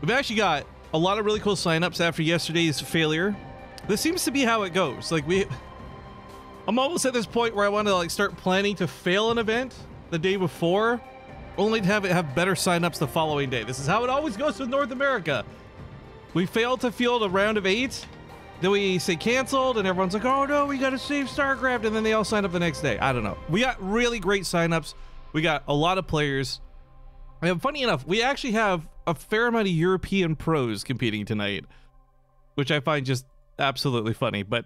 We've actually got a lot of really cool signups after yesterday's failure. This seems to be how it goes. Like I'm almost at this point where I want to like start planning to fail an event the day before, only to have it have better signups the following day. This is how it always goes with North America. We fail to field a round of 8, then we say canceled, and everyone's like, oh no, we got to save StarCraft, and then they all sign up the next day. I don't know. We got really great signups. We got a lot of players. And funny enough, we actually have a fair amount of European pros competing tonight, which I find just absolutely funny. But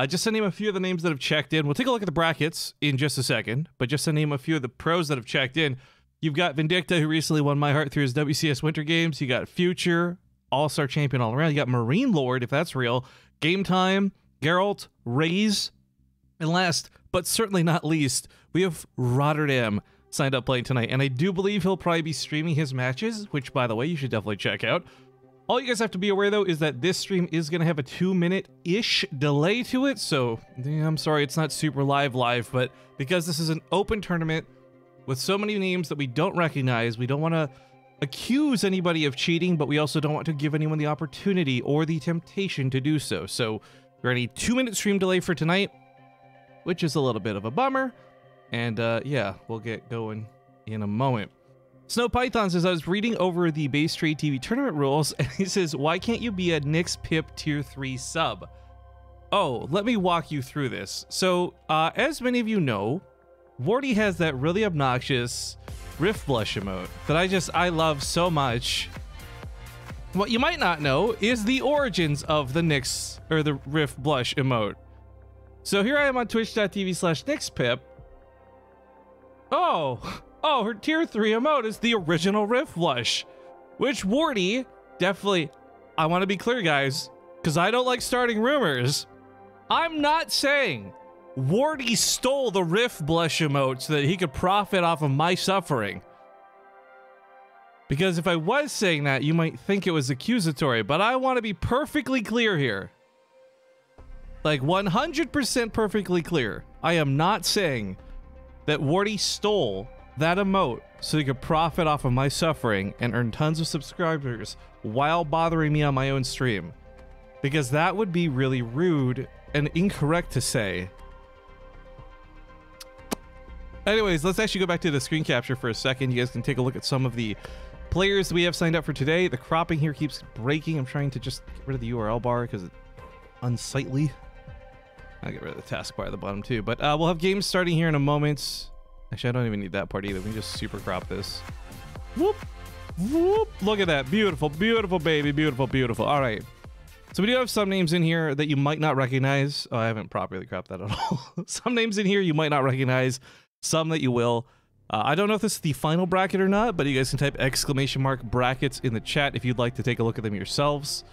just to name a few of the names that have checked in, we'll take a look at the brackets in just a second, but just to name a few of the pros that have checked in, you've got Vindicta, who recently won my heart through his WCS Winter Games. You got Future, All-Star Champion all around. You got Marine Lord, if that's real. Game Time, Geralt, Raze, and last, but certainly not least, we have Rotterdam signed up playing tonight, and I do believe he'll probably be streaming his matches, which, by the way, you should definitely check out. All you guys have to be aware, though, is that this stream is going to have a 2-minute-ish delay to it, so I'm sorry it's not super live, but because this is an open tournament with so many names that we don't recognize, we don't want to accuse anybody of cheating, but we also don't want to give anyone the opportunity or the temptation to do so. So we're at a 2-minute stream delay for tonight, which is a little bit of a bummer. And yeah, we'll get going in a moment. Snow Python says, I was reading over the BaseTradeTV tournament rules, and he says, why can't you be a Nyx Pip tier 3 sub? Oh, let me walk you through this. So, as many of you know, Wardy has that really obnoxious Rift Blush emote that I love so much. What you might not know is the origins of the Nyx, or the Rift Blush emote. So here I am on twitch.tv/NyxPip. Oh, her tier 3 emote is the original Rift Blush, which Wardy definitely, I want to be clear, guys, because I don't like starting rumors. I'm not saying Wardy stole the Rift Blush emote so that he could profit off of my suffering. Because if I was saying that, you might think it was accusatory, but I want to be perfectly clear here. Like 100% perfectly clear. I am not saying that Wardy stole that emote so he could profit off of my suffering and earn tons of subscribers while bothering me on my own stream. Because that would be really rude and incorrect to say. Anyways, let's actually go back to the screen capture for a second. You guys can take a look at some of the players we have signed up for today. The cropping here keeps breaking. I'm trying to just get rid of the URL bar because it's unsightly. I'll get rid of the taskbar at the bottom too. But we'll have games starting here in a moment. Actually, I don't even need that part either. We can just super crop this. Whoop, whoop. Look at that. Beautiful, beautiful, baby. Beautiful, beautiful. All right. So we do have some names in here that you might not recognize. Oh, I haven't properly cropped that at all. Some names in here you might not recognize. Some that you will. I don't know if this is the final bracket or not, but you guys can type !brackets in the chat if you'd like to take a look at them yourselves.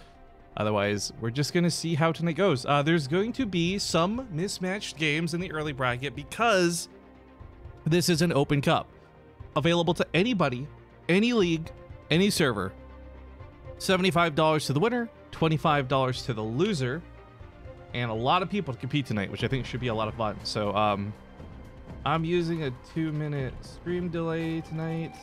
Otherwise, we're just going to see how tonight goes. There's going to be some mismatched games in the early bracket because this is an open cup. Available to anybody, any league, any server. $75 to the winner, $25 to the loser, and a lot of people to compete tonight, which I think should be a lot of fun. So, I'm using a 2-minute stream delay tonight,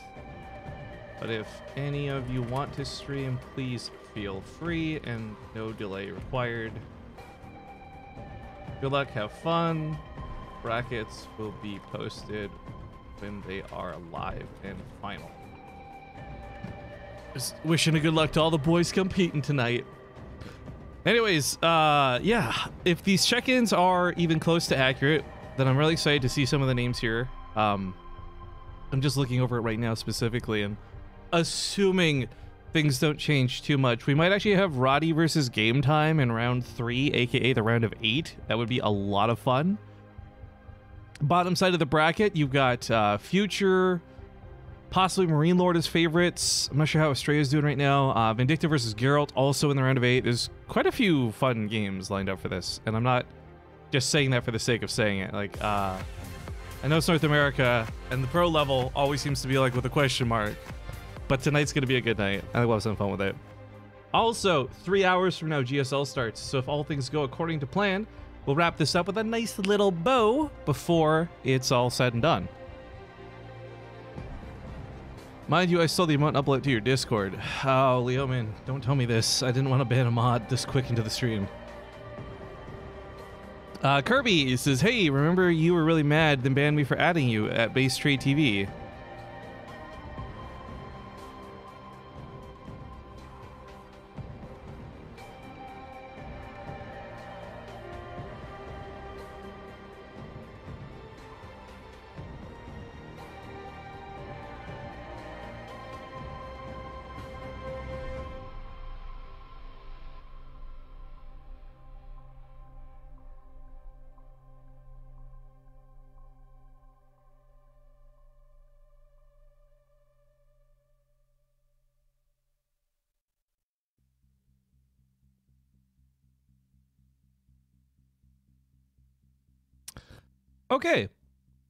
but if any of you want to stream, please feel free and no delay required. Good luck, have fun. Brackets will be posted when they are live and final. Just wishing a good luck to all the boys competing tonight. Anyways, yeah, if these check-ins are even close to accurate, then I'm really excited to see some of the names here. I'm just looking over it right now specifically, and assuming things don't change too much, we might actually have Roddy versus Game Time in round 3, aka the round of 8. That would be a lot of fun. Bottom side of the bracket, you've got Future, possibly Marine Lord as favorites. I'm not sure how Australia's doing right now. Vindicta versus Geralt also in the round of 8. There's quite a few fun games lined up for this, and I'm not just saying that for the sake of saying it. Like, I know it's North America, and the pro level always seems to be like with a question mark, but tonight's going to be a good night. I think we'll have some fun with it. Also, 3 hours from now, GSL starts, so if all things go according to plan, we'll wrap this up with a nice little bow before it's all said and done. Mind you, I stole the emote upload to your Discord. Oh, Leo, man, don't tell me this. I didn't want to ban a mod this quick into the stream. Kirby says, hey, remember you were really mad, then banned me for adding you at BaseTradeTV. Okay.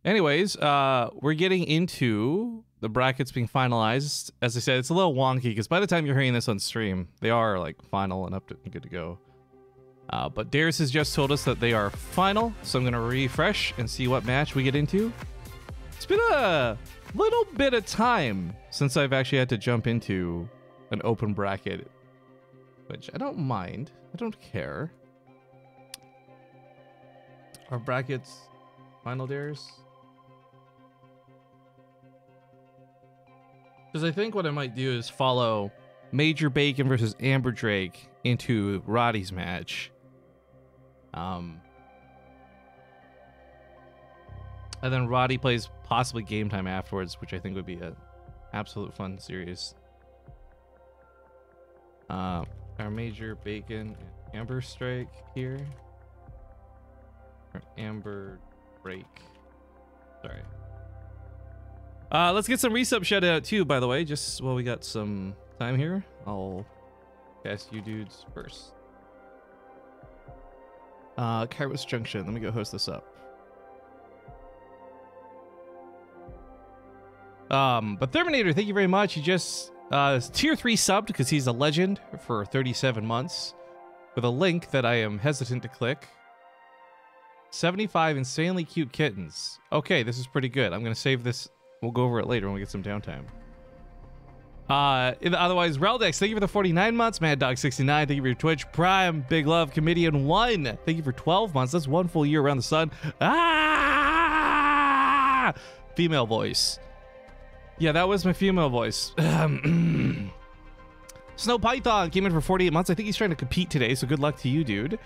Anyways, we're getting into the brackets being finalized. As I said, it's a little wonky because by the time you're hearing this on stream, they are like final and up to good to go. But Darius has just told us that they are final, so I'm gonna refresh and see what match we get into. It's been a little bit of time since I've actually had to jump into an open bracket, which I don't mind. I don't care. Our brackets final, Darius? Because I think what I might do is follow Major Bacon versus Amber Drake into Roddy's match. And then Roddy plays possibly game time afterwards, which I think would be an absolute fun series. Our Major Bacon and Amber Strike here. Or Amber Break. Sorry. Let's get some resub shout out too, by the way, just while we got some time here. I'll cast you dudes first. Kairos Junction. Let me go host this up. But Terminator, thank you very much. He just tier 3 subbed because he's a legend for 37 months with a link that I am hesitant to click. 75 insanely cute kittens. Okay, this is pretty good. I'm gonna save this. We'll go over it later when we get some downtime. Otherwise, Reldex, thank you for the 49 months. Mad Dog 69, thank you for your Twitch Prime. Big Love Comedian 1, thank you for 12 months. That's 1 full year around the sun. Ah! Female voice. Yeah, that was my female voice. Snow Python came in for 48 months. I think he's trying to compete today, so good luck to you, dude.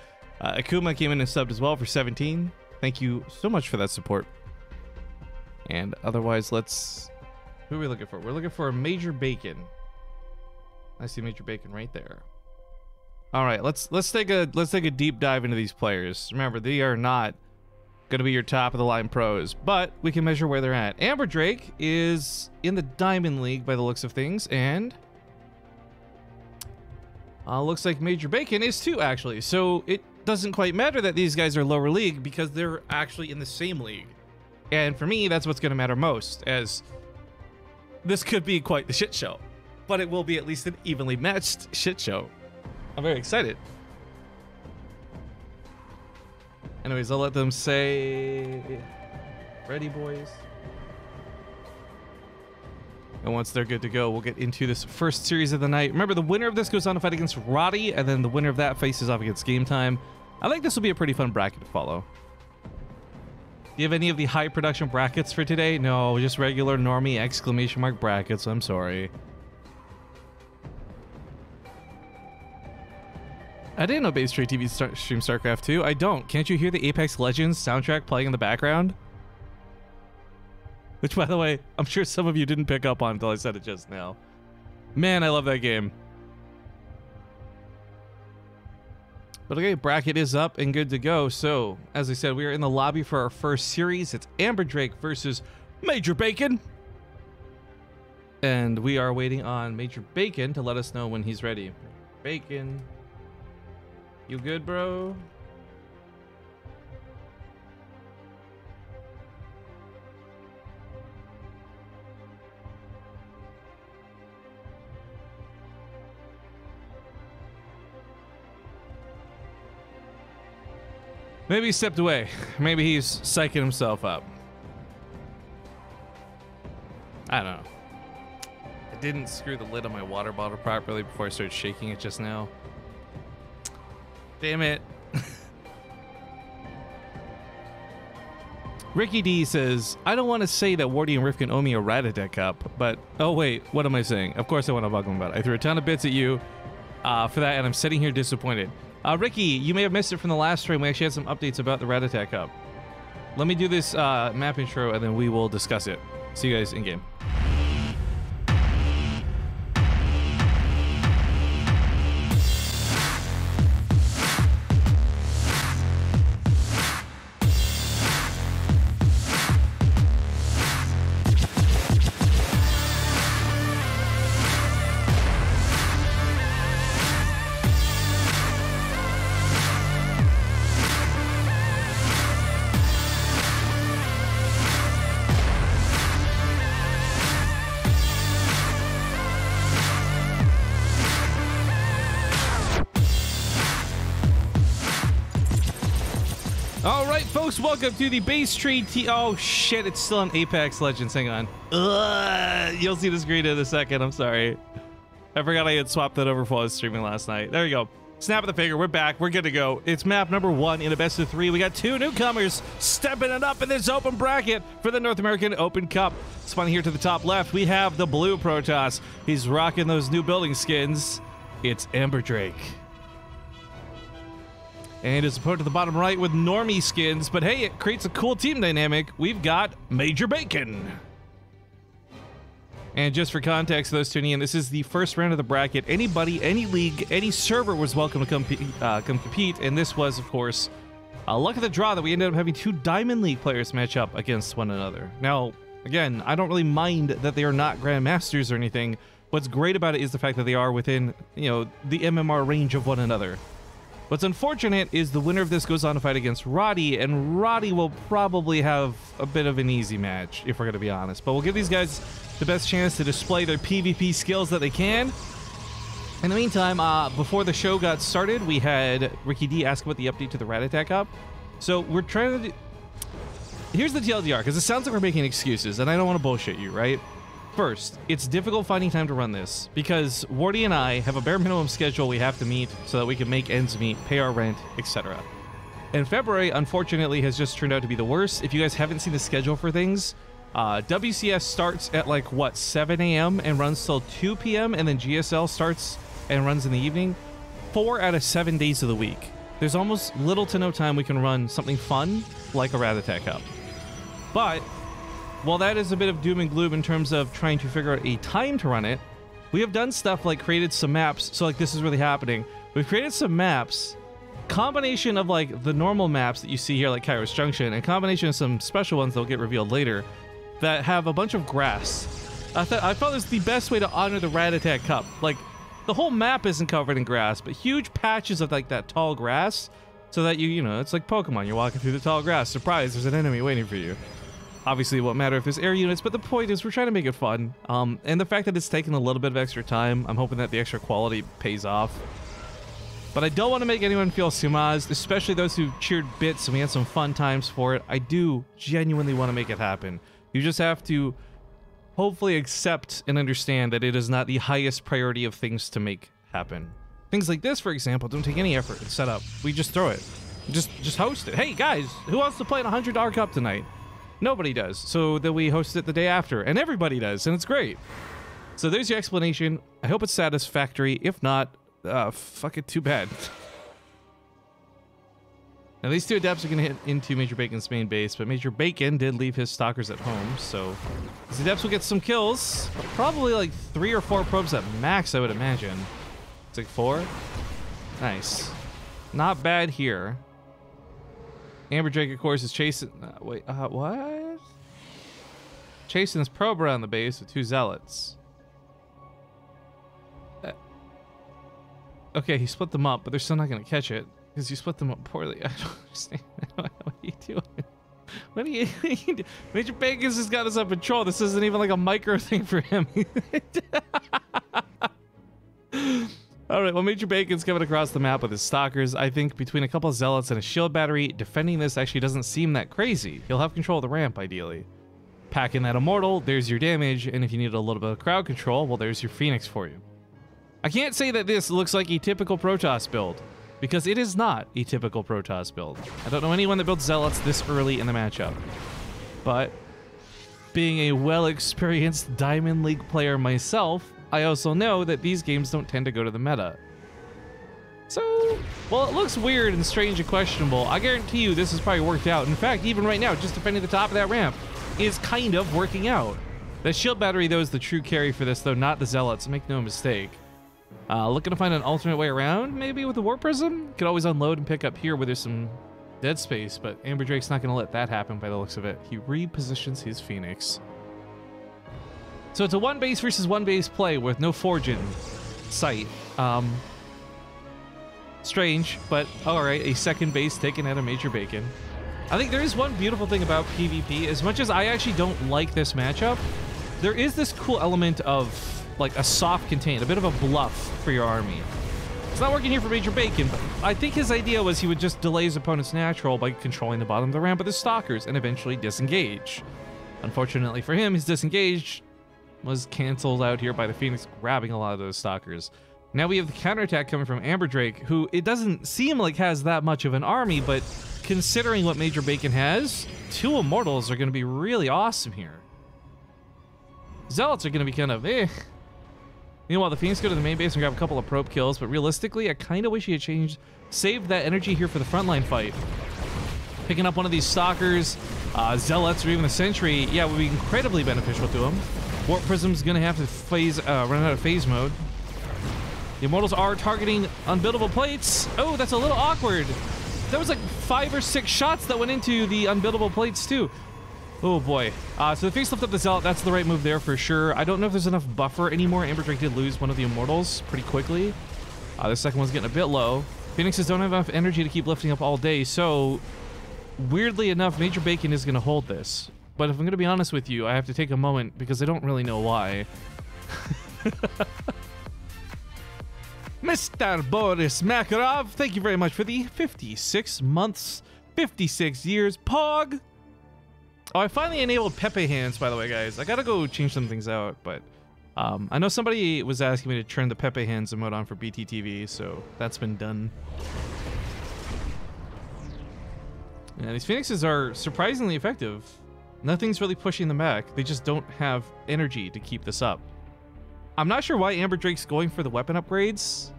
Akuma came in and subbed as well for 17. Thank you so much for that support. And otherwise, let's... Who are we looking for? We're looking for a Major Bacon. I see Major Bacon right there. All right, let's take a deep dive into these players. Remember, they are not going to be your top of the line pros, but we can measure where they're at. Amber Drake is in the Diamond League by the looks of things, and looks like Major Bacon is too, actually. So it doesn't quite matter that these guys are lower league because they're actually in the same league. And for me, that's what's going to matter most, as this could be quite the shit show, but it will be at least an evenly matched shit show. I'm very excited. Anyways, I'll let them say, ready, boys. And once they're good to go, we'll get into this first series of the night. Remember, the winner of this goes on to fight against Roddy, and then the winner of that faces off against Game Time. I think this will be a pretty fun bracket to follow. Do you have any of the high production brackets for today? No, just regular normie exclamation mark brackets. I'm sorry. I didn't know BaseTradeTV stream StarCraft 2. I don't. Can't you hear the Apex Legends soundtrack playing in the background? Which, by the way, I'm sure some of you didn't pick up on until I said it just now. Man, I love that game. But okay, bracket is up and good to go. So, as I said, we are in the lobby for our first series. It's Amber Drake versus Major Bacon. And we are waiting on Major Bacon to let us know when he's ready. Bacon. You good, bro? Maybe he stepped away. Maybe he's psyching himself up. I don't know. didn't screw the lid on my water bottle properly before I started shaking it just now. Damn it. Ricky D says, I don't want to say that Wardy and Riff can owe me a Ratatat cup, but oh wait, what am I saying? Of course I want to bug him about it. I threw a ton of bits at you for that, and I'm sitting here disappointed. Ricky, you may have missed it from the last stream. We actually had some updates about the Ratatat cup. Let me do this map intro, and then we will discuss it. See you guys in game. Folks, welcome to the BaseTradeTV. Oh shit, it's still on Apex Legends. Hang on. You'll see the screen in a second. I'm sorry. I forgot I had swapped that over while I was streaming last night. There you go. Snap of the finger. We're back. We're good to go. It's map number 1 in a best of 3. We got 2 newcomers stepping it up in this open bracket for the North American Open Cup. Spawning here to the top left, we have the blue Protoss. He's rocking those new building skins. It's Amber Drake. And his opponent to the bottom right with normie skins, but hey, it creates a cool team dynamic. We've got Major Bacon. And just for context, those tuning in, this is the first round of the bracket. Anybody, any league, any server was welcome to come compete, and this was, of course, luck of the draw that we ended up having 2 Diamond League players match up against one another. Now, again, I don't really mind that they are not Grandmasters or anything. What's great about it is the fact that they are within, you know, the MMR range of one another. What's unfortunate is the winner of this goes on to fight against Roddy, and Roddy will probably have a bit of an easy match, if we're going to be honest. But we'll give these guys the best chance to display their PvP skills that they can. In the meantime, before the show got started, we had Ricky D ask about the update to the Ratatat Cup. So we're trying to do... Here's the TLDR, because it sounds like we're making excuses, and I don't want to bullshit you, right? First, it's difficult finding time to run this because Wardy and I have a bare minimum schedule we have to meet so that we can make ends meet, pay our rent, etc. And February, unfortunately, has just turned out to be the worst. If you guys haven't seen the schedule for things, WCS starts at like, what, 7 a.m. and runs till 2 p.m. and then GSL starts and runs in the evening. 4 out of 7 days of the week. There's almost little to no time we can run something fun like a Ratatat Cup. But while that is a bit of doom and gloom in terms of trying to figure out a time to run it, we have done stuff like created some maps. So like this is really happening. We've created some maps, combination of like the normal maps that you see here like Kairos Junction and combination of some special ones that will get revealed later that have a bunch of grass. I felt it was the best way to honor the Ratatat Cup. Like the whole map isn't covered in grass, but huge patches of like that tall grass so that you know, it's like Pokemon. You're walking through the tall grass. Surprise, there's an enemy waiting for you. Obviously, it won't matter if there's air units, but the point is we're trying to make it fun. And the fact that it's taken a little bit of extra time, I'm hoping that the extra quality pays off. But I don't want to make anyone feel sumazed, especially those who cheered bits and we had some fun times for it. I do genuinely want to make it happen. You just have to hopefully accept and understand that it is not the highest priority of things to make happen. Things like this, for example, don't take any effort to set up. We just throw it. Just host it. Hey, guys, who wants to play in a $100 cup tonight? Nobody does, so then we host it the day after, and everybody does, and it's great. So there's your explanation. I hope it's satisfactory. If not, fuck it, too bad. Now these 2 adepts are going to hit into Major Bacon's main base, but Major Bacon did leave his stalkers at home, so these adepts will get some kills. Probably like 3 or 4 probes at max, I would imagine. It's like 4. Nice. Not bad here. Amber Drake, of course, is chasing... what? Chasing this probe around the base with 2 zealots. Okay, he split them up, but they're still not going to catch it because you split them up poorly. I don't understand. What are you doing? What are you doing? Major Bacon's has got us up patrol. This isn't even like a micro thing for him. All right, well, Major Bacon's coming across the map with his stalkers. I think between a couple of zealots and a shield battery, defending this actually doesn't seem that crazy. He'll have control of the ramp, ideally. Pack in that Immortal, there's your damage, and if you need a little bit of crowd control, well, there's your Phoenix for you. I can't say that this looks like a typical Protoss build, because it is not a typical Protoss build. I don't know anyone that builds Zealots this early in the matchup. But being a well-experienced Diamond League player myself, I also know that these games don't tend to go to the meta. So, while it looks weird and strange and questionable, I guarantee you this is probably worked out. In fact, even right now, just defending the top of that ramp is kind of working out. The shield battery, though, is the true carry for this, though, not the Zealots. Make no mistake. Looking to find an alternate way around, maybe with the Warp Prism? Could always unload and pick up here where there's some dead space, but Amber Drake's not going to let that happen by the looks of it. He repositions his Phoenix. So it's a one base versus one base play with no Forge in sight. Strange, but alright, a second base taken out of Major Bacon. I think there is one beautiful thing about PvP. As much as I actually don't like this matchup, there is this cool element of like a soft contain, a bit of a bluff for your army. It's not working here for Major Bacon, but I think his idea was he would just delay his opponent's natural by controlling the bottom of the ramp with his stalkers and eventually disengage. Unfortunately for him, his disengage was canceled out here by the Phoenix grabbing a lot of those stalkers. Now we have the counterattack coming from Amber Drake, who it doesn't seem like has that much of an army, but considering what Major Bacon has, 2 Immortals are going to be really awesome here. Zealots are going to be kind of Meanwhile, the Phoenix go to the main base and grab a couple of probe kills, but realistically, I kind of wish he had saved that energy here for the frontline fight. Picking up one of these stalkers, Zealots, or even a Sentry, yeah, would be incredibly beneficial to him. Warp Prism's going to have to run out of phase mode. The Immortals are targeting unbuildable plates. Oh, that's a little awkward. That was like 5 or 6 shots that went into the unbuildable plates, too. Oh boy. So the Phoenix lifted up the Zealot. That's the right move there for sure. I don't know if there's enough buffer anymore. Amber Drake did lose one of the Immortals pretty quickly. The second one's getting a bit low. Phoenixes don't have enough energy to keep lifting up all day, so weirdly enough, Major Bacon is going to hold this. But if I'm going to be honest with you, I have to take a moment because I don't really know why. Mr. Boris Makarov, thank you very much for the 56 months, 56 years, Pog. Oh, I finally enabled Pepe hands, by the way, guys. I gotta go change some things out, but I know somebody was asking me to turn the Pepe hands emote on for BTTV, so that's been done. Yeah, these Phoenixes are surprisingly effective. Nothing's really pushing them back. They just don't have energy to keep this up. I'm not sure why Amber Drake's going for the weapon upgrades.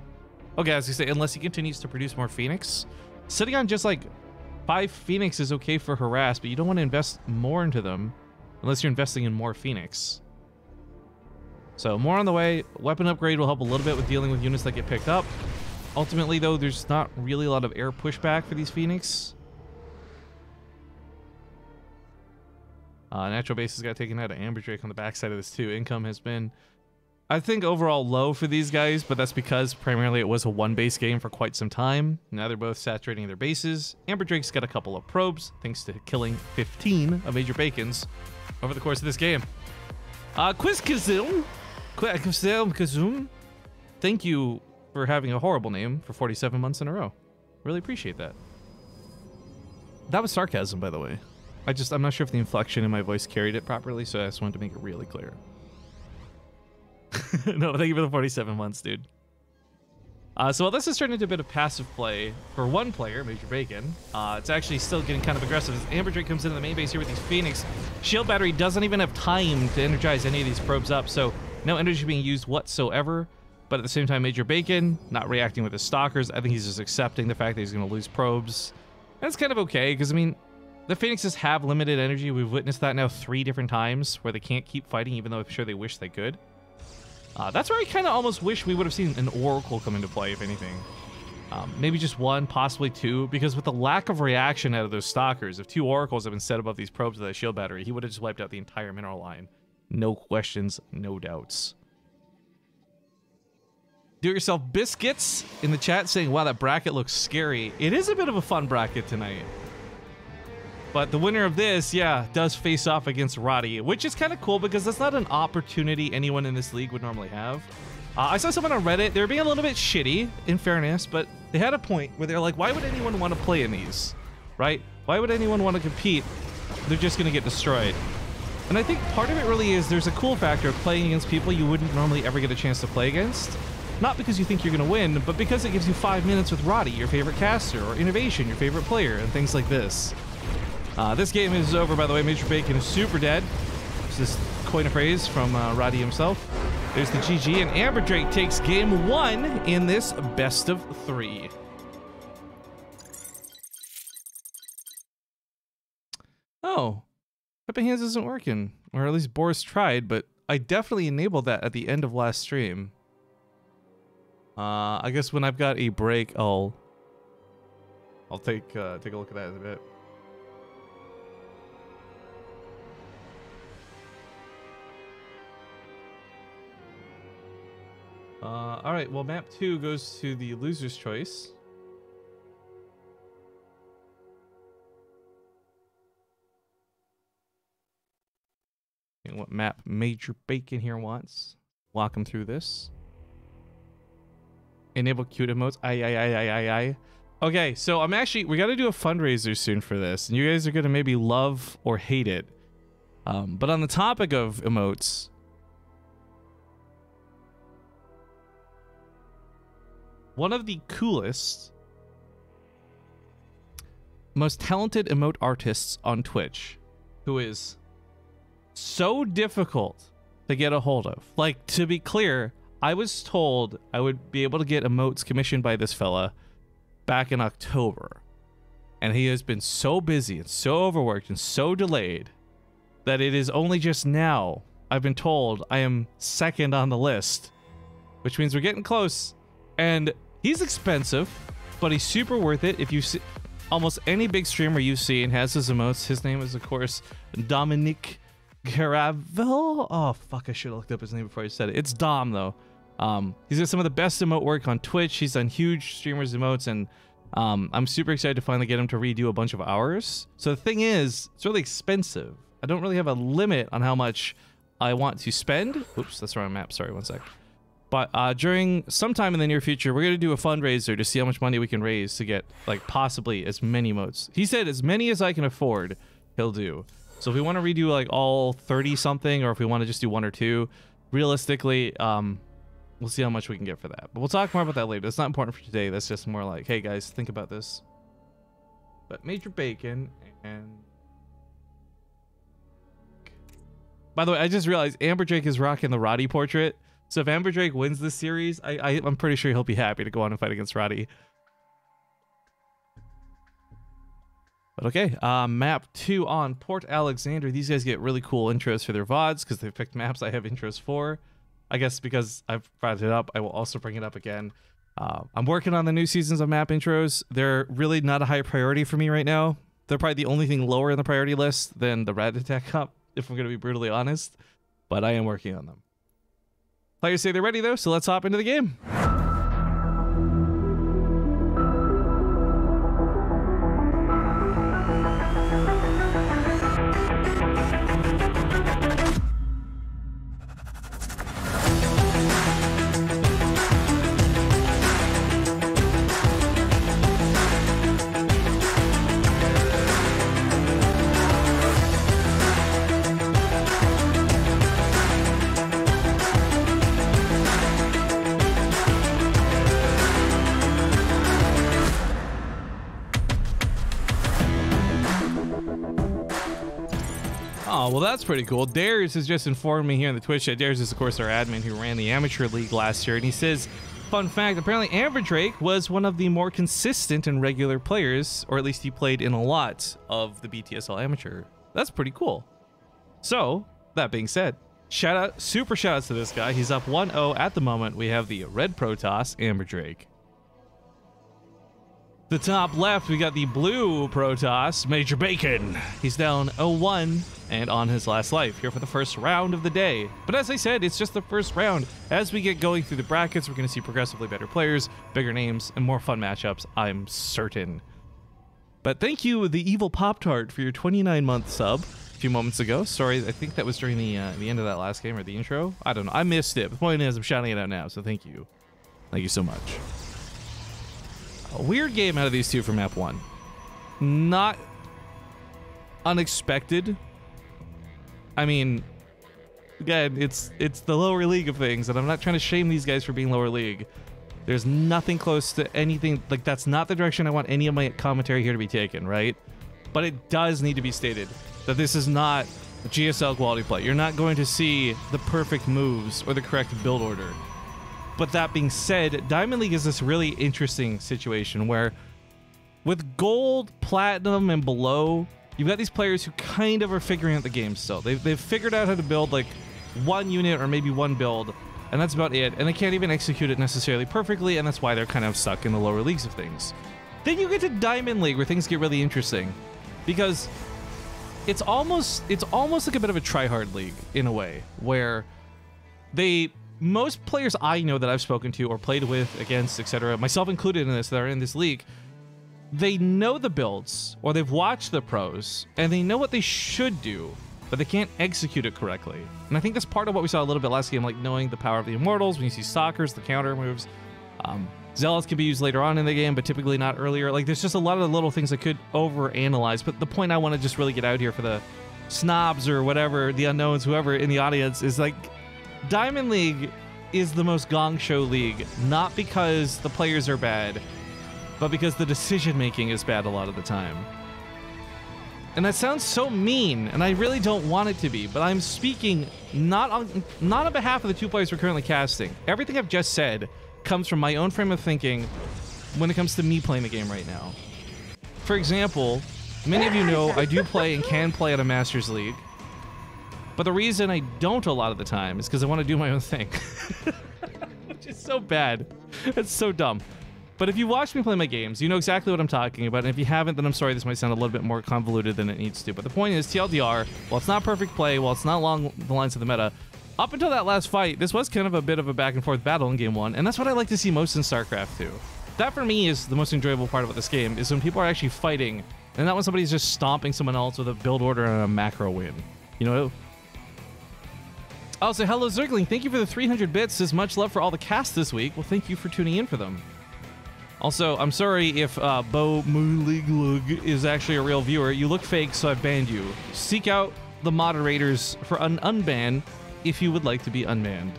Okay, as I say, unless he continues to produce more Phoenix. Sitting on just like 5 Phoenix is okay for harass, but you don't want to invest more into them unless you're investing in more Phoenix. So more on the way. Weapon upgrade will help a little bit with dealing with units that get picked up. Ultimately, though, there's not really a lot of air pushback for these Phoenix. Natural bases got taken out of Amber Drake on the backside of this too. Income has been, I think, overall low for these guys, but that's because primarily it was a one-base game for quite some time. Now they're both saturating their bases. Amber Drake's got a couple of probes, thanks to killing 15 of Major Bacons over the course of this game. Quizkazum, thank you for having a horrible name for 47 months in a row. Really appreciate that. That was sarcasm, by the way. I'm not sure if the inflection in my voice carried it properly, so I just wanted to make it really clear. No, thank you for the 47 months, dude. So while this is turning into a bit of passive play for one player, Major Bacon, it's actually still getting kind of aggressive as Amber Drake comes into the main base here with these Phoenix. Shield Battery doesn't even have time to energize any of these probes up, so no energy being used whatsoever. But at the same time, Major Bacon not reacting with his stalkers. I think he's just accepting the fact that he's going to lose probes. And it's kind of okay, because, I mean, the Phoenixes have limited energy. We've witnessed that now 3 different times where they can't keep fighting, even though I'm sure they wish they could. That's where I kind of almost wish we would have seen an Oracle come into play, if anything. Maybe just 1, possibly 2, because with the lack of reaction out of those stalkers, if 2 Oracles have been set above these probes with that shield battery, he would have just wiped out the entire mineral line. No questions, no doubts. Do-it-yourself biscuits in the chat saying, wow, that bracket looks scary. It is a bit of a fun bracket tonight. But the winner of this, yeah, does face off against Roddy, which is kind of cool because that's not an opportunity anyone in this league would normally have. I saw someone on Reddit, they were being a little bit shitty, in fairness, but they had a point where they're like, why would anyone want to play in these, right? Why would anyone want to compete? They're just going to get destroyed. And I think part of it really is there's a cool factor of playing against people you wouldn't normally ever get a chance to play against. Not because you think you're going to win, but because it gives you 5 minutes with Roddy, your favorite caster, or Innovation, your favorite player, and things like this. This game is over, by the way. Major Bacon is super dead. It's this coin of praise from Roddy himself. There's the GG, and Amber Drake takes game 1 in this best of 3. Oh, Peppy Hands isn't working, or at least Boris tried, but I definitely enabled that at the end of last stream. I guess when I've got a break, I'll take a look at that in a bit. All right, well, map 2 goes to the loser's choice. And what map Major Bacon here wants. Walk him through this. Enable cute emotes. Aye. Okay, so we got to do a fundraiser soon for this, and you guys are gonna maybe love or hate it. But on the topic of emotes, one of the coolest, most talented emote artists on Twitch, who is so difficult to get a hold of. Like, to be clear, I was told I would be able to get emotes commissioned by this fella back in October. And he has been so busy and so overworked and so delayed that it is only just now I've been told I am second on the list, which means we're getting close. And he's expensive, but he's super worth it. If you see almost any big streamer you've seen has his emotes. His name is, of course, Dominic Caravel. Oh, fuck, I should have looked up his name before I said it. It's Dom, though. He's got some of the best emote work on Twitch. He's done huge streamers emotes, and I'm super excited to finally get him to redo a bunch of hours. So the thing is, it's really expensive. I don't really have a limit on how much I want to spend. Oops, that's the wrong map. Sorry, one sec. But during sometime in the near future, we're going to do a fundraiser to see how much money we can raise to get, like, possibly as many emotes. He said as many as I can afford, he'll do. So if we want to redo, like, all 30-something, or if we want to just do 1 or 2, realistically, we'll see how much we can get for that. But we'll talk more about that later. That's not important for today. That's just more like, hey, guys, think about this. But Major Bacon and... By the way, I just realized Amber Drake is rocking the Roddy portrait. So if Amber Drake wins this series, I'm pretty sure he'll be happy to go on and fight against Roddy. But okay, map 2 on Port Alexander. These guys get really cool intros for their VODs because they've picked maps I have intros for. I guess because I've brought it up, I will also bring it up again. I'm working on the new seasons of map intros. They're really not a high priority for me right now. They're probably the only thing lower in the priority list than the Ratatat Cup, if I'm going to be brutally honest. But I am working on them. Players say they're ready, though, so let's hop into the game. Oh, well, that's pretty cool. Darius has just informed me here in the Twitch chat. Darius is, of course, our admin who ran the Amateur League last year. And he says, fun fact, apparently Amber Drake was one of the more consistent and regular players, or at least he played in a lot of the BTSL Amateur. That's pretty cool. So, that being said, super shout outs to this guy. He's up 1-0 at the moment. We have the red Protoss, Amber Drake. The top left, we got the blue Protoss, Major Bacon. He's down 0-1 and on his last life here for the first round of the day. But as I said, it's just the first round. As we get going through the brackets, we're going to see progressively better players, bigger names, and more fun matchups, I'm certain. But thank you, the Evil Pop-Tart, for your 29-month sub a few moments ago. Sorry, I think that was during the end of that last game or the intro. I don't know. I missed it. The point is, I'm shouting it out now, so thank you. Thank you so much. A weird game out of these two for map 1. Not unexpected. I mean, again, it's the lower league of things, and I'm not trying to shame these guys for being lower league. There's nothing close to anything, like that's not the direction I want any of my commentary here to be taken, right? But it does need to be stated that this is not GSL quality play. You're not going to see the perfect moves or the correct build order. But that being said, Diamond League is this really interesting situation where with gold, platinum, and below, you've got these players who kind of are figuring out the game still. They've figured out how to build like one unit or maybe one build, and that's about it. And they can't even execute it necessarily perfectly, and that's why they're kind of stuck in the lower leagues of things. Then you get to Diamond League where things get really interesting, because it's almost like a bit of a try-hard league in a way, where most players I know that I've spoken to or played with, against, etc., myself included in this, that are in this league, they know the builds, or they've watched the pros, and they know what they should do, but they can't execute it correctly. And I think that's part of what we saw a little bit last game, like knowing the power of the Immortals, when you see Stalkers, the counter moves. Zealots can be used later on in the game, but typically not earlier. Like, there's just a lot of the little things I could overanalyze, but the point I want to just really get out here for the snobs or whatever, the unknowns, whoever in the audience, is like, Diamond League is the most gong show league, not because the players are bad, but because the decision-making is bad a lot of the time. And that sounds so mean, and I really don't want it to be, but I'm speaking not on behalf of the two players we're currently casting. Everything I've just said comes from my own frame of thinking when it comes to me playing the game right now. For example, many of you know I do play and can play at a Masters League, but the reason I don't a lot of the time is because I want to do my own thing. Which is so bad. It's so dumb. But if you watch me play my games, you know exactly what I'm talking about, and if you haven't, then I'm sorry, this might sound a little bit more convoluted than it needs to. But the point is, TLDR, while it's not perfect play, while it's not along the lines of the meta, up until that last fight, this was kind of a bit of a back-and-forth battle in Game 1, and that's what I like to see most in StarCraft 2. That, for me, is the most enjoyable part about this game, is when people are actually fighting, and not when somebody's just stomping someone else with a build order and a macro win. You know? Also, hello, Zergling. Thank you for the 300 bits. Says much love for all the casts this week. Well, thank you for tuning in for them. Also, I'm sorry if Bo Muliglug is actually a real viewer. You look fake, so I've banned you. Seek out the moderators for an unban if you would like to be unmanned.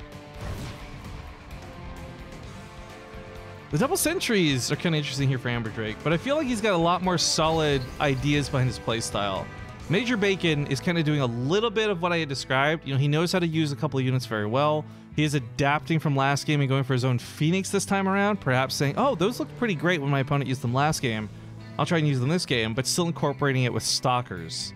The double sentries are kind of interesting here for Amber Drake, but I feel like he's got a lot more solid ideas behind his playstyle. Major Bacon is kind of doing a little bit of what I had described. You know, he knows how to use a couple of units very well. He is adapting from last game and going for his own Phoenix this time around, perhaps saying, oh, those looked pretty great when my opponent used them last game. I'll try and use them this game, but still incorporating it with Stalkers.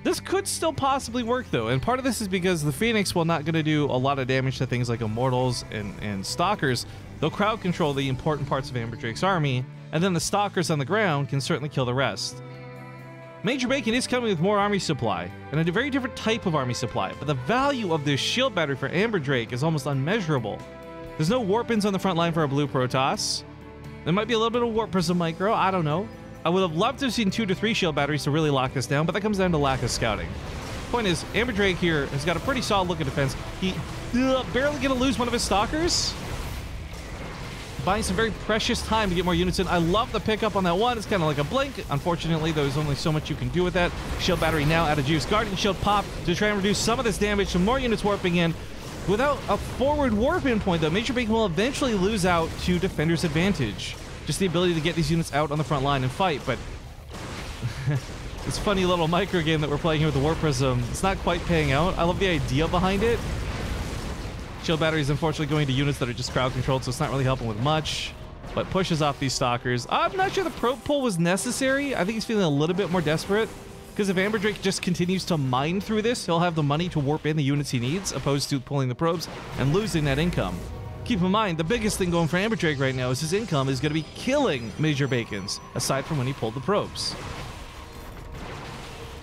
This could still possibly work, though, and part of this is because the Phoenix, while not going to do a lot of damage to things like Immortals and Stalkers, they'll crowd control the important parts of Amber Drake's army, and then the Stalkers on the ground can certainly kill the rest. Major Bacon is coming with more army supply, and a very different type of army supply, but the value of this shield battery for Amber Drake is almost unmeasurable. There's no warp-ins on the front line for a blue Protoss. There might be a little bit of Warp Prism Micro, I don't know. I would have loved to have seen 2 to 3 shield batteries to really lock this down, but that comes down to lack of scouting. Point is, Amber Drake here has got a pretty solid look at defense. He barely gonna lose one of his Stalkers. Buying some very precious time to get more units in. I love the pickup on that one. It's kind of like a blink. Unfortunately, there's only so much you can do with that. Shield battery now out of juice. Guardian Shield pop to try and reduce some of this damage. Some more units warping in. Without a forward warp in point, though, Major Bacon will eventually lose out to Defender's advantage. Just the ability to get these units out on the front line and fight, but this funny little micro game that we're playing here with the Warp Prism, it's not quite paying out. I love the idea behind it. Shield battery is unfortunately going to units that are just crowd controlled, so it's not really helping with much, but pushes off these Stalkers. I'm not sure the probe pull was necessary. I think he's feeling a little bit more desperate, because if Amber Drake just continues to mine through this, he'll have the money to warp in the units he needs, opposed to pulling the probes and losing that income. Keep in mind, the biggest thing going for Amber Drake right now is his income is going to be killing Major Bacons, aside from when he pulled the probes.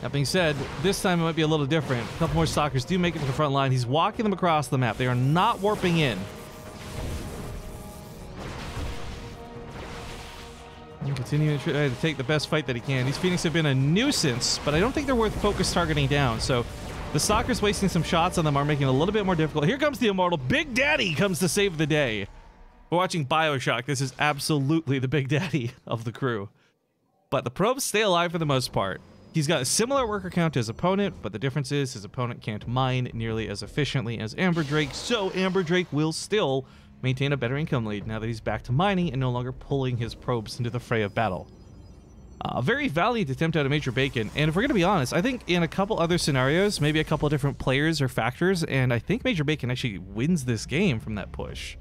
That being said, this time it might be a little different. A couple more Stalkers do make it to the front line. He's walking them across the map. They are not warping in. And continuing to try to take the best fight that he can. These Phoenix have been a nuisance, but I don't think they're worth focus targeting down. So the Stalkers wasting some shots on them are making it a little bit more difficult. Here comes the Immortal. Big Daddy comes to save the day. We're watching BioShock. This is absolutely the Big Daddy of the crew. But the probes stay alive for the most part. He's got a similar worker count to his opponent, but the difference is his opponent can't mine nearly as efficiently as Amber Drake, so Amber Drake will still maintain a better income lead now that he's back to mining and no longer pulling his probes into the fray of battle. A very valiant attempt out of Major Bacon, and if we're going to be honest, I think in a couple other scenarios, maybe a couple of different players or factors, and I think Major Bacon actually wins this game from that push.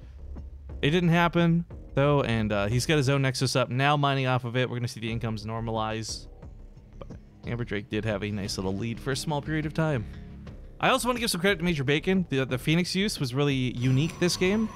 It didn't happen, though, and he's got his own Nexus up, now mining off of it. We're going to see the incomes normalize. Amber Drake did have a nice little lead for a small period of time. I also want to give some credit to Major Bacon. The Phoenix use was really unique this game.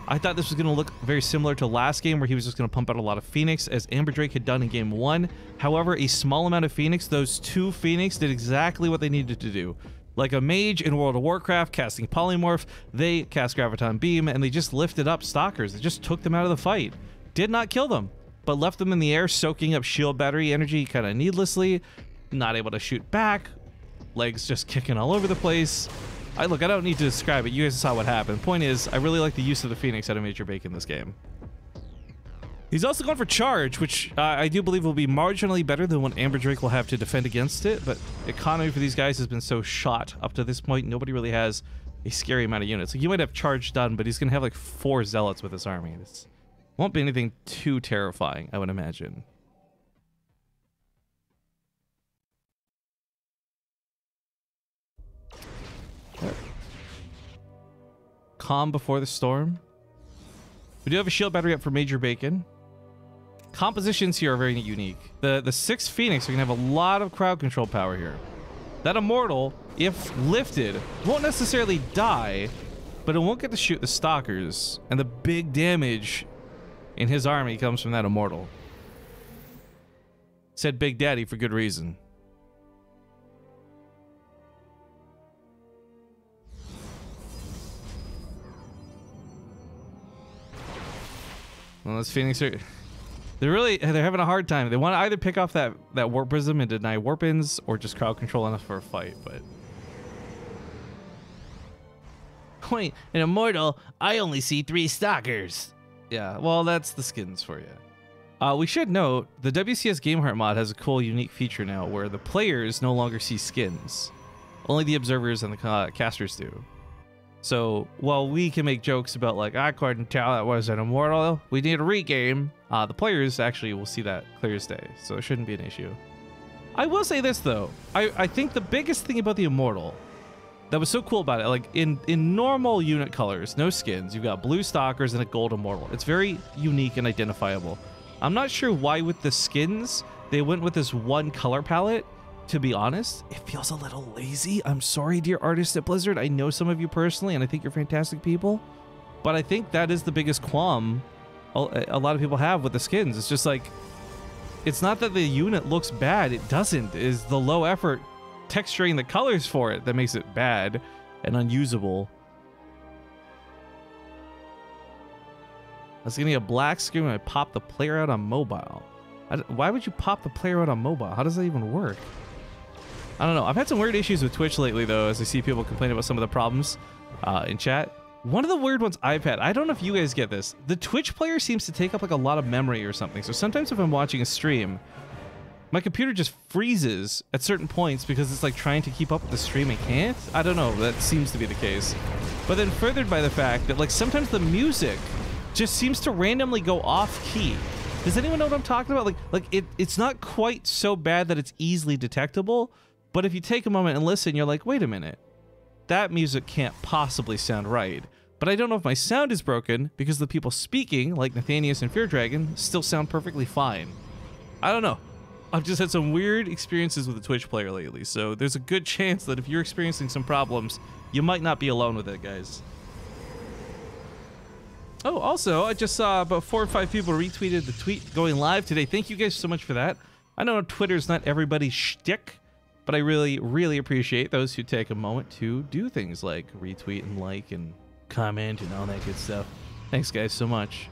I thought this was going to look very similar to last game where he was just going to pump out a lot of Phoenix as Amber Drake had done in game 1. However, a small amount of Phoenix, those 2 Phoenix did exactly what they needed to do. Like a mage in World of Warcraft casting Polymorph, they cast Graviton Beam and they just lifted up Stalkers. They just took them out of the fight. Did not kill them, but left them in the air soaking up shield battery energy kind of needlessly. Not able to shoot back, legs just kicking all over the place. I don't need to describe it. You guys saw what happened. Point is, I really like the use of the Phoenix out of Major Bacon this game. He's also going for charge, which I do believe will be marginally better than what Amber Drake will have to defend against it, but economy for these guys has been so shot up to this point, nobody really has a scary amount of units. Like, you might have charge done, but he's going to have like 4 zealots with his army. This won't be anything too terrifying, I would imagine. Calm before the storm. We do have a shield battery up for Major Bacon. Compositions here are very unique. The 6 Phoenix are going to have a lot of crowd control power here. That Immortal, if lifted, won't necessarily die, but it won't get to shoot the Stalkers, and the big damage in his army comes from that Immortal. Said Big Daddy for good reason. Well, those Phoenix are... They're having a hard time. They want to either pick off that Warp Prism and deny warp-ins, or just crowd control enough for a fight, but... Wait, in Immortal, I only see 3 Stalkers. Yeah, well, that's the skins for you. We should note, the WCS Gameheart mod has a cool, unique feature now, where the players no longer see skins. Only the observers and the casters do. So, while we can make jokes about, like, I couldn't tell that was an Immortal, we need a regame, the players actually will see that clear as day, so it shouldn't be an issue. I will say this, though. I think the biggest thing about the Immortal that was so cool about it, like, in normal unit colors, no skins, you've got blue Stalkers and a gold Immortal. It's very unique and identifiable. I'm not sure why with the skins, they went with this one color palette. To be honest, it feels a little lazy. I'm sorry, dear artists at Blizzard. I know some of you personally, and I think you're fantastic people. But I think that is the biggest qualm a lot of people have with the skins. It's just like, it's not that the unit looks bad. It doesn't. It is the low effort texturing the colors for it that makes it bad and unusable. I was getting a black screen when I popped the player out on mobile. Why would you pop the player out on mobile? How does that even work? I don't know. I've had some weird issues with Twitch lately, though, as I see people complain about some of the problems in chat. One of the weird ones I've had, I don't know if you guys get this. The Twitch player seems to take up like a lot of memory or something. So sometimes if I'm watching a stream, my computer just freezes at certain points because it's like trying to keep up with the stream and can't. I don't know. That seems to be the case. But then furthered by the fact that like sometimes the music just seems to randomly go off key. Does anyone know what I'm talking about? It's not quite so bad that it's easily detectable, but if you take a moment and listen, you're like, wait a minute, that music can't possibly sound right. But I don't know if my sound is broken because the people speaking, like Nathanius and Fear Dragon, still sound perfectly fine. I don't know. I've just had some weird experiences with the Twitch player lately, so there's a good chance that if you're experiencing some problems, you might not be alone with it, guys. Oh, also, I just saw about 4 or 5 people retweeted the tweet going live today. Thank you guys so much for that. I know Twitter's not everybody's shtick, but I really, really appreciate those who take a moment to do things like retweet and like and comment and all that good stuff. Thanks, guys, so much.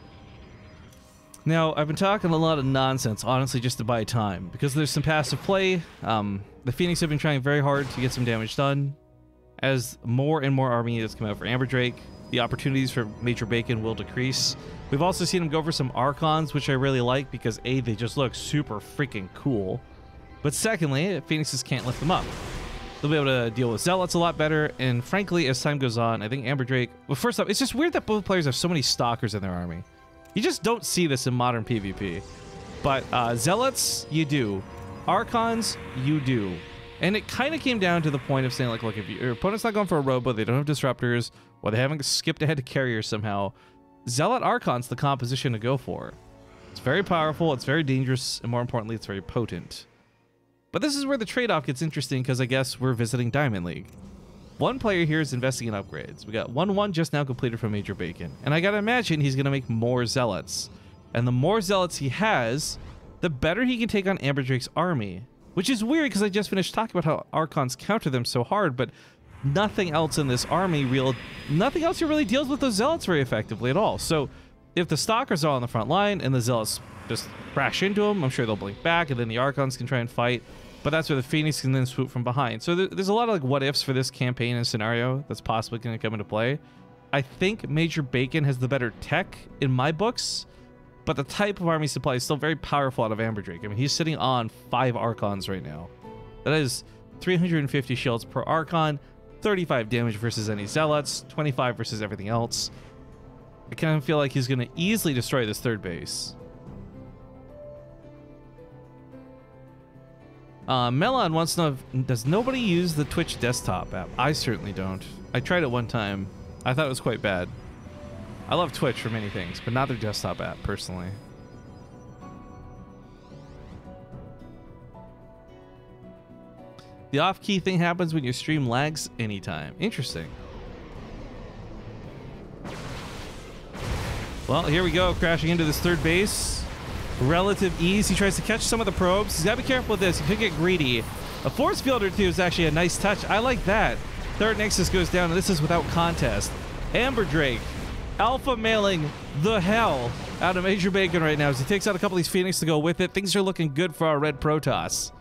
Now, I've been talking a lot of nonsense, honestly, just to buy time, because there's some passive play. The Phoenix have been trying very hard to get some damage done. As more and more army units come out for Amber Drake, the opportunities for Major Bacon will decrease. We've also seen him go for some Archons, which I really like because A, they just look super freaking cool. But secondly, Phoenixes can't lift them up. They'll be able to deal with Zealots a lot better. And frankly, as time goes on, I think Amber Drake... Well, first off, it's just weird that both players have so many Stalkers in their army. You just don't see this in modern PvP. But Zealots, you do. Archons, you do. And it kind of came down to the point of saying, like, look, if your opponent's not going for a robo, they don't have disruptors, or they haven't skipped ahead to carriers somehow, Zealot Archon's the composition to go for. It's very powerful, it's very dangerous, and more importantly, it's very potent. But this is where the trade-off gets interesting, because I guess we're visiting Diamond League. One player here is investing in upgrades. We got 1-1 just now completed from Major Bacon. And I gotta imagine he's gonna make more Zealots. And the more Zealots he has, the better he can take on Amber Drake's army. Which is weird, because I just finished talking about how Archons counter them so hard, but nothing else in this army nothing else here really deals with those Zealots very effectively at all. So if the Stalkers are on the front line and the Zealots just crash into them, I'm sure they'll blink back, and then the Archons can try and fight. But that's where the Phoenix can then swoop from behind. So there's a lot of like what ifs for this campaign and scenario that's possibly going to come into play. I think Major Bacon has the better tech in my books, but the type of army supply is still very powerful out of Amber Drake. I mean, he's sitting on 5 Archons right now. That is 350 shields per Archon, 35 damage versus any Zealots, 25 versus everything else. I kind of feel like he's going to easily destroy this third base. Melon wants to know, does nobody use the Twitch desktop app? I certainly don't. I tried it one time. I thought it was quite bad. I love Twitch for many things, but not their desktop app, personally. The off-key thing happens when your stream lags anytime. Interesting. Well, here we go, crashing into this third base. Relative ease. He tries to catch some of the probes. He's got to be careful with this. He could get greedy. A force field or two is actually a nice touch. I like that. Third Nexus goes down, and this is without contest. Amber Drake alpha mailing the hell out of Major Bacon right now as he takes out a couple of these Phoenix to go with it. Things are looking good for our red Protoss.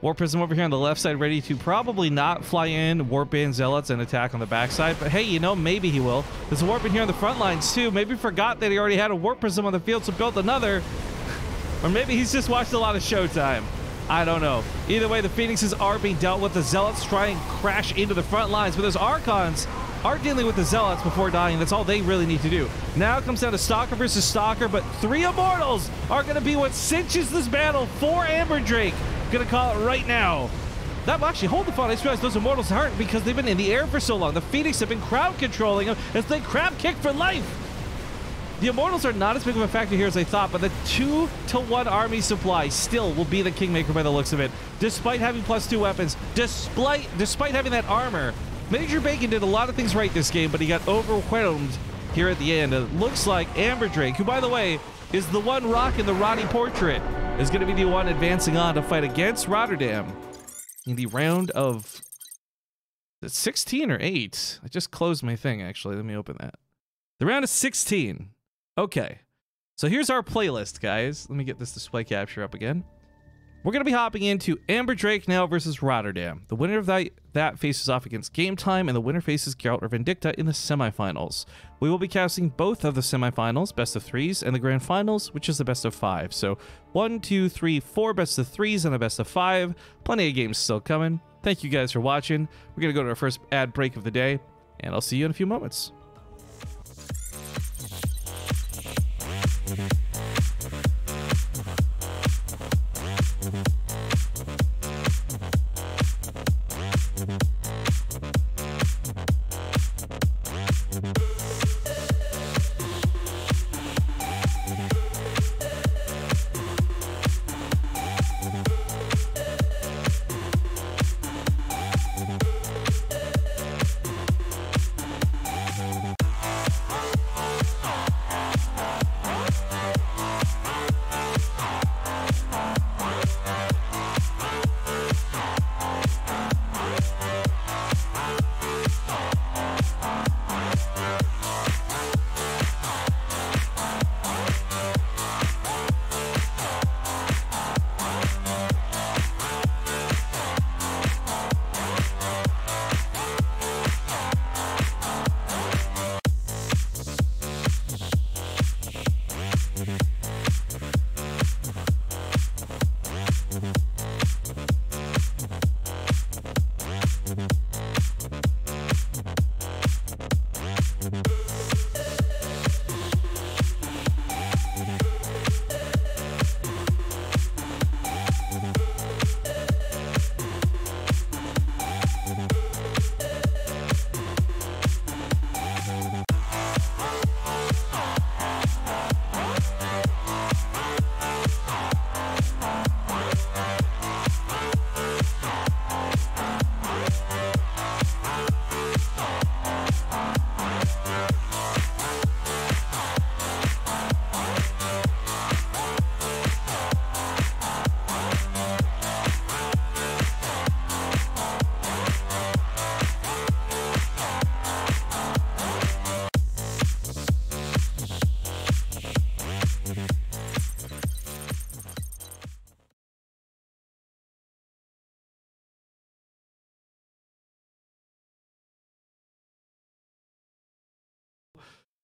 War Prism over here on the left side ready to probably not fly in, warp in Zealots and attack on the backside. But hey, you know, maybe he will. There's a warp in here on the front lines too. Maybe forgot that he already had a War Prism on the field, so built another. Or maybe he's just watched a lot of Showtime. I don't know. Either way, the Phoenixes are being dealt with. The Zealots try and crash into the front lines, but those Archons are dealing with the Zealots before dying. That's all they really need to do. Now it comes down to Stalker versus Stalker, but 3 Immortals are going to be what cinches this battle for Amber Drake. Gonna call it right now. That will actually hold the phone. I just realized those Immortals aren't because they've been in the air for so long. The Phoenix have been crowd controlling them as they crab kick for life. The Immortals are not as big of a factor here as I thought, but the 2-to-1 army supply still will be the Kingmaker by the looks of it. Despite having +2 weapons, despite having that armor, Major Bacon did a lot of things right this game, but he got overwhelmed here at the end. It looks like Amber Drake, who by the way is the one rocking the Roddy portrait, is going to be the one advancing on to fight against Rotterdam in the round of 16 or 8. I just closed my thing, actually. Let me open that. The round of 16. Okay. So here's our playlist, guys. Let me get this display capture up again. We're going to be hopping into Amber Drake now versus Rotterdam. The winner of that faces off against Game Time, and the winner faces Geralt or Vindicta in the semifinals. We will be casting both of the semifinals, best of 3s, and the grand finals, which is the best of 5. So 1, 2, 3, 4 best of 3s and a best of 5. Plenty of games still coming. Thank you guys for watching. We're going to go to our first ad break of the day, and I'll see you in a few moments.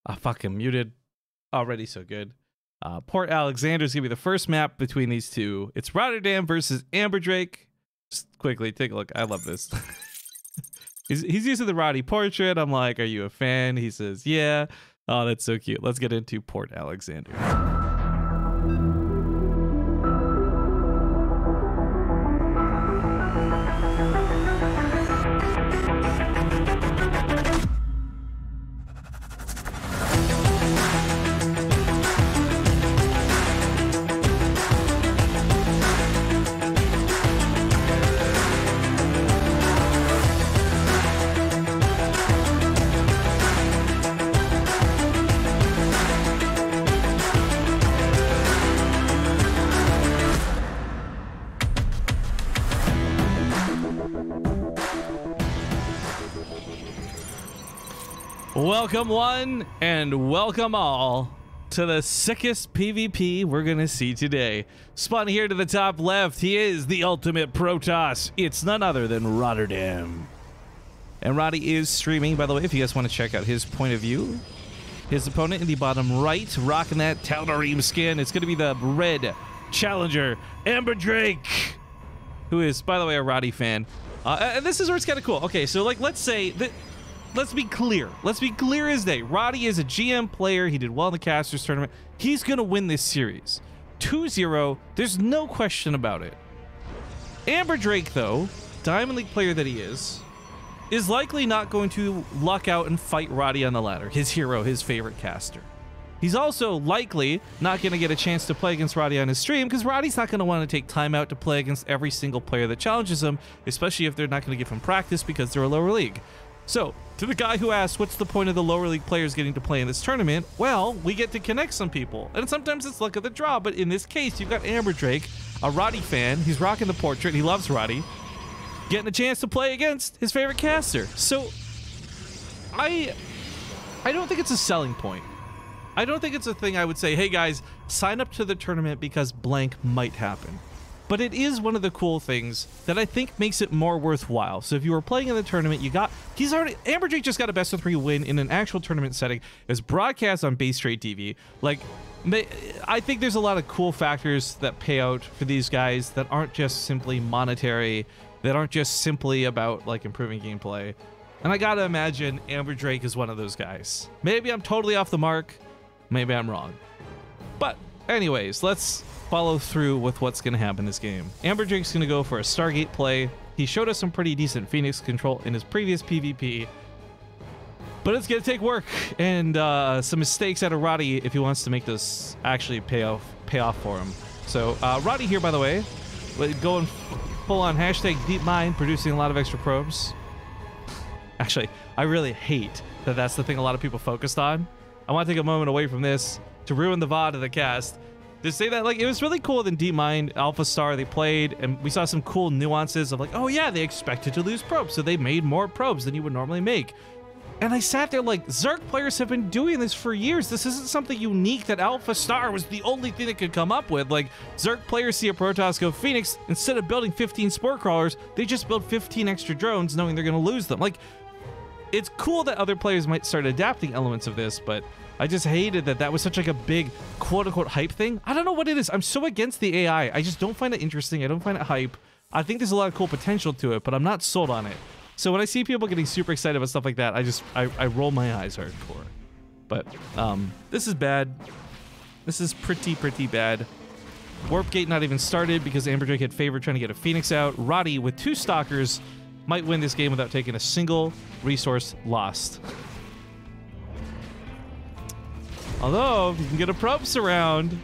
Ah, fucking muted. Already so good. Port Alexander is going to be the first map between these two. It's Rotterdam versus Amberdrake. Just quickly take a look. I love this. he's using the Roddy portrait. I'm like, are you a fan? He says, yeah. Oh, that's so cute. Let's get into Port Alexander. Welcome one and welcome all to the sickest PvP we're gonna see today. Spun here to the top left, he is the ultimate Protoss. It's none other than Rotterdam. And Roddy is streaming, by the way, if you guys want to check out his point of view. His opponent in the bottom right, rocking that Tal'Darim skin. It's gonna be the red challenger, Amberdrake, who is, by the way, a Roddy fan. And this is where it's kind of cool. Okay, so like, let's say that. Let's be clear. Let's be clear as day. Roddy is a GM player. He did well in the Casters tournament. He's going to win this series. 2-0. There's no question about it. Amberdrake, though, Diamond League player that he is likely not going to luck out and fight Roddy on the ladder. His hero, his favorite caster. He's also likely not going to get a chance to play against Roddy on his stream because Roddy's not going to want to take time out to play against every single player that challenges him, especially if they're not going to give him practice because they're a lower league. So, to the guy who asked, what's the point of the lower league players getting to play in this tournament? Well, we get to connect some people. And sometimes it's luck of the draw, but in this case, you've got Amberdrake, a Roddy fan. He's rocking the portrait. He loves Roddy. Getting a chance to play against his favorite caster. So, I don't think it's a selling point. I don't think it's a thing I would say, hey guys, sign up to the tournament because blank might happen. But it is one of the cool things that I think makes it more worthwhile. So if you were playing in the tournament, Amberdrake just got a best of 3 win in an actual tournament setting. It was broadcast on BaseTradeTV. Like, I think there's a lot of cool factors that pay out for these guys that aren't just simply monetary, that aren't just simply about like improving gameplay. And I gotta imagine Amberdrake is one of those guys. Maybe I'm totally off the mark. Maybe I'm wrong. But anyways, let's follow through with what's going to happen in this game. Amberdrake's going to go for a Stargate play. He showed us some pretty decent Phoenix control in his previous PvP, but it's going to take work and some mistakes out of Roddy if he wants to make this actually pay off for him. So Roddy here, by the way, going full on hashtag deep mine, producing a lot of extra probes. Actually, I really hate that that's the thing a lot of people focused on. I want to take a moment away from this to ruin the VOD of the cast. To say that, like, it was really cool in Deep Mind, Alpha Star, they played, and we saw some cool nuances of like, oh yeah, they expected to lose probes, so they made more probes than you would normally make. And I sat there like, Zerg players have been doing this for years. This isn't something unique that Alpha Star was the only thing that could come up with. Like, Zerg players see a Protoss go Phoenix, instead of building 15 Spore Crawlers, they just build 15 extra drones knowing they're going to lose them. Like, it's cool that other players might start adapting elements of this, but I just hated that was such like a big quote-unquote hype thing. I don't know what it is. I'm so against the AI. I just don't find it interesting. I don't find it hype. I think there's a lot of cool potential to it, but I'm not sold on it. So when I see people getting super excited about stuff like that, I roll my eyes hardcore. But this is bad. This is pretty bad. Warp Gate not even started because Amberdrake had favor trying to get a Phoenix out. Roddy with 2 Stalkers might win this game without taking a single resource lost. Although, if you can get a probe surround,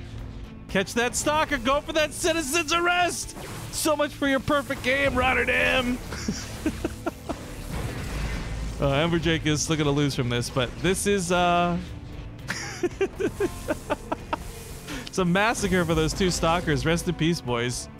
catch that Stalker, go for that citizen's arrest! So much for your perfect game, Rotterdam! Amberdrake is still gonna lose from this, but this is, it's a massacre for those 2 Stalkers. Rest in peace, boys.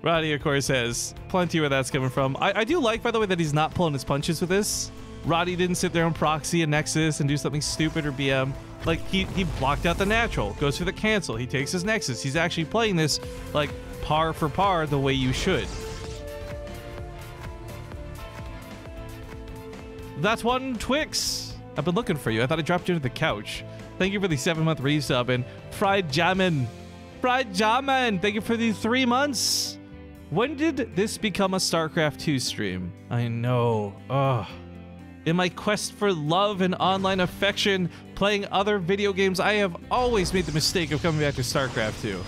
Roddy, of course, has plenty where that's coming from. I do like, by the way, that he's not pulling his punches with this. Roddy didn't sit there and proxy a Nexus and do something stupid or BM. Like, he blocked out the natural, goes for the cancel, he takes his Nexus. He's actually playing this, like, par for par the way you should. That's one Twix. I've been looking for you. I thought I dropped you to the couch. Thank you for the 7-month resub. And Fried Jamin. Fried Jamin. Thank you for the 3 months. When did this become a StarCraft 2 stream? I know. Ugh. In my quest for love and online affection, playing other video games, I have always made the mistake of coming back to StarCraft 2.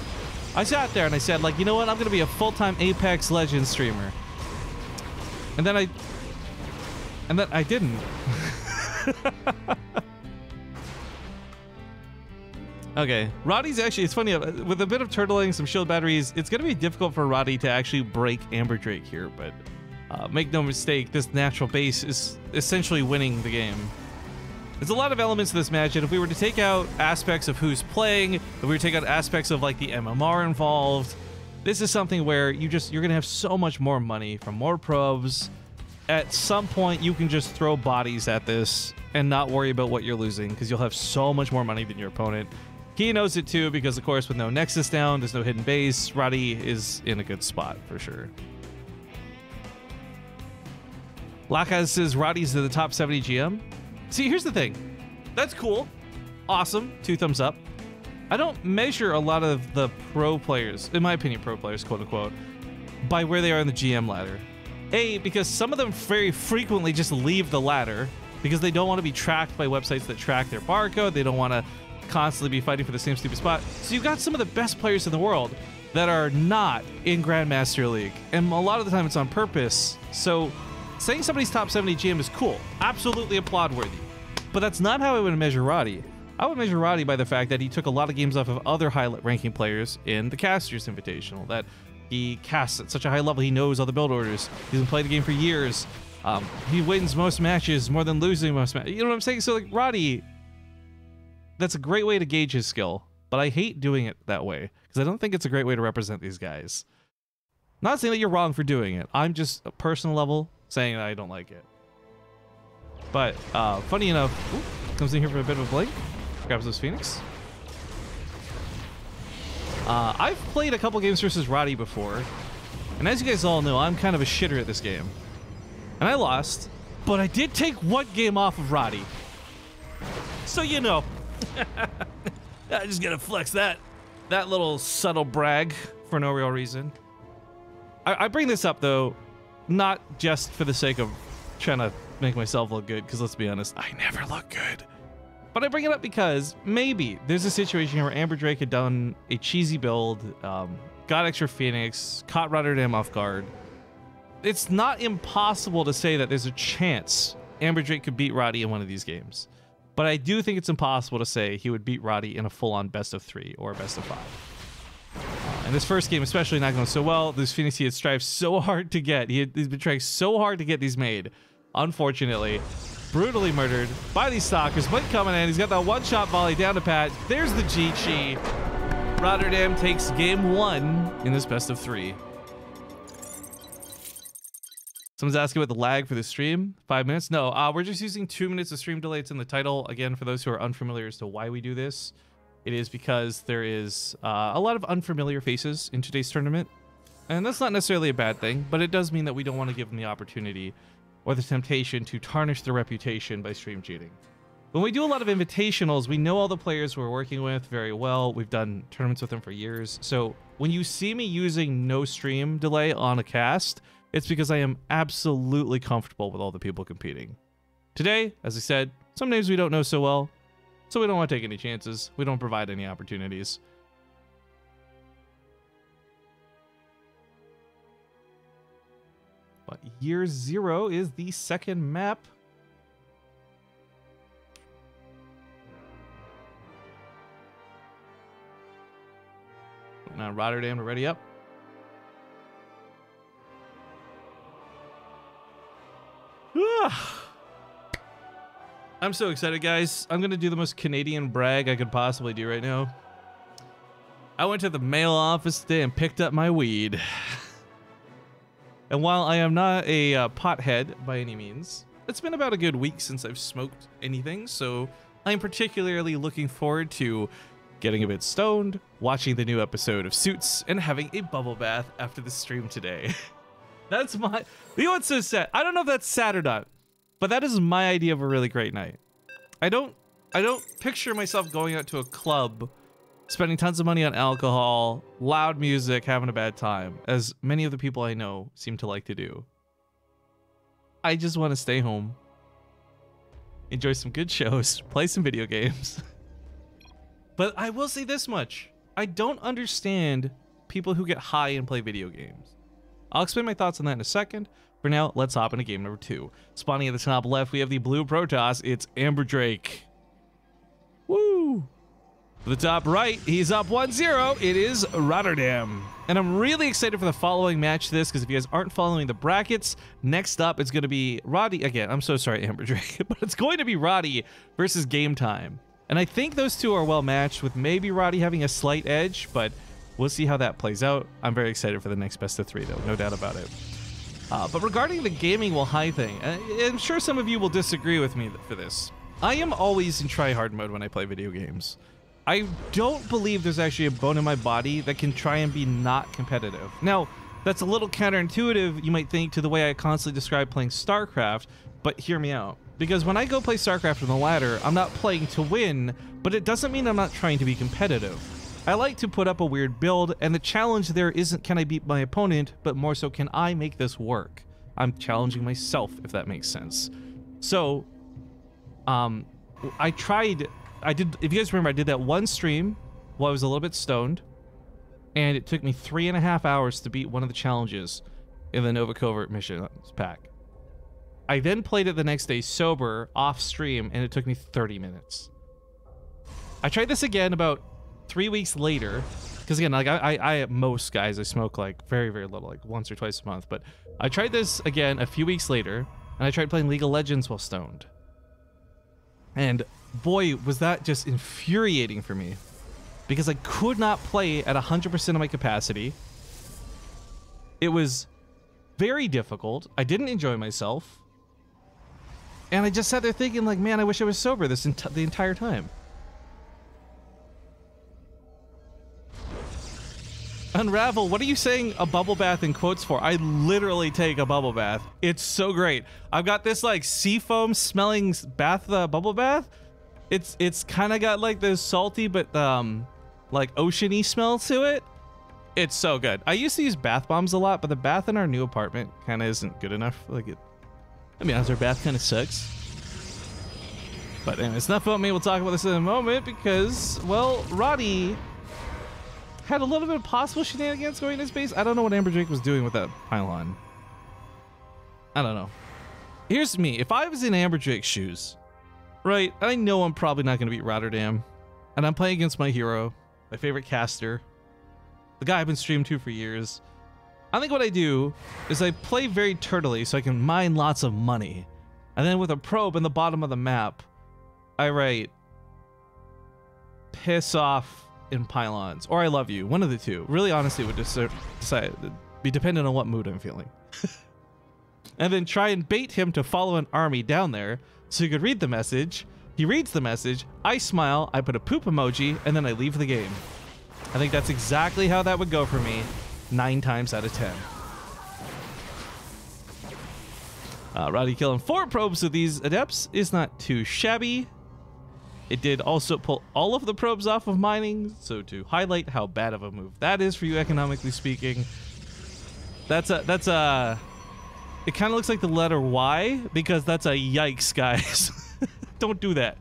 I sat there and I said, like, you know what? I'm going to be a full-time Apex Legends streamer. And then I didn't. Okay, Roddy's actually, it's funny, with a bit of turtling, some shield batteries, it's going to be difficult for Roddy to actually break Amber Drake here, but make no mistake, this natural base is essentially winning the game. There's a lot of elements to this match, and if we were to take out aspects of who's playing, if we were to take out aspects of like the MMR involved, this is something where you're going to have so much more money from more probes. At some point, you can just throw bodies at this and not worry about what you're losing, because you'll have so much more money than your opponent. He knows it too, because of course with no Nexus down, there's no hidden base, Roddy is in a good spot for sure. Lacaz says Roddy's to the top 70 GM. See, here's the thing. That's cool. Awesome. 2 thumbs up. I don't measure a lot of the pro players, in my opinion, pro players, quote unquote, by where they are in the GM ladder. A, because some of them very frequently just leave the ladder because they don't want to be tracked by websites that track their barcode. They don't want to constantly be fighting for the same stupid spot. So you've got some of the best players in the world that are not in Grandmaster League. And a lot of the time it's on purpose. So saying somebody's top 70 GM is cool. Absolutely applaud worthy. But that's not how I would measure Roddy. I would measure Roddy by the fact that he took a lot of games off of other high-ranking players in the Casters Invitational. That he casts at such a high level, he knows all the build orders. He's been playing the game for years. He wins most matches more than losing most matches. You know what I'm saying? So like Roddy, that's a great way to gauge his skill, but I hate doing it that way because I don't think it's a great way to represent these guys. Not saying that you're wrong for doing it. I'm just a personal level saying that I don't like it. But funny enough, comes in here for a bit of a blink, grabs this Phoenix. I've played a couple games versus Roddy before, and as you guys all know, I'm kind of a shitter at this game. And I lost, but I did take one game off of Roddy. So you know. I just gotta flex that little subtle brag for no real reason. I bring this up though, not just for the sake of trying to make myself look good, because let's be honest, I never look good. But I bring it up because maybe there's a situation where Amber Drake had done a cheesy build, got extra Phoenix, caught Rotterdam off guard. It's not impossible to say that there's a chance Amber Drake could beat Roddy in one of these games. But I do think it's impossible to say he would beat Roddy in a full-on best of 3 or best of 5. And this first game especially not going so well. This Phoenix he had strived so hard to get. He's been trying so hard to get these made. Unfortunately, brutally murdered by these stalkers. Blink coming in. He's got that one-shot volley down to Pat. There's the GG. Rotterdam takes game 1 in this best of 3. Someone's asking about the lag for the stream. 5 minutes? No, we're just using 2 minutes of stream delay. It's in the title. Again, for those who are unfamiliar as to why we do this, it is because there is a lot of unfamiliar faces in today's tournament. And that's not necessarily a bad thing, but it does mean that we don't want to give them the opportunity or the temptation to tarnish their reputation by stream cheating. When we do a lot of invitationals, we know all the players we're working with very well. We've done tournaments with them for years. So when you see me using no stream delay on a cast, it's because I am absolutely comfortable with all the people competing. Today, as I said, some names we don't know so well, so we don't want to take any chances. We don't provide any opportunities. But Year Zero is the second map. Now Rotterdam to ready up. I'm so excited, guys. I'm gonna do the most Canadian brag I could possibly do right now. I went to the mail office today and picked up my weed. And while I am not a pothead by any means, it's been about a good week since I've smoked anything, so I'm particularly looking forward to getting a bit stoned, watching the new episode of Suits, and having a bubble bath after the stream today. That's my... You know what's so sad? I don't know if that's sad or not, but that is my idea of a really great night. I don't picture myself going out to a club, spending tons of money on alcohol, loud music, having a bad time, as many of the people I know seem to like to do. I just want to stay home, enjoy some good shows, play some video games. But I will say this much. I don't understand people who get high and play video games. I'll explain my thoughts on that in a second. For now, let's hop into game number 2. Spawning at the top left, we have the blue Protoss. It's Amber Drake. Woo! For the top right, he's up 1-0. It is Rotterdam. And I'm really excited for the following match to this, because if you guys aren't following the brackets, next up it's going to be Roddy. Again, I'm so sorry, Amber Drake, but it's going to be Roddy versus Game Time. And I think those two are well matched, with maybe Roddy having a slight edge, but we'll see how that plays out. I'm very excited for the next best of 3, though, no doubt about it. But regarding the gaming while high thing, I'm sure some of you will disagree with me for this. I am always in try-hard mode when I play video games. I don't believe there's actually a bone in my body that can try and be not competitive. Now, that's a little counterintuitive, you might think, to the way I constantly describe playing StarCraft, but hear me out. Because when I go play StarCraft on the ladder, I'm not playing to win, but it doesn't mean I'm not trying to be competitive. I like to put up a weird build, and the challenge there isn't can I beat my opponent, but more so can I make this work. I'm challenging myself, if that makes sense. So, if you guys remember, I did that one stream while I was a little bit stoned, and it took me 3.5 hours to beat one of the challenges in the Nova Covert mission pack. I then played it the next day sober, off stream, and it took me 30 minutes. I tried this again about 3 weeks later, because again, like I most guys, I smoke like very, very little, like once or twice a month, but I tried this again a few weeks later, and I tried playing League of Legends while stoned. And boy, was that just infuriating for me, because I could not play at 100% of my capacity. It was very difficult. I didn't enjoy myself. And I just sat there thinking, like, man, I wish I was sober the entire time. Unravel, what are you saying a bubble bath in quotes for? I literally take a bubble bath. It's so great. I've got this like seafoam smelling bath, bubble bath. It's kind of got like this salty but like oceany smell to it. It's so good. I used to use bath bombs a lot, but the bath in our new apartment kind of isn't good enough. Like it, I mean, our bath kind of sucks. But anyway, it's not about me. We'll talk about this in a moment because, well, Roddy had a little bit of possible shenanigans going in his base. I don't know what Amber Drake was doing with that pylon. I don't know. Here's me. If I was in Amber Drake's shoes, right, I know I'm probably not going to beat Rotterdam, and I'm playing against my hero, my favorite caster, the guy I've been streaming to for years. I think what I do is I play very turtly so I can mine lots of money, and then with a probe in the bottom of the map, I write, piss off in pylons, or I love you, one of the two. Really, honestly, would be dependent on what mood I'm feeling. And then try and bait him to follow an army down there so he could read the message. He reads the message, I smile, I put a poop emoji, and then I leave the game. I think that's exactly how that would go for me 9 times out of 10. Roddy killing 4 probes with these adepts is not too shabby. It did also pull all of the probes off of mining, so to highlight how bad of a move that is for you economically speaking, it kind of looks like the letter Y, because that's a yikes, guys. Don't do that.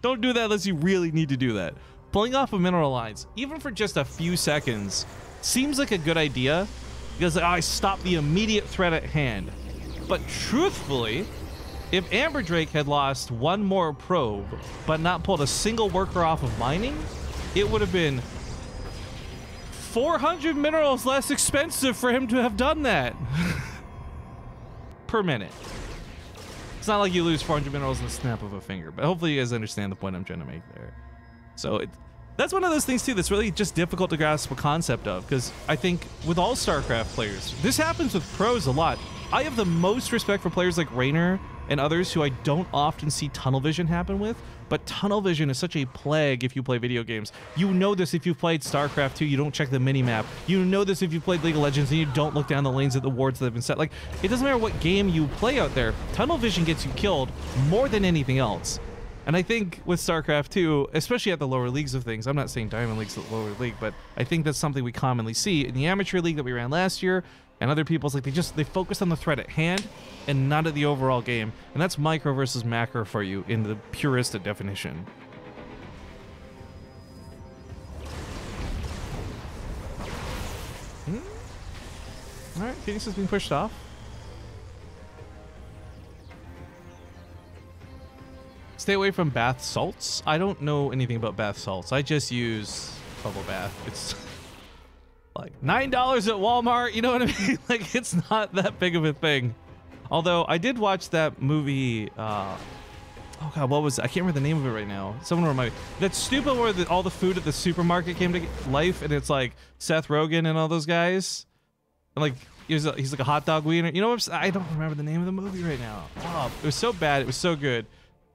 Don't do that unless you really need to do that. Pulling off of mineral lines, even for just a few seconds, seems like a good idea, because I stop the immediate threat at hand. But truthfully, if Amber Drake had lost 1 more probe, but not pulled a single worker off of mining, it would have been 400 minerals less expensive for him to have done that. Per minute. It's not like you lose 400 minerals in the snap of a finger, but hopefully you guys understand the point I'm trying to make there. So that's one of those things too that's really just difficult to grasp a concept of, because I think with all StarCraft players, this happens with pros a lot. I have the most respect for players like Raynor and others who I don't often see tunnel vision happen with, but tunnel vision is such a plague if you play video games. You know this if you've played StarCraft 2, you don't check the minimap. You know this if you've played League of Legends and you don't look down the lanes at the wards that have been set. Like, it doesn't matter what game you play out there, tunnel vision gets you killed more than anything else. And I think with StarCraft 2, especially at the lower leagues of things, I'm not saying Diamond League's the lower league, but I think that's something we commonly see in the amateur league that we ran last year, and other people's, like, they focus on the threat at hand and not at the overall game. And that's micro versus macro for you in the purest definition. All right, Phoenix is being pushed off. Stay away from bath salts. I don't know anything about bath salts. I just use bubble bath. It's like $9 at Walmart. You know what I mean? Like, it's not that big of a thing. Although I did watch that movie. Oh God, what was it? I can't remember the name of it right now. Someone remind me. That stupid where all the food at the supermarket came to life, and it's like Seth Rogen and all those guys. And like he's like a hot dog wiener. You know what? I don't remember the name of the movie right now. Oh, it was so bad. It was so good.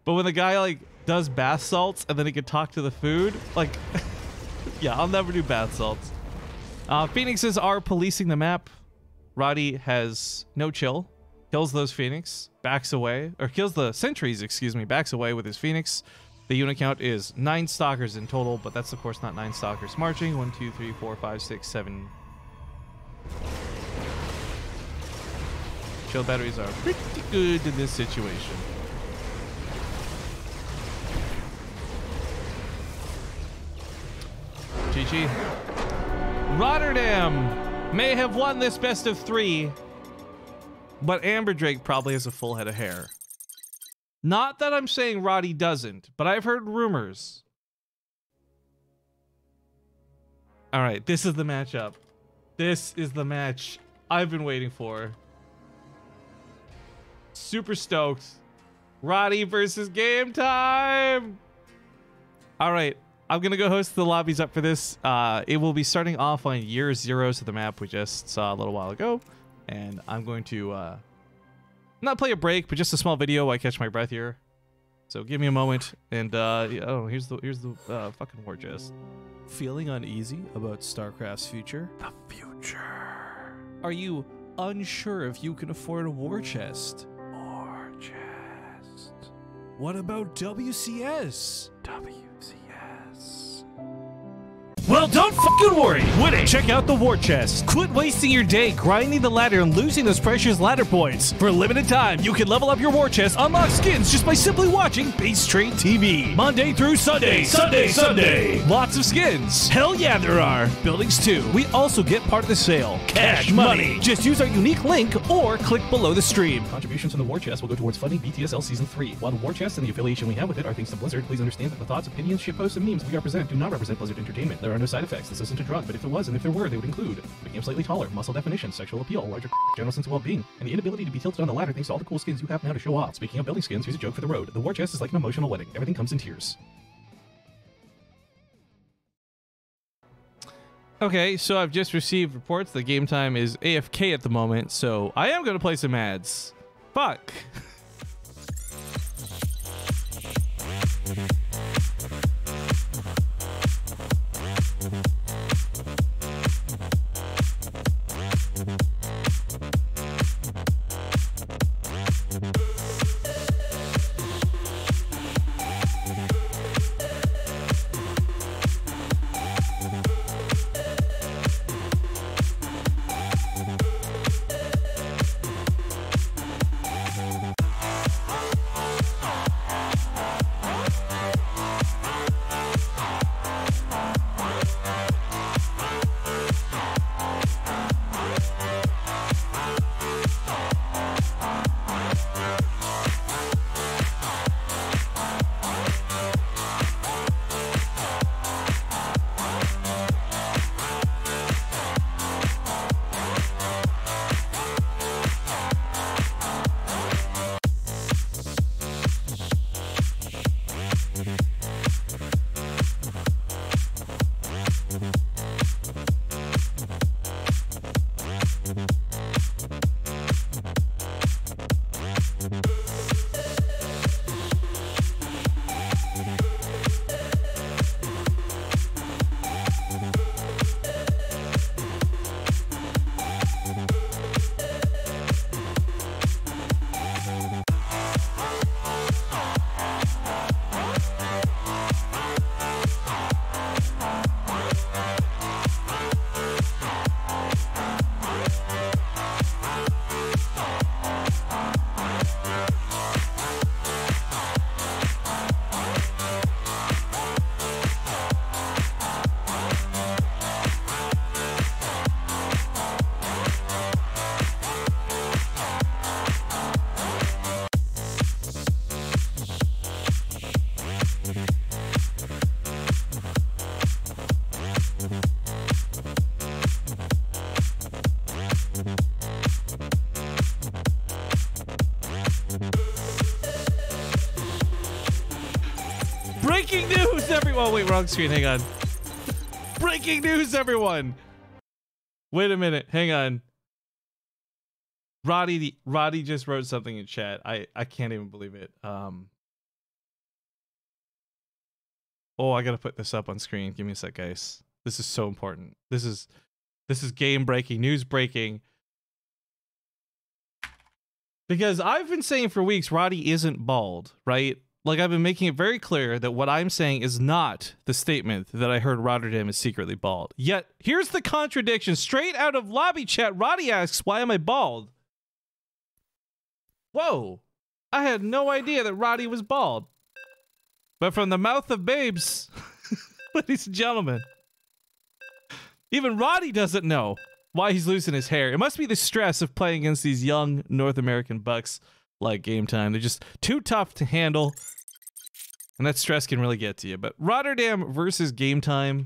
But when the guy like does bath salts and then he could talk to the food, like, yeah, I'll never do bath salts. Phoenixes are policing the map. Roddy has no chill. Kills those Phoenix, backs away, or kills the sentries, excuse me, backs away with his Phoenix. The unit count is 9 stalkers in total, but that's of course not 9 stalkers marching. 1, 2, 3, 4, 5, 6, 7. Shield batteries are pretty good in this situation. GG. Rotterdam may have won this best of 3, but Amber Drake probably has a full head of hair. Not that I'm saying Roddy doesn't, but I've heard rumors. All right, this is the matchup. This is the match I've been waiting for. Super stoked. Roddy versus Game Time. All right. I'm going to go host the lobbies up for this. It will be starting off on year 0 to the map we just saw a little while ago. And I'm going to not play a break, but just a small video while I catch my breath here. So give me a moment. And oh, here's the fucking war chest. Feeling uneasy about StarCraft's future? The future. Are you unsure if you can afford a war chest? War chest. What about WCS? Well, don't fucking worry. Win it. Check out the war chest. Quit wasting your day grinding the ladder and losing those precious ladder points. For a limited time, you can level up your war chest, unlock skins just by simply watching BaseTradeTV. Monday through Sunday. Sunday. Lots of skins. Hell yeah, there are. Buildings too. We also get part of the sale. Cash money. Just use our unique link or click below the stream. Contributions from the war chest will go towards funding BTSL Season 3. While the war chest and the affiliation we have with it are things to Blizzard, please understand that the thoughts, opinions, shitposts, and memes we represent do not represent Blizzard Entertainment. There are no side effects. This isn't a drug, but if it was, and if there were, they would include making him slightly taller, muscle definition, sexual appeal, larger general sense of well-being, and the inability to be tilted on the ladder thanks to all the cool skins you have now to show off. Speaking of building skins, here's a joke for the road. The war chest is like an emotional wedding. Everything comes in tears. Okay, so I've just received reports that Game Time is AFK at the moment, so I am going to play some ads. Fuck. Oh, wait, wrong screen. Hang on. Breaking news, everyone. Wait a minute. Hang on. Roddy just wrote something in chat. I can't even believe it. Oh, I gotta put this up on screen. Give me a sec, guys. This is so important. This is game breaking, news breaking. Because I've been saying for weeks, Roddy isn't bald, right? Like, I've been making it very clear that what I'm saying is not the statement that I heard Rotterdam is secretly bald. Yet, here's the contradiction. Straight out of lobby chat, Roddy asks, why am I bald? Whoa. I had no idea that Roddy was bald. But from the mouth of babes, ladies and gentlemen, even Roddy doesn't know why he's losing his hair. It must be the stress of playing against these young North American bucks like Game Time. They're just too tough to handle, and that stress can really get to you. But Rotterdam versus Game Time.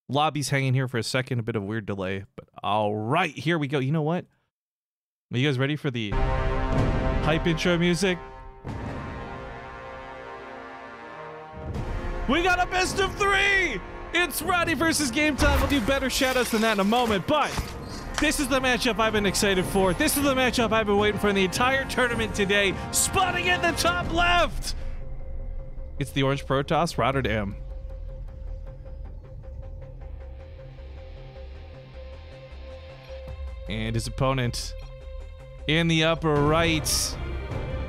Lobby's hanging here for a second, a bit of a weird delay. But all right, here we go. You know what? Are you guys ready for the hype intro music? We got a best of 3! It's Roddy versus Game Time. We'll do better shoutouts than that in a moment, but this is the matchup I've been excited for. This is the matchup I've been waiting for in the entire tournament today. Spotting in the top left! It's the Orange Protoss, Rotterdam. And his opponent in the upper right.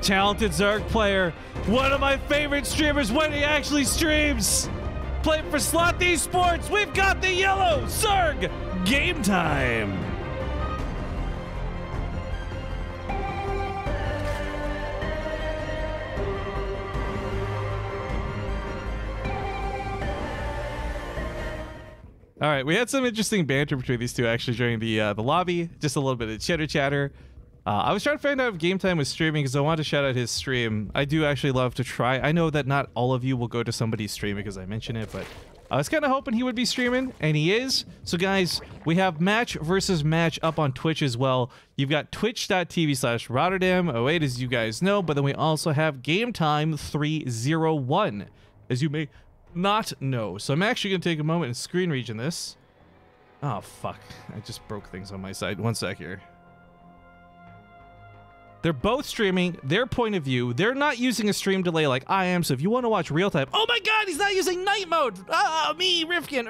Talented Zerg player. One of my favorite streamers when he actually streams. Playing for Sloth Esports. We've got the yellow Zerg Game Time. All right, we had some interesting banter between these two actually during the lobby. Just a little bit of chitter chatter. I was trying to find out if Game Time was streaming because I wanted to shout out his stream. I do actually love to try. I know that not all of you will go to somebody's stream because I mention it, but I was kind of hoping he would be streaming, and he is. So guys, we have match versus match up on Twitch as well. You've got twitch.tv/Rotterdam08, as you guys know, but then we also have Game Time 301, as you may not know. So I'm actually going to take a moment and screen region this. Oh, fuck. I just broke things on my side. One sec here. They're both streaming their point of view. They're not using a stream delay like I am, so if you want to watch real time... Oh my god, he's not using night mode! Ah, me, Rifkin!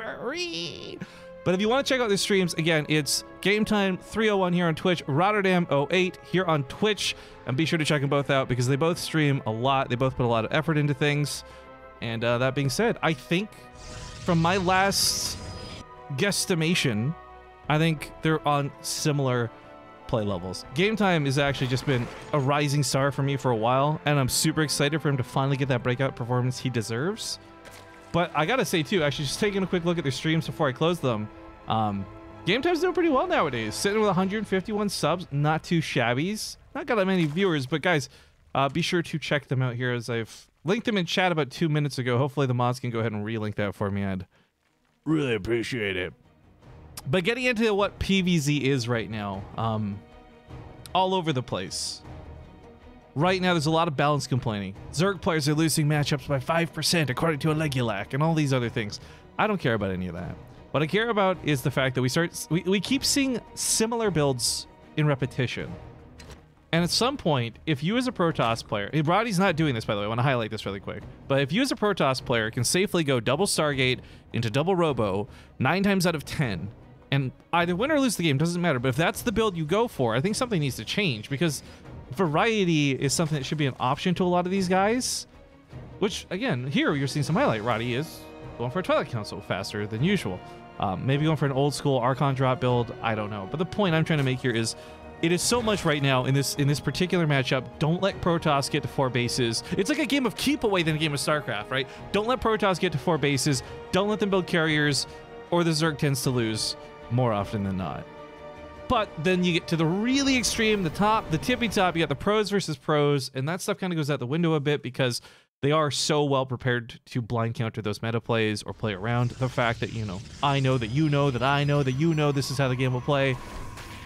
But if you want to check out their streams, again, it's Game Time 301 here on Twitch, Rotterdam08 here on Twitch, and be sure to check them both out because they both stream a lot. They both put a lot of effort into things. And that being said, I think from my last guesstimation, I think they're on similar play levels. Game Time has actually just been a rising star for me for a while, and I'm super excited for him to finally get that breakout performance he deserves. But I gotta say too, actually just taking a quick look at their streams before I close them, Game Time's doing pretty well nowadays, sitting with 151 subs, not too shabby. Not got that many viewers, but guys, be sure to check them out here as I've linked them in chat about 2 minutes ago. Hopefully the mods can go ahead and relink that for me. I'd really appreciate it. But getting into what PvZ is right now, all over the place. Right now, there's a lot of balance complaining. Zerg players are losing matchups by 5% according to a Legulac and all these other things. I don't care about any of that. What I care about is the fact that we keep seeing similar builds in repetition. And at some point, if you as a Protoss player, Roddy's not doing this, by the way, I want to highlight this really quick, but if you as a Protoss player can safely go double Stargate into double Robo 9 times out of 10, and either win or lose the game, doesn't matter. But if that's the build you go for, I think something needs to change because variety is something that should be an option to a lot of these guys. Which, again, here you're seeing some highlight. Roddy is going for a Twilight Council faster than usual. Maybe going for an old school Archon drop build. I don't know. But the point I'm trying to make here is it is so much right now in this particular matchup. Don't let Protoss get to 4 bases. It's like a game of keep away than a game of StarCraft, right? Don't let Protoss get to 4 bases. Don't let them build carriers, or the Zerg tends to lose more often than not. But then you get to the really extreme, the tippy top, you got the pros versus pros, and that stuff kind of goes out the window a bit because they are so well prepared to blind counter those meta plays or play around the fact that, you know, I know that you know that I know that you know this is how the game will play.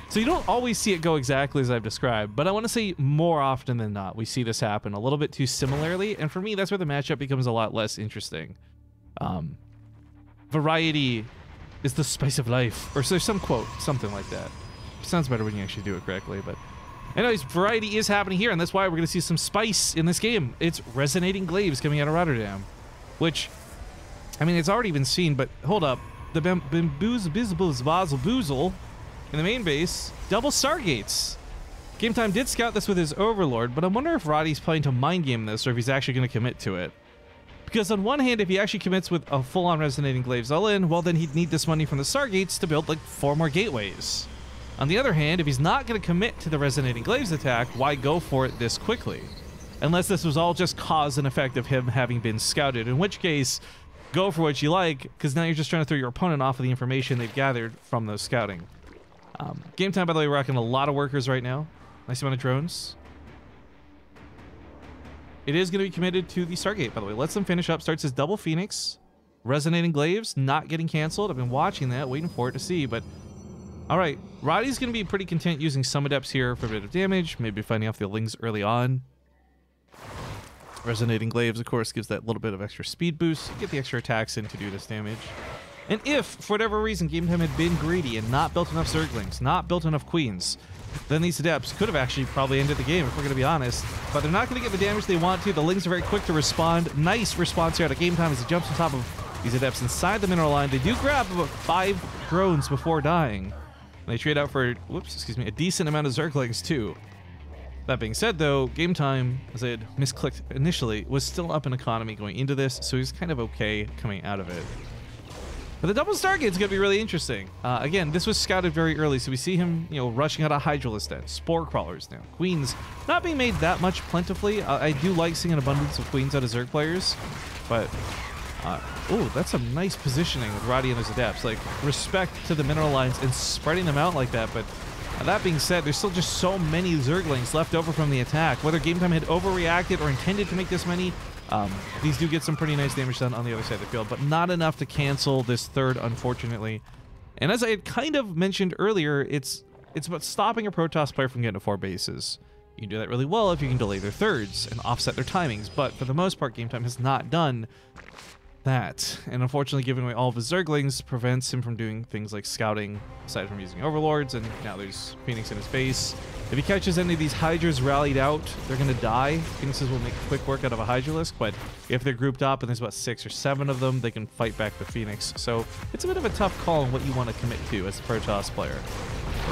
So you don't always see it go exactly as I've described, but I want to say more often than not, we see this happen a little bit too similarly, and for me, that's where the matchup becomes a lot less interesting. Variety is the spice of life. Or so there's some quote, something like that. Sounds better when you actually do it correctly, but... Anyways, variety is happening here, and that's why we're going to see some spice in this game. It's Resonating Glaives coming out of Rotterdam, which, I mean, it's already been seen, but hold up. The Boozle in the main base, double Stargates. Game Time did scout this with his Overlord, but I wonder if Roddy's planning to mind game this, or if he's actually going to commit to it. Because on one hand, if he actually commits with a full-on Resonating Glaives all in, well, then he'd need this money from the Stargates to build like 4 more gateways. On the other hand, if he's not going to commit to the Resonating Glaives attack, why go for it this quickly? Unless this was all just cause and effect of him having been scouted, in which case, go for what you like, because now you're just trying to throw your opponent off of the information they've gathered from those scouting. Game Time, by the way, we're rocking a lot of workers right now. Nice amount of drones. It is going to be committed to the Stargate, by the way. Lets them finish up. Starts his double Phoenix. Resonating Glaives, not getting canceled. I've been watching that, waiting for it to see, but... Alright, Roddy's going to be pretty content using some Adepts here for a bit of damage, maybe finding off the Lings early on. Resonating Glaives, of course, gives that little bit of extra speed boost. Get the extra attacks in to do this damage. And if, for whatever reason, Game Time had been greedy and not built enough Zerglings, not built enough Queens, then these Adepts could have actually probably ended the game, if we're going to be honest. But they're not going to get the damage they want to. The Lings are very quick to respond. Nice response here out of Game Time as he jumps on top of these Adepts inside the mineral line. They do grab about 5 drones before dying. And they trade out for, a decent amount of Zerglings too. That being said though, Game Time, as I had misclicked initially, was still up in economy going into this, so he's kind of okay coming out of it. But the double Stargate's gonna be really interesting. Again, this was scouted very early, so we see him, rushing out of Hydralisk then, Spore Crawlers now. Queens not being made that much plentifully. I do like seeing an abundance of Queens out of Zerg players, but oh, that's some nice positioning with Roddy and his Adepts. Like, respect to the mineral lines and spreading them out like that, but that being said, there's still just so many Zerglings left over from the attack. Whether Game Time had overreacted or intended to make this many, these do get some pretty nice damage done on the other side of the field, but not enough to cancel this third, unfortunately. And as I had kind of mentioned earlier, it's about stopping a Protoss player from getting to 4 bases. You can do that really well if you can delay their thirds and offset their timings, but for the most part, Game Time has not done that. And unfortunately, giving away all of his Zerglings prevents him from doing things like scouting, aside from using Overlords, and now there's Phoenix in his base. If he catches any of these Hydras rallied out, they're going to die. Phoenixes will make quick work out of a Hydralisk, but if they're grouped up and there's about 6 or 7 of them, they can fight back the Phoenix. So it's a bit of a tough call on what you want to commit to as a Protoss player.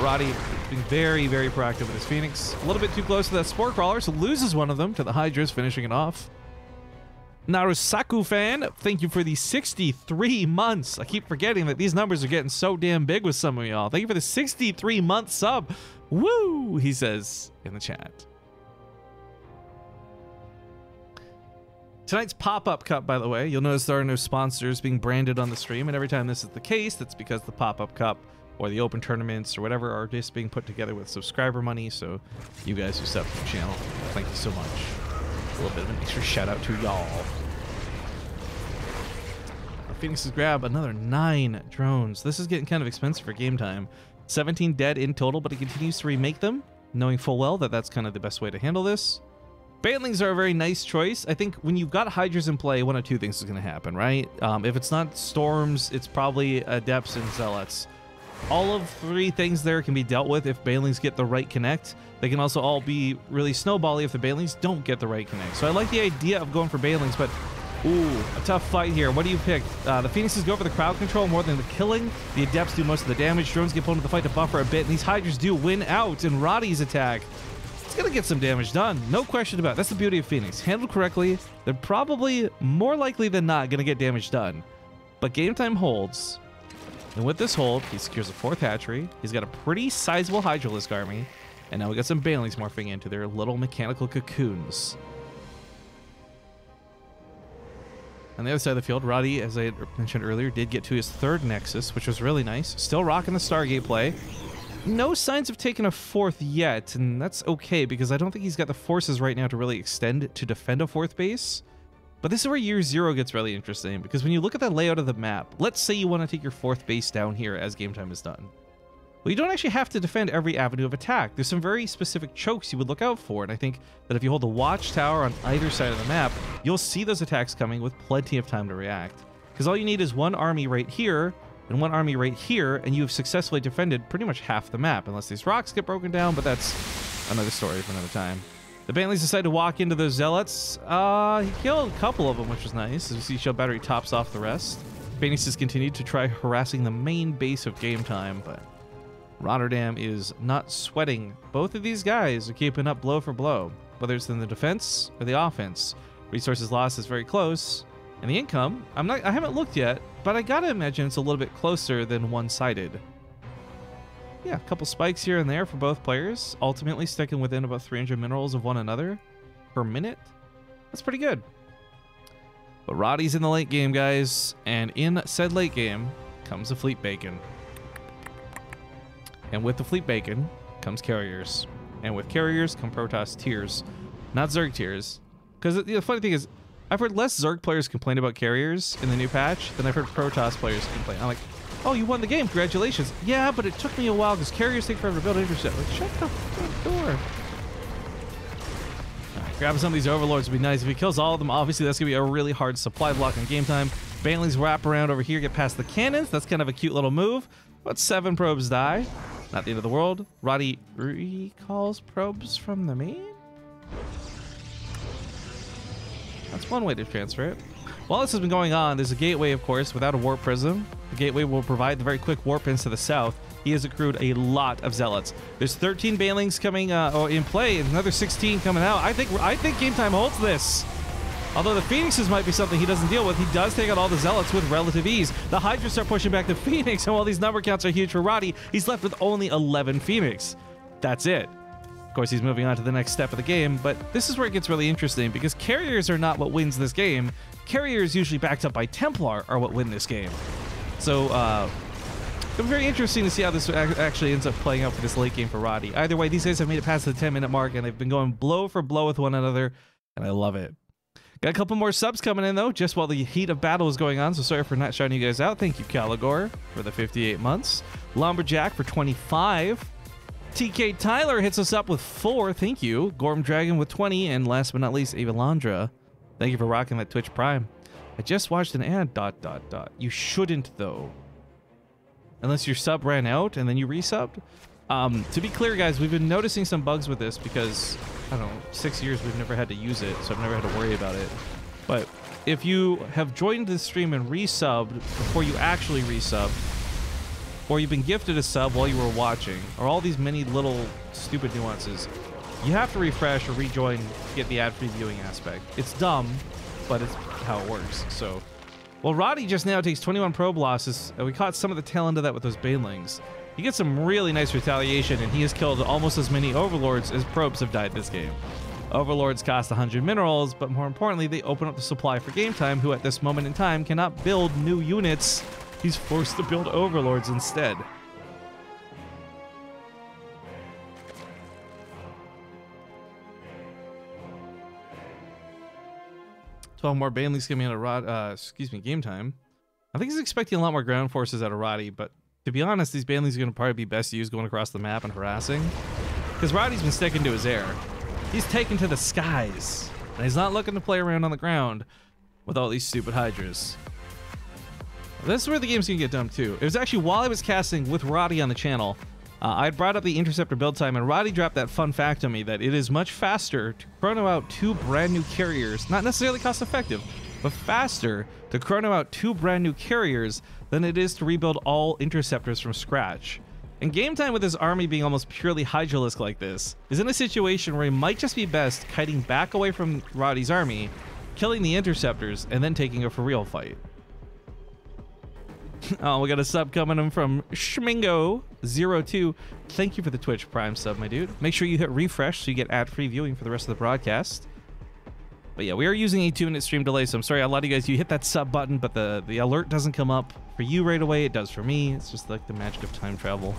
Roddy being very, very proactive with his Phoenix. A little bit too close to that Spore Crawler, so loses one of them to the Hydras, finishing it off. Narusaku fan, thank you for the 63 months. I keep forgetting that these numbers are getting so damn big with some of y'all. Thank you for the 63-month sub. Woo, he says in the chat. Tonight's pop-up cup, by the way, you'll notice there are no sponsors being branded on the stream, and every time this is the case, that's because the pop-up cup or the open tournaments or whatever are just being put together with subscriber money. So you guys who sub to the channel, thank you so much. A little bit of an extra shout out to y'all. Phoenixes grab another 9 drones. This is getting kind of expensive for Game Time. 17 dead in total, but he continues to remake them, knowing full well that that's kind of the best way to handle this. Banelings are a very nice choice. I think when you've got Hydras in play, one of 2 things is going to happen, right? If it's not Storms, it's probably Adepts and Zealots. All of 3 things there can be dealt with if Banelings get the right connect. They can also all be really snowbally if the Banelings don't get the right connect. So I like the idea of going for Banelings, but ooh, a tough fight here. What do you pick? The Phoenixes go for the crowd control more than the killing. The Adepts do most of the damage. Drones get pulled into the fight to buffer a bit, and these Hydras do win out in Roddy's attack. It's going to get some damage done. No question about it. That's the beauty of Phoenix. Handled correctly, they're probably more likely than not going to get damage done. But Game Time holds. And with this hold, he secures a 4th hatchery. He's got a pretty sizable Hydralisk army. And now we got some Banelings morphing into their little mechanical cocoons. On the other side of the field, Roddy, as I mentioned earlier, did get to his 3rd Nexus, which was really nice. Still rocking the Stargate play. No signs of taking a 4th yet, and that's okay because I don't think he's got the forces right now to really extend to defend a 4th base. But this is where Year 0 gets really interesting, because when you look at the layout of the map, let's say you want to take your 4th base down here as Game Time is done. Well, you don't actually have to defend every avenue of attack. There's some very specific chokes you would look out for, and I think that if you hold the watchtower on either side of the map, you'll see those attacks coming with plenty of time to react. Because all you need is one army right here and one army right here, and you've successfully defended pretty much half the map, unless these rocks get broken down, but that's another story for another time. The Bantlings decide to walk into those zealots. He killed a couple of them, which was nice. As you see, Shell Battery tops off the rest. Bantlings has continued to try harassing the main base of Game Time, but Rotterdam is not sweating. Both of these guys are keeping up blow for blow, whether it's in the defense or the offense. Resources lost is very close, and the income, I haven't looked yet, but I gotta imagine it's a little bit closer than one-sided. Yeah, a couple spikes here and there for both players, ultimately sticking within about 300 minerals of one another per minute. That's pretty good. But Roddy's in the late game, guys, and in said late game comes a fleet bacon. And with the fleet bacon comes carriers. And with carriers come Protoss tiers, not Zerg tiers. Because the funny thing is, I've heard less Zerg players complain about carriers in the new patch than I've heard Protoss players complain. I'm like, oh, you won the game, congratulations. Yeah, but it took me a while because carriers take forever to build intercept. Like, shut the front door. Right, grabbing some of these overlords would be nice. If he kills all of them, obviously that's going to be a really hard supply block in game time. Bantlings wrap around over here, get past the cannons. That's kind of a cute little move. But 7 probes die. Not the end of the world. Roddy recalls probes from the main? That's one way to transfer it. While this has been going on, there's a gateway, of course, without a warp prism. The gateway will provide the very quick warp ins to the south. He has accrued a lot of zealots. There's 13 Bantlings coming in play, and another 16 coming out. I think Game Time holds this. Although the Phoenixes might be something he doesn't deal with, he does take out all the zealots with relative ease. The Hydras start pushing back the Phoenix, and while these number counts are huge for Roddy, he's left with only 11 Phoenix. That's it. Of course, he's moving on to the next step of the game, but this is where it gets really interesting, because carriers are not what wins this game. Carriers, usually backed up by Templar, are what win this game. So, it'll be very interesting to see how this actually ends up playing out for this late game for Roddy. Either way, these guys have made it past the 10-minute mark, and they've been going blow for blow with one another, and I love it. Got a couple more subs coming in, though, just while the heat of battle is going on, so sorry for not shouting you guys out. Thank you, Caligor, for the 58 months. Lumberjack for 25. TK Tyler hits us up with 4. Thank you. Gorm Dragon with 20. And last but not least, Avalandra. Thank you for rocking that Twitch Prime. I just watched an ad, ... You shouldn't, though. Unless your sub ran out and then you resubbed. To be clear, guys, we've been noticing some bugs with this because, I don't know, 6 years we've never had to use it, so I've never had to worry about it. But if you have joined the stream and resubbed before you actually resubbed, or you've been gifted a sub while you were watching, or all these many little stupid nuances, you have to refresh or rejoin to get the ad-free viewing aspect. It's dumb, but it's how it works. So, well, Roddy just now takes 21 probe losses, and we caught some of the tail end of that with those Banelings. He gets some really nice retaliation, and he has killed almost as many Overlords as probes have died this game. Overlords cost 100 minerals, but more importantly, they open up the supply for Game Time, who at this moment in time cannot build new units. He's forced to build Overlords instead. $12 more Banelings coming out of Game Time. I think he's expecting a lot more ground forces out of Roddy, but to be honest, these Banelings are going to probably be best used going across the map and harassing. Because Roddy's been sticking to his air. He's taken to the skies. And he's not looking to play around on the ground with all these stupid Hydras. This is where the game's going to get dumb, too. It was actually while I was casting with Roddy on the channel, I had brought up the Interceptor build time, and Roddy dropped that fun fact on me that it is much faster to chrono out 2 brand new carriers, not necessarily cost effective, but faster to chrono out 2 brand new carriers than it is to rebuild all interceptors from scratch. And Game Time, with his army being almost purely Hydralisk like this, is in a situation where he might just be best kiting back away from Roddy's army, killing the interceptors, and then taking a for real fight. Oh, we got a sub coming in from Schmingo02. Thank you for the Twitch Prime sub, my dude. Make sure you hit refresh so you get ad-free viewing for the rest of the broadcast. But yeah, we are using a 2-minute stream delay, so I'm sorry, a lot of you guys, you hit that sub button, but the alert doesn't come up for you right away. It does for me. It's just like the magic of time travel.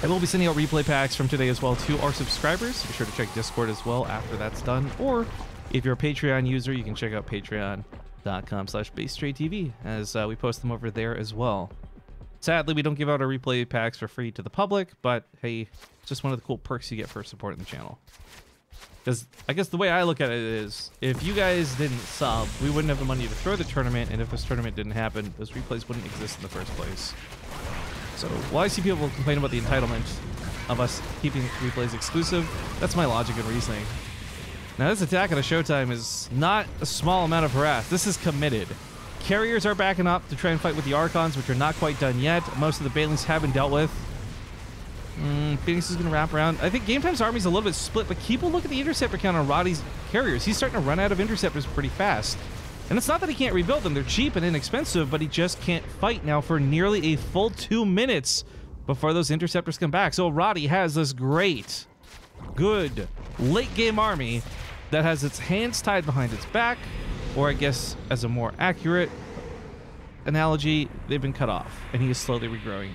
I will be sending out replay packs from today as well to our subscribers. So be sure to check Discord as well after that's done. Or if you're a Patreon user, you can check out patreon.com/BaseTradeTV as we post them over there as well. Sadly, we don't give out our replay packs for free to the public, but hey, it's just one of the cool perks you get for supporting the channel. Because I guess the way I look at it is, if you guys didn't sub, we wouldn't have the money to throw the tournament, and if this tournament didn't happen, those replays wouldn't exist in the first place. So while I see people complain about the entitlement of us keeping replays exclusive, that's my logic and reasoning. Now this attack at a showtime is not a small amount of harass. This is committed. Carriers are backing up to try and fight with the Archons, which are not quite done yet. Most of the Banelings have been dealt with. Phoenix is going to wrap around. I think Game Time's army's a little bit split, but keep a look at the interceptor count on Roddy's carriers. He's starting to run out of interceptors pretty fast. And it's not that he can't rebuild them. They're cheap and inexpensive, but he just can't fight now for nearly a full 2 minutes before those interceptors come back. So Roddy has this great, good, late-game army that has its hands tied behind its back, or I guess, as a more accurate analogy, they've been cut off, and he is slowly regrowing.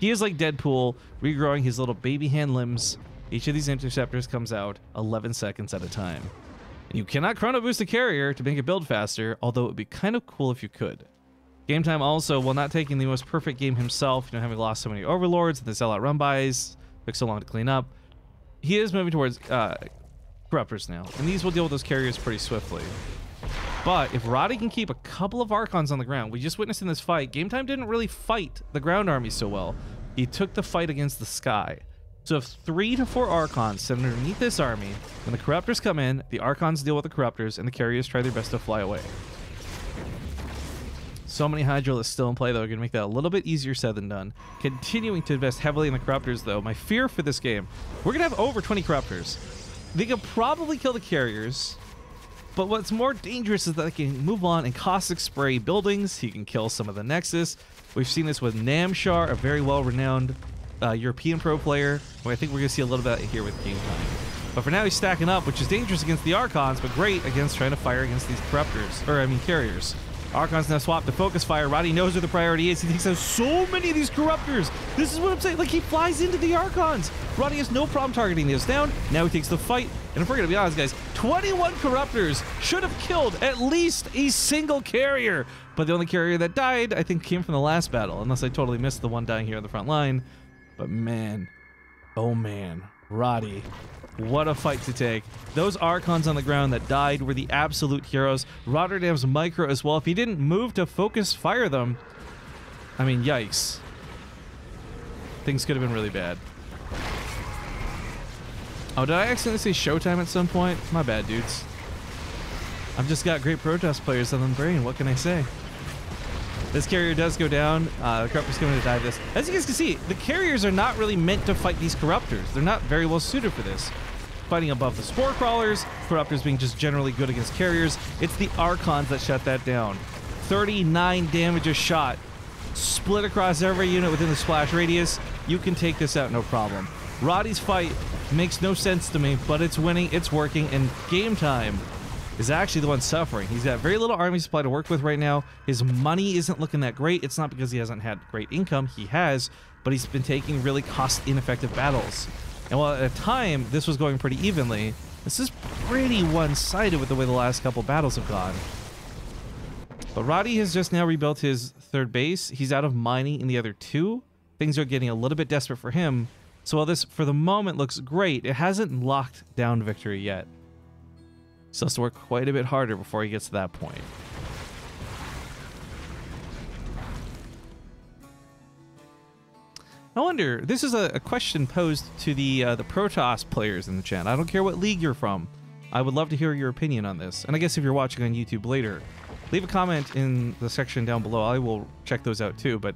He is like Deadpool, regrowing his little baby hand limbs. Each of these interceptors comes out 11 seconds at a time. And you cannot chrono boost a carrier to make it build faster, although it would be kind of cool if you could. Game Time also, while not taking the most perfect game himself, you know, having lost so many overlords and the sellout run bys, took so long to clean up, he is moving towards corruptors now, and these will deal with those carriers pretty swiftly. But if Roddy can keep a couple of Archons on the ground, we just witnessed in this fight, Game Time didn't really fight the ground army so well. He took the fight against the sky. So if 3 to 4 Archons sit underneath this army, when the Corruptors come in, the Archons deal with the Corruptors, and the carriers try their best to fly away. So many Hydralisks still in play, though, are going to make that a little bit easier said than done. Continuing to invest heavily in the Corruptors, though. My fear for this game, we're going to have over 20 Corruptors. They could probably kill the carriers, but what's more dangerous is that they can move on and caustic spray buildings. He can kill some of the Nexus. We've seen this with Namshar, a very well-renowned European pro player, who I think we're going to see a little bit here with Game Time. But for now, he's stacking up, which is dangerous against the Archons, but great against trying to fire against these Corruptors, or I mean carriers. Archons now swap to focus fire. Roddy knows where the priority is. He thinks there's so many of these Corruptors. This is what I'm saying. Like, he flies into the Archons. Roddy has no problem targeting these down. Now he takes the fight. And if we're going to be honest, guys, 21 Corruptors should have killed at least a single carrier. But the only carrier that died, I think, came from the last battle, unless I totally missed the one dying here on the front line. But man, oh man, Roddy, what a fight to take. Those Archons on the ground that died were the absolute heroes. Rotterdam's micro as well. If he didn't move to focus fire them, I mean, yikes. Things could have been really bad. Oh, did I accidentally say Showtime at some point? My bad, dudes. I've just got great Protoss players on the brain. What can I say? This carrier does go down. The Corruptor's coming to dive this. As you guys can see, the carriers are not really meant to fight these Corruptors. They're not very well suited for this. Fighting above the Spore Crawlers, Corruptors being just generally good against carriers. It's the Archons that shut that down. 39 damage a shot. Split across every unit within the splash radius. You can take this out no problem. Roddy's fight makes no sense to me, but it's winning, it's working, and Game Time is actually the one suffering. He's got very little army supply to work with right now. His money isn't looking that great. It's not because he hasn't had great income. He has, but he's been taking really cost-ineffective battles. And while at a time this was going pretty evenly, this is pretty one-sided with the way the last couple battles have gone. But Roddy has just now rebuilt his third base. He's out of mining in the other two. Things are getting a little bit desperate for him. So while this, for the moment, looks great, it hasn't locked down victory yet. Still has to work quite a bit harder before he gets to that point. I wonder, this is a question posed to the Protoss players in the chat. I don't care what league you're from. I would love to hear your opinion on this. And I guess if you're watching on YouTube later, leave a comment in the section down below. I will check those out too. But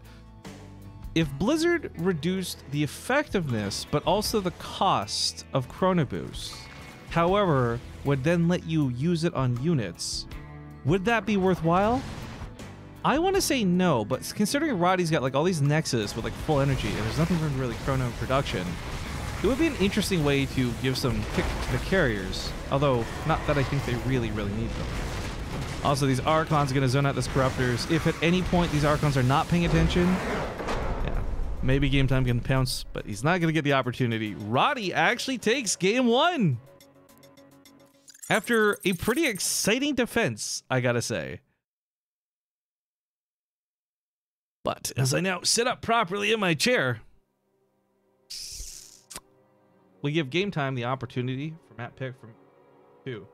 if Blizzard reduced the effectiveness, but also the cost of Chrono Boost, however, would then let you use it on units, would that be worthwhile? I want to say no, but considering Roddy's got like all these Nexus with like full energy and there's nothing from really Chrono in production, it would be an interesting way to give some kick to the carriers, although not that I think they really need them. Also, these Archons are going to zone out these Corruptors. If at any point these Archons are not paying attention, yeah, maybe Game Time can pounce, but he's not going to get the opportunity. Roddy actually takes game one after a pretty exciting defense, I gotta say. But as I now sit up properly in my chair, we give Game Time the opportunity for map pick from 2.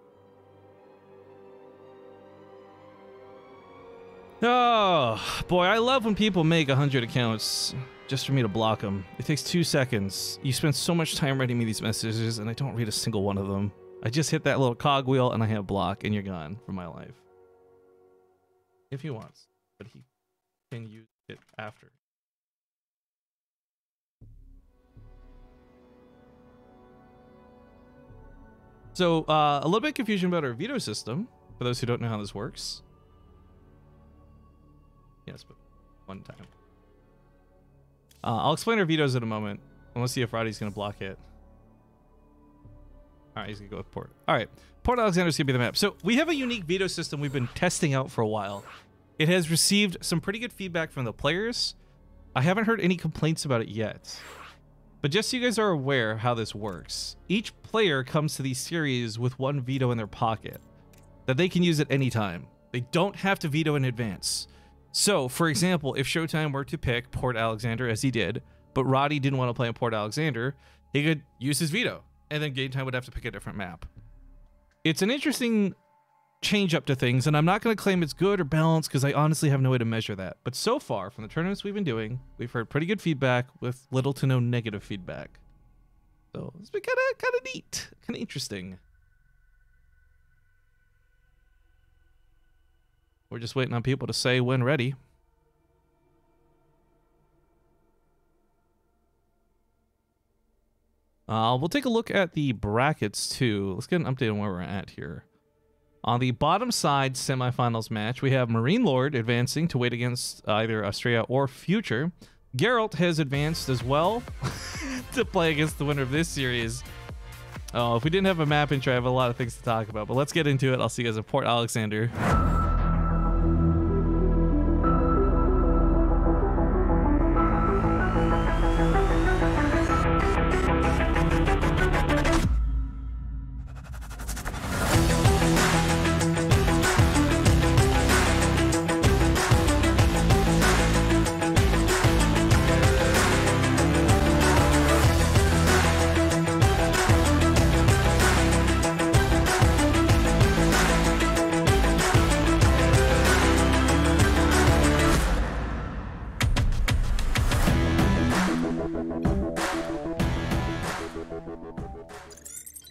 Oh, boy, I love when people make 100 accounts just for me to block them. It takes 2 seconds. You spend so much time writing me these messages, and I don't read a single one of them. I just hit that little cogwheel, and I hit block, and you're gone from my life. If he wants, but he can use it after. So, a little bit of confusion about our veto system, for those who don't know how this works. Yes, but one time. I'll explain our vetoes in a moment. And we'll see if Roddy's going to block it. Alright, he's going to go with Port. Alright, Port Alexander's going to be the map. So, we have a unique veto system we've been testing out for a while. It has received some pretty good feedback from the players. I haven't heard any complaints about it yet. But just so you guys are aware how this works, each player comes to these series with one veto in their pocket that they can use at any time. They don't have to veto in advance. So, for example, if Showtime were to pick Port Alexander, as he did, but Roddy didn't want to play on Port Alexander, he could use his veto, and then Game Time would have to pick a different map. It's an interesting change up to things, and I'm not going to claim it's good or balanced because I honestly have no way to measure that. But so far, from the tournaments we've been doing, we've heard pretty good feedback with little to no negative feedback. So it's been kind of neat, kind of interesting. We're just waiting on people to say when ready. We'll take a look at the brackets too. Let's get an update on where we're at here. On the bottom side semifinals match, we have Marine Lord advancing to wait against either Australia or Future. Geralt has advanced as well to play against the winner of this series. Oh, if we didn't have a map intro, I have a lot of things to talk about, but let's get into it. I'll see you guys at Port Alexander.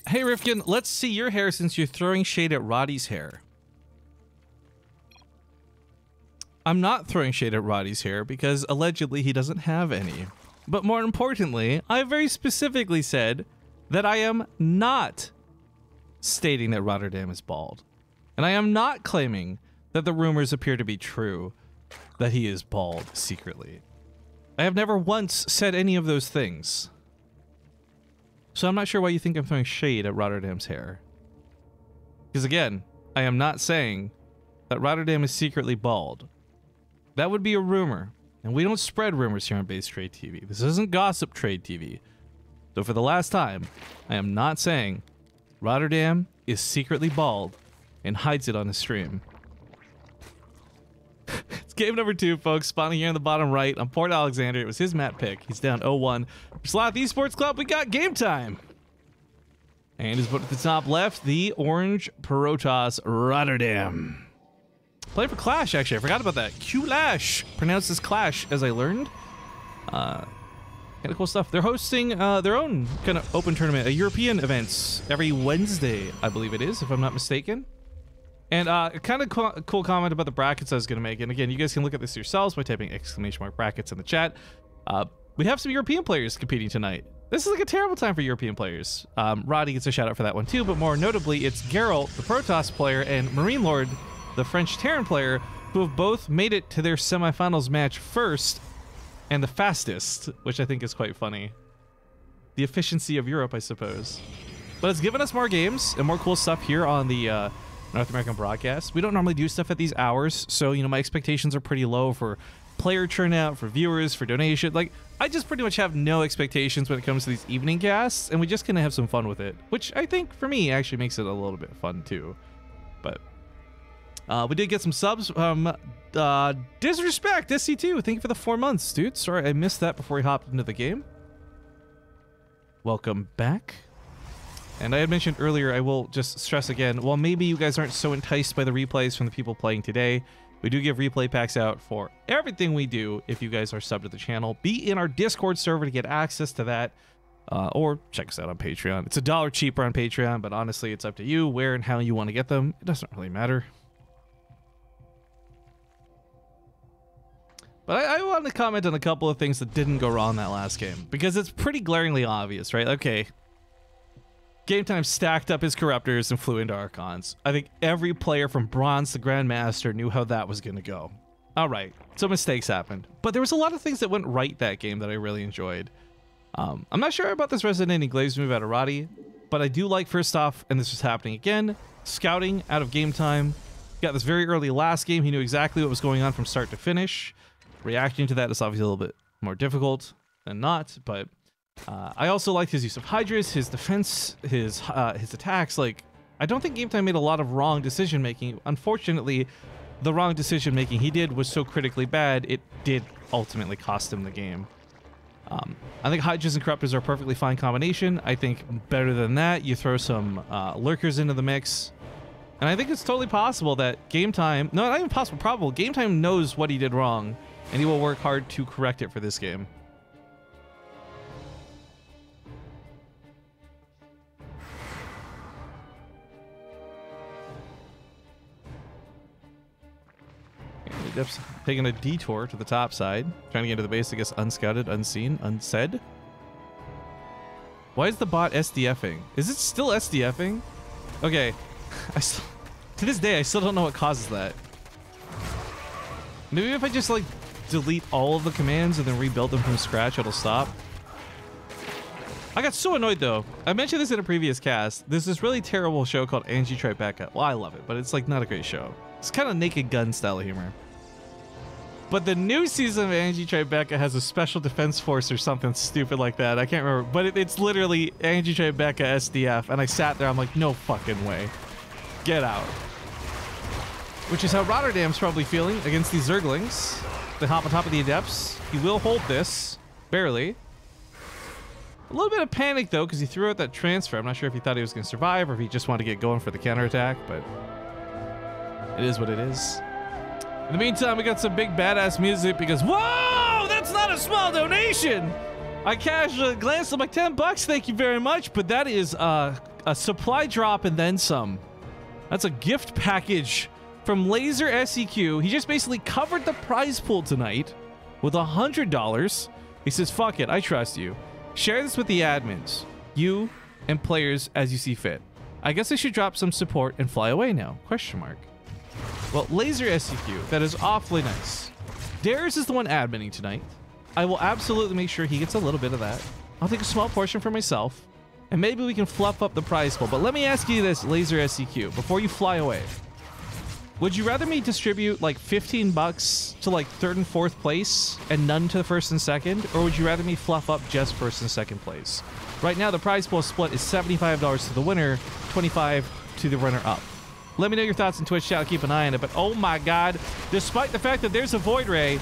Hey Rifkin, let's see your hair since you're throwing shade at Roddy's hair. I'm not throwing shade at Roddy's hair because allegedly he doesn't have any. But more importantly, I very specifically said that I am not stating that Rotterdam is bald. And I am not claiming that the rumors appear to be true that he is bald secretly. I have never once said any of those things. So I'm not sure why you think I'm throwing shade at Rotterdam's hair. Because again, I am not saying that Rotterdam is secretly bald. That would be a rumor. And we don't spread rumors here on BaseTradeTV. This isn't Gossip Trade TV. So for the last time, I am not saying Rotterdam is secretly bald and hides it on the stream. It's game number 2, folks. Spawning here in the bottom right on Port Alexander. It was his map pick. He's down 0-1. For Sloth Esports Club, we got Game Time. And his vote at the top left, the orange Protoss Rotterdam. Play for Clash, actually. I forgot about that. Q-Lash. Pronounced as Clash, as I learned. Kind of cool stuff. They're hosting their own kind of open tournament, a European events, every Wednesday, I believe it is, if I'm not mistaken. And kind of cool comment about the brackets I was going to make. And again, you guys can look at this yourselves by typing !brackets in the chat. We have some European players competing tonight. This is like a terrible time for European players. Roddy gets a shout out for that one too, but more notably, it's Geralt, the Protoss player, and Marine Lord, the French Terran player, who have both made it to their semifinals match first and the fastest, which I think is quite funny. The efficiency of Europe, I suppose. But it's given us more games and more cool stuff here on the North American broadcast. We don't normally do stuff at these hours, so, you know, my expectations are pretty low for player turnout, for viewers, for donation. Like, I just pretty much have no expectations when it comes to these evening casts, and we just kind of have some fun with it, which I think, for me, actually makes it a little bit fun, too. But we did get some subs from Disrespect, SC2. Thank you for the 4 months, dude. Sorry, I missed that before we hopped into the game. Welcome back. And I had mentioned earlier, I will just stress again, while maybe you guys aren't so enticed by the replays from the people playing today, we do give replay packs out for everything we do if you guys are subbed to the channel. Be in our Discord server to get access to that, or check us out on Patreon. It's $1 cheaper on Patreon, but honestly, it's up to you where and how you want to get them. It doesn't really matter. But I want to comment on a couple of things that didn't go wrong that last game, because it's pretty glaringly obvious, right? Okay, Game Time stacked up his Corruptors and flew into Archons. I think every player from Bronze to Grandmaster knew how that was going to go. All right, so mistakes happened, but there was a lot of things that went right that game that I really enjoyed. I'm not sure about this Resonating Glaives move out of Roddy, but I do like, first off, and this is happening again, scouting out of Game Time. Got this very early last game. He knew exactly what was going on from start to finish. Reacting to that is obviously a little bit more difficult than not, but I also liked his use of Hydras, his defense, his attacks. Like, I don't think Game Time made a lot of wrong decision making. Unfortunately, the wrong decision making he did was so critically bad, it did ultimately cost him the game. I think Hydras and Corruptors are a perfectly fine combination. I think better than that, you throw some Lurkers into the mix. And I think it's totally possible that Game Time, no, not even possible, probable, Game Time knows what he did wrong, and he will work hard to correct it for this game. Dep's taking a detour to the top side, trying to get into the base, I guess, unscouted, unseen, unsaid. Why is the bot SDFing? Is it still SDFing? Okay, to this day, I still don't know what causes that. Maybe if I just, like, delete all of the commands and then rebuild them from scratch, it'll stop. I got so annoyed, though. I mentioned this in a previous cast. There's this really terrible show called Angie Tribeca. Well, I love it, but it's, like, not a great show. It's kind of Naked Gun style of humor. But the new season of Angie Tribeca has a special defense force or something stupid like that. I can't remember, but it's literally Angie Tribeca SDF, and I sat there, I'm like, no fucking way. Get out. Which is how Rotterdam's probably feeling against these Zerglings. They hop on top of the Adepts. He will hold this, barely. A little bit of panic, though, because he threw out that transfer. I'm not sure if he thought he was going to survive or if he just wanted to get going for the counterattack, but it is what it is. In the meantime, we got some big badass music because, whoa, that's not a small donation. I casually glanced at my 10 bucks, thank you very much, but that is a supply drop and then some. That's a gift package from Laser SC2. He just basically covered the prize pool tonight with $100. He says, fuck it, I trust you. Share this with the admins, you and players as you see fit. I guess I should drop some support and fly away now, question mark. Well, Laser SC2, that is awfully nice. Darius is the one adminning tonight. I will absolutely make sure he gets a little bit of that. I'll take a small portion for myself, and maybe we can fluff up the prize pool. But let me ask you this, Laser SC2, before you fly away. Would you rather me distribute like 15 bucks to like 3rd and 4th place and none to the 1st and 2nd? Or would you rather me fluff up just 1st and 2nd place? Right now, the prize pool split is $75 to the winner, $25 to the runner-up. Let me know your thoughts in Twitch chat. I'll keep an eye on it. But oh my god, despite the fact that there's a Void Ray,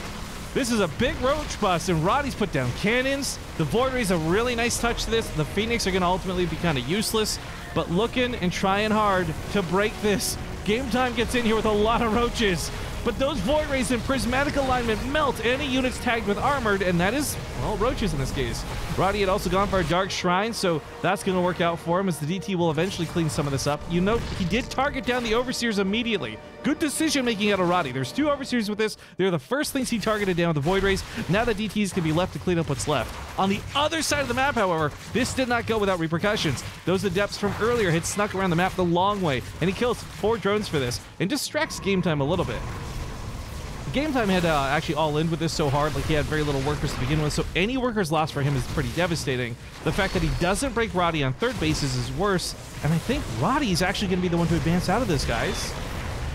this is a big roach bust, and Roddy's put down cannons. The Void Ray's a really nice touch to this. The Phoenix are going to ultimately be kind of useless, but looking and trying hard to break this. Game Time gets in here with a lot of roaches, but those Void Rays in prismatic alignment melt any units tagged with armored, and that is, well, roaches in this case. Roddy had also gone for a Dark Shrine, so that's going to work out for him as the DT will eventually clean some of this up. You note he did target down the Overseers immediately. Good decision making out of Roddy. There's 2 Overseers with this. They're the first things he targeted down with the Void Rays. Now the DTs can be left to clean up what's left. On the other side of the map, however, this did not go without repercussions. Those Adepts from earlier had snuck around the map the long way, and he kills 4 drones for this and distracts Game Time a little bit. Game Time had actually all in with this so hard, like he had very little workers to begin with, so any workers lost for him is pretty devastating. The fact that he doesn't break Roddy on 3rd bases is worse, and I think Roddy's actually going to be the one to advance out of this, guys.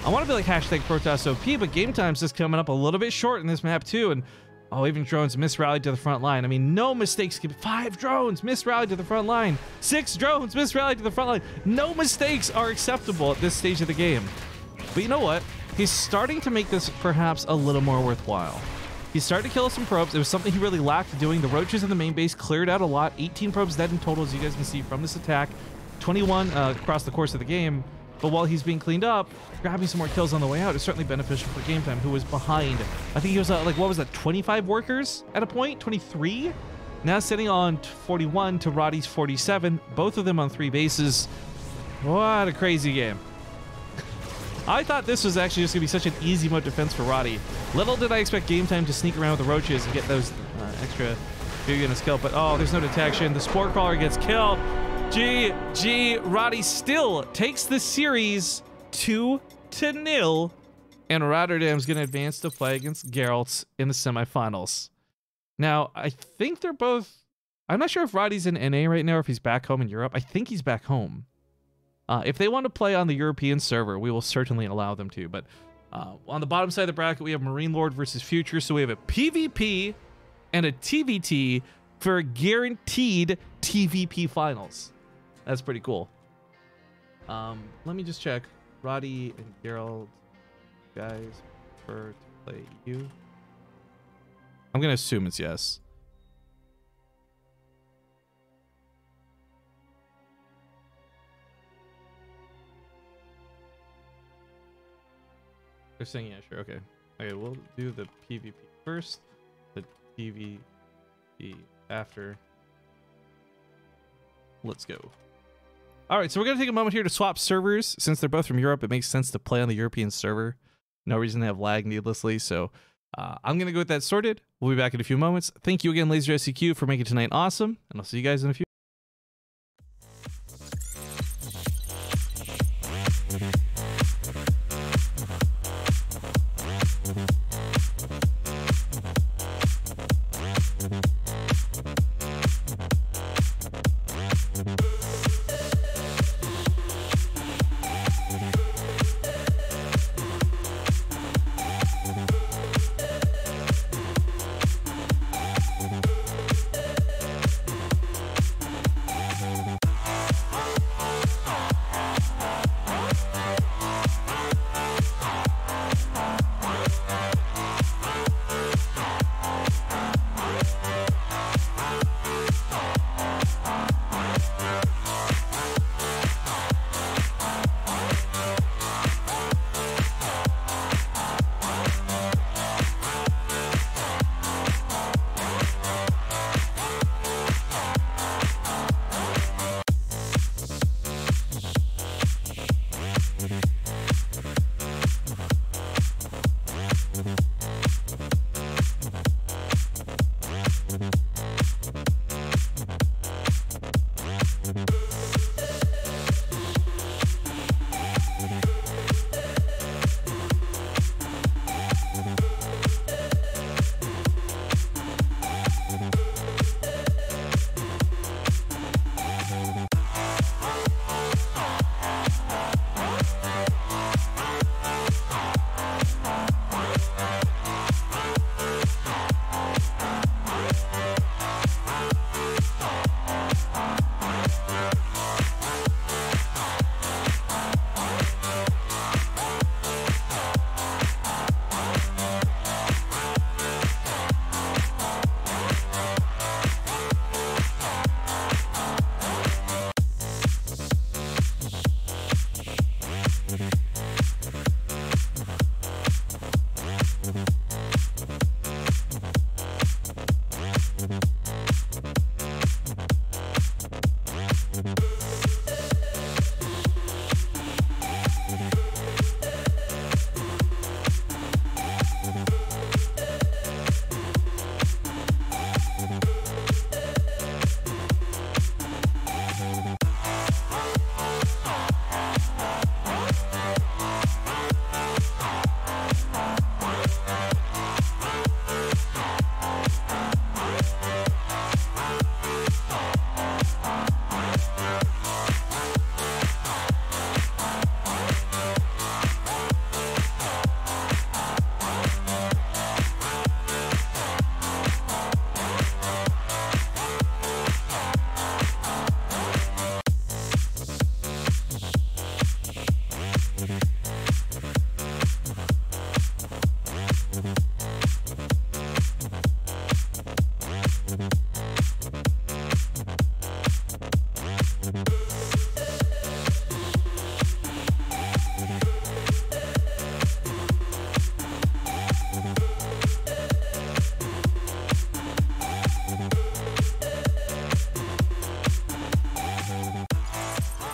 I want to be like hashtag Protoss OP, but Game Time's just coming up a little bit short in this map too, and oh, even drones misrallied to the front line. I mean, no mistakes. 5 drones misrallied to the front line. 6 drones misrallied to the front line. No mistakes are acceptable at this stage of the game. But you know what? He's starting to make this perhaps a little more worthwhile. He started to kill some probes. It was something he really lacked doing. The roaches in the main base cleared out a lot. 18 probes dead in total, as you guys can see from this attack. 21 across the course of the game. But while he's being cleaned up, grabbing some more kills on the way out is certainly beneficial for Game Time, who was behind. I think he was like, what was that, 25 workers at a point? 23? Now sitting on 41 to Roddy's 47. Both of them on 3 bases. What a crazy game. I thought this was actually just going to be such an easy mode defense for Roddy. Little did I expect Game Time to sneak around with the roaches and get those extra big units killed. But oh, there's no detection. The Spore Crawler gets killed. GG. Roddy still takes the series 2-0. And Rotterdam's going to advance to play against Geralt in the semifinals. Now, I think they're both... I'm not sure if Roddy's in NA right now or if he's back home in Europe. I think he's back home. If they want to play on the European server, we will certainly allow them to. But on the bottom side of the bracket, we have Marine Lord versus Future. So we have a PvP and a TVT for guaranteed TVP finals. That's pretty cool. Let me just check. Roddy and Geralt, guys, prefer to play you. I'm going to assume it's yes. They're saying, yeah, sure, okay. Okay, we'll do the PvP first, the TVP after. Let's go. All right, so we're going to take a moment here to swap servers. Since they're both from Europe, it makes sense to play on the European server. No reason to have lag needlessly, so I'm going to go with that sorted. We'll be back in a few moments. Thank you again, Laser SC2, for making tonight awesome, and I'll see you guys in a few.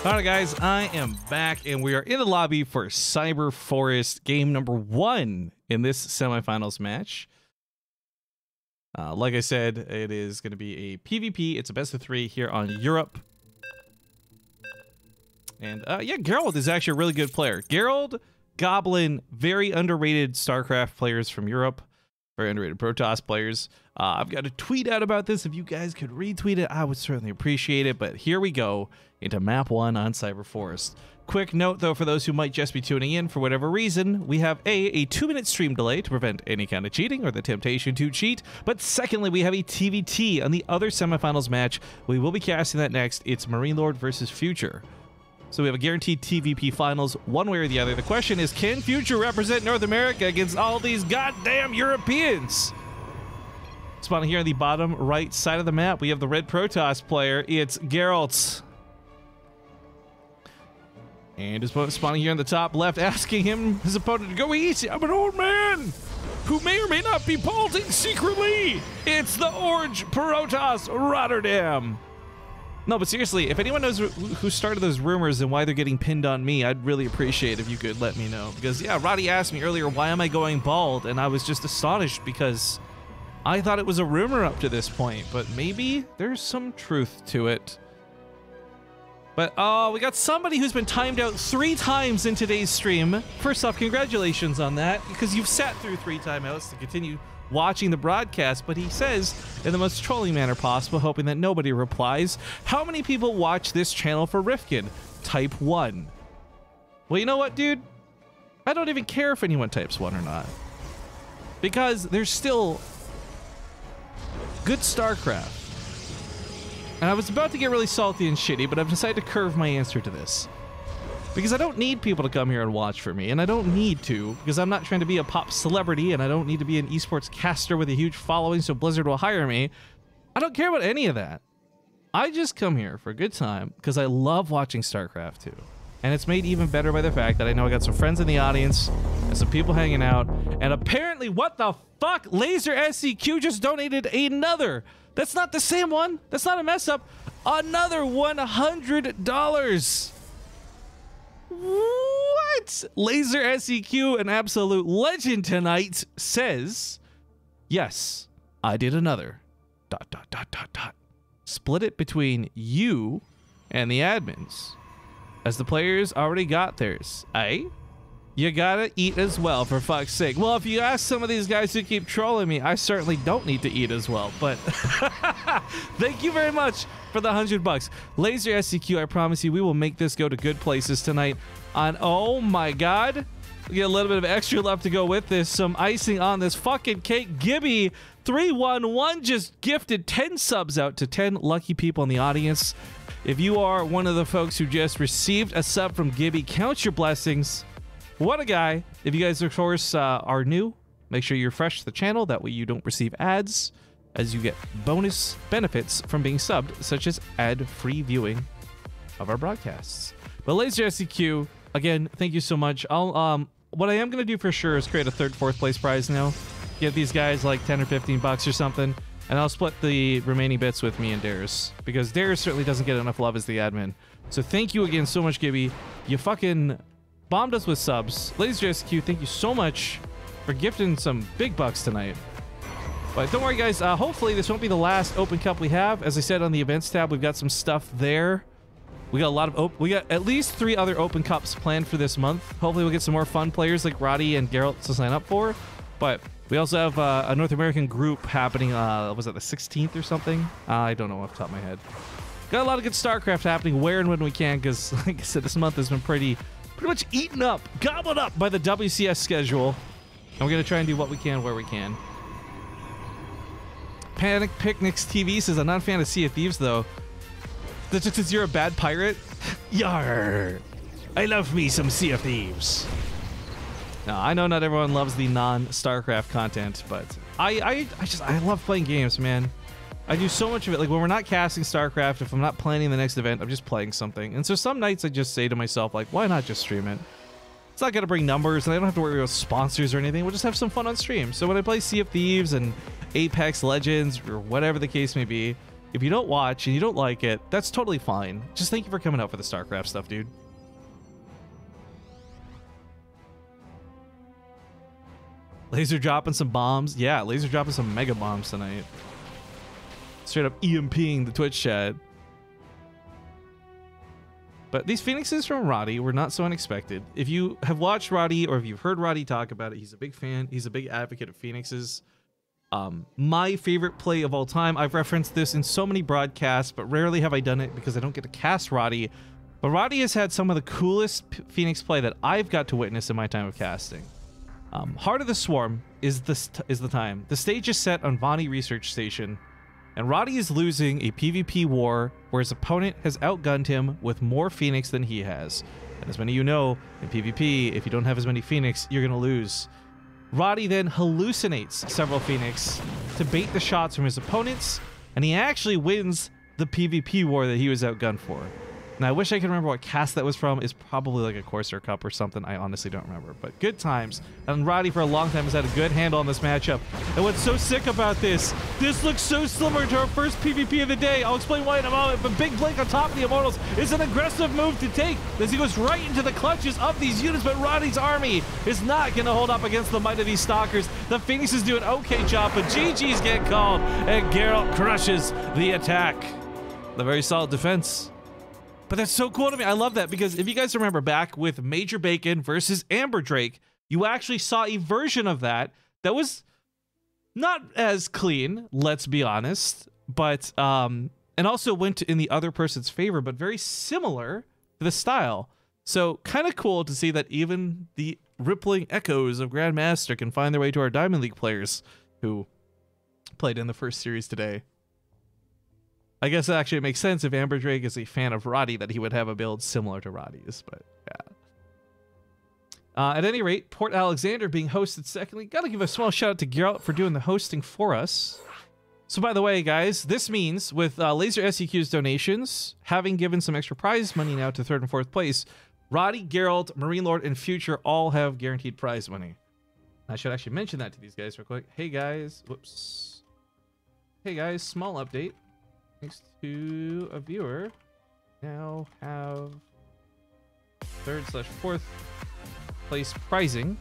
All right, guys, I am back, and we are in the lobby for Cyber Forest game number 1 in this semifinals match. Like I said, it is going to be a PvP. It's a best of 3 here on Europe. And yeah, Gerald is actually a really good player. Gerald, Goblin, very underrated StarCraft players from Europe. Very underrated Protoss players. I've got a tweet out about this. If you guys could retweet it, I would certainly appreciate it. But here we go into map 1 on Cyber Forest. Quick note, though, for those who might just be tuning in for whatever reason, we have a 2-minute stream delay to prevent any kind of cheating or the temptation to cheat. But secondly, we have a TVT on the other semifinals match. We will be casting that next. It's Marine Lord versus Future. So we have a guaranteed TVP finals one way or the other. The question is, can Future represent North America against all these goddamn Europeans? Spawning here on the bottom right side of the map, we have the red Protoss player. It's Geralt. And his opponent spawning here on the top left, asking his opponent to go easy. I'm an old man who may or may not be balding secretly. It's the orange Protoss Rotterdam. No, but seriously, if anyone knows who started those rumors and why they're getting pinned on me, I'd really appreciate if you could let me know. Because, yeah, Roddy asked me earlier, why am I going bald? And I was just astonished because I thought it was a rumor up to this point. But maybe there's some truth to it. But, oh, we got somebody who's been timed out 3 times in today's stream. First off, congratulations on that, because you've sat through 3 timeouts to continue watching the broadcast. But he says, in the most trolling manner possible, hoping that nobody replies, how many people watch this channel for Rifkin? Type 1. Well, you know what, dude? I don't even care if anyone types 1 or not. Because there's still good StarCraft. And I was about to get really salty and shitty, but I've decided to curve my answer to this. Because I don't need people to come here and watch for me, and I don't need to, because I'm not trying to be a pop celebrity, and I don't need to be an esports caster with a huge following so Blizzard will hire me. I don't care about any of that. I just come here for a good time, because I love watching StarCraft 2. And it's made even better by the fact that I know I got some friends in the audience, and some people hanging out, and apparently, what the fuck? Laser SC2 just donated another. That's not the same one. That's not a mess up. Another $100. What? Laser SC2, an absolute legend tonight, says, yes, I did another. ... Split it between you and the admins, as the players already got theirs. Eh? You gotta eat as well, for fuck's sake. Well, if you ask some of these guys who keep trolling me, I certainly don't need to eat as well, but thank you very much for the $100. Laser SC2, I promise you, we will make this go to good places tonight. On, oh my god, we get a little bit of extra love to go with this. Some icing on this fucking cake. Gibby 311 just gifted 10 subs out to 10 lucky people in the audience. If you are one of the folks who just received a sub from Gibby, count your blessings. What a guy. If you guys, of course, are new, make sure you refresh the channel. That way you don't receive ads, as you get bonus benefits from being subbed, such as ad-free viewing of our broadcasts. But Laser SC2, again, thank you so much. What I am going to do for sure is create a 3rd, 4th place prize now. Give these guys like 10 or 15 bucks or something, and I'll split the remaining bits with me and Darius, because Darius certainly doesn't get enough love as the admin. So thank you again so much, Gibby. You fucking bombed us with subs. Laser SQ, thank you so much for gifting some big bucks tonight. But don't worry, guys. Hopefully this won't be the last Open Cup we have. As I said on the events tab, we've got some stuff there. We got a lot of we got at least 3 other Open Cups planned for this month. Hopefully we'll get some more fun players like Roddy and Geralt to sign up for. But we also have a North American group happening. Was that the 16th or something? I don't know off the top of my head. Got a lot of good StarCraft happening where and when we can, because like I said, this month has been pretty much eaten up, gobbled up by the WCS schedule. And we're going to try and do what we can where we can. Panic Picnics TV says, I'm not a fan of Sea of Thieves, though. That's just because you're a bad pirate? Yarr. I love me some Sea of Thieves. Now, I know not everyone loves the non-StarCraft content, but I love playing games, man. I do so much of it. Like when we're not casting StarCraft, if I'm not planning the next event, I'm just playing something. And so some nights I just say to myself, like, why not just stream it? It's not going to bring numbers, and I don't have to worry about sponsors or anything. We'll just have some fun on stream. So when I play Sea of Thieves and Apex Legends or whatever the case may be, If you don't watch and you don't like it, that's totally fine. Just thank you for coming out for the StarCraft stuff, dude. Laser dropping some bombs. Yeah, laser dropping some mega bombs tonight. Straight up EMPing the Twitch chat. But these Phoenixes from Roddy were not so unexpected. If you have watched Roddy or if you've heard Roddy talk about it, he's a big fan. He's a big advocate of Phoenixes. My favorite play of all time. I've referenced this in so many broadcasts, but rarely have I done it because I don't get to cast Roddy. But Roddy has had some of the coolest Phoenix play that I've got to witness in my time of casting. Heart of the Swarm is the time. The stage is set on Vonnie Research Station, and Roddy is losing a PvP war where his opponent has outgunned him with more Phoenix than he has. And as many of you know, in PvP, if you don't have as many Phoenix, you're going to lose. Roddy then hallucinates several Phoenix to bait the shots from his opponents, and he actually wins the PvP war that he was outgunned for. And I wish I could remember what cast that was from. It's probably like a Corsair Cup or something. I honestly don't remember. But good times. And Roddy for a long time has had a good handle on this matchup. And what's so sick about this looks so similar to our first PvP of the day. I'll explain why in a moment. But Big Blink on top of the Immortals is an aggressive move to take as he goes right into the clutches of these units. But Roddy's army is not going to hold up against the might of these Stalkers. The Phoenix is doing an okay job, but GG's get called. And Geralt crushes the attack. The very solid defense. But that's so cool to me. I love that because if you guys remember back with Major Bacon versus Amber Drake, you actually saw a version of that was not as clean, let's be honest, but and also went in the other person's favor, but very similar to the style. So kind of cool to see that even the rippling echoes of Grandmaster can find their way to our Diamond League players who played in the first series today. I guess actually it makes sense if Amber Drake is a fan of Roddy that he would have a build similar to Roddy's, but yeah. At any rate, Port Alexander being hosted secondly. Gotta give a small shout out to Geralt for doing the hosting for us. So by the way, guys, this means with Laser SC2's donations, having given some extra prize money now to 3rd and 4th place, Roddy, Geralt, Marine Lord, and Future all have guaranteed prize money. I should actually mention that to these guys real quick. Hey guys, whoops. Hey guys, small update. Thanks to a viewer, now have 3rd/4th place prizing.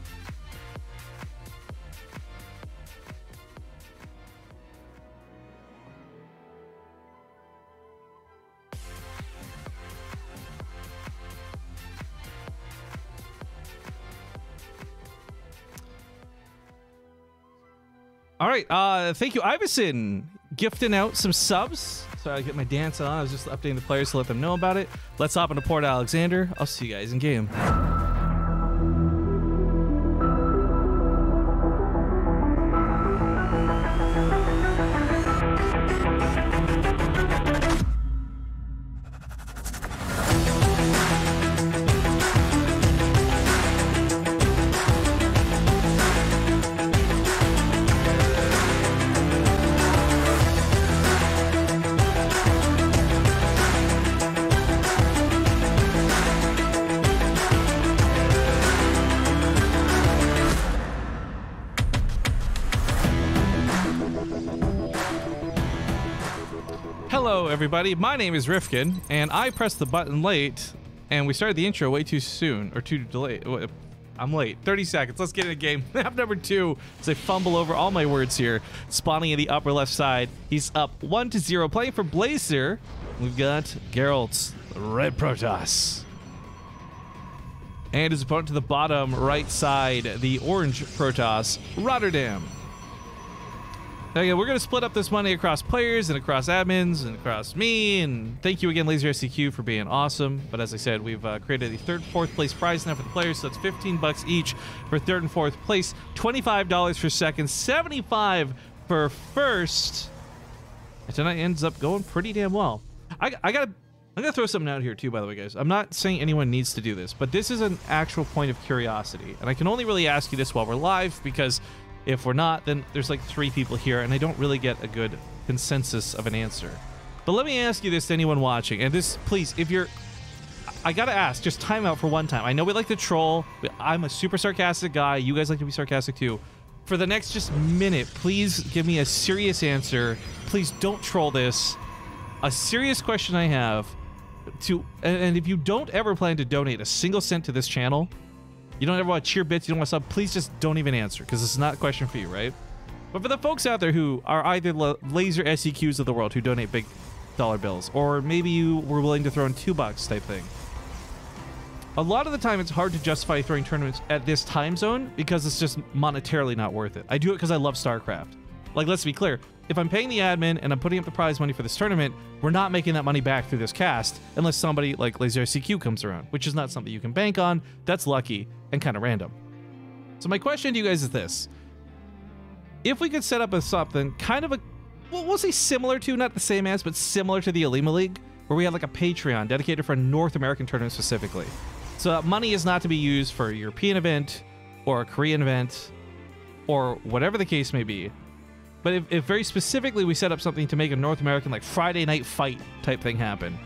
All right, thank you, Iverson, gifting out some subs. Sorry, I get my dance on. I was just updating the players to let them know about it. Let's hop into Port Alexander. I'll see you guys in game. Everybody, my name is Rifkin, and I pressed the button late, and we started the intro way too soon, or too delayed. I'm late. 30 seconds. Let's get in the game. Map number 2 as I fumble over all my words here. Spawning in the upper left side. He's up 1-0. Playing for Blazer, we've got Geralt, Red Protoss. And his opponent to the bottom right side, the orange Protoss, Rotterdam. Again, we're going to split up this money across players and across admins and across me. And thank you again, Laser SC2, for being awesome. But as I said, we've created a 3rd, 4th place prize now for the players. So that's $15 each for 3rd and 4th place, $25 for 2nd, $75 for 1st. And tonight ends up going pretty damn well. I'm gonna throw something out here too, by the way, guys. I'm not saying anyone needs to do this, but this is an actual point of curiosity. And I can only really ask you this while we're live, because if we're not, then there's like 3 people here, and I don't really get a good consensus of an answer. But let me ask you this to anyone watching, and this, please, if you're... I gotta ask, just time out for one time. I know we like to troll. I'm a super sarcastic guy. You guys like to be sarcastic too. For the next just minute, please give me a serious answer. Please don't troll this. a serious question I have to, and if you don't ever plan to donate a single cent to this channel, you don't ever want to cheer bits, you don't want to sub, please just don't even answer, because this is not a question for you, right? But for the folks out there who are either laser SC2s of the world who donate big dollar bills, or maybe you were willing to throw in $2 type thing, a lot of the time it's hard to justify throwing tournaments at this time zone because it's just monetarily not worth it. I do it because I love StarCraft. Like, let's be clear, if I'm paying the admin and I'm putting up the prize money for this tournament, we're not making that money back through this cast unless somebody like Laser SC2 comes around, which is not something you can bank on. That's lucky and kind of random. So my question to you guys is this. If we could set up something kind of well, we'll say similar to, not the same as, but similar to the Alima League, where we have like a Patreon dedicated for a North American tournament specifically. So that money is not to be used for a European event or a Korean event or whatever the case may be. But if very specifically we set up something to make a North American like Friday night fight type thing happen,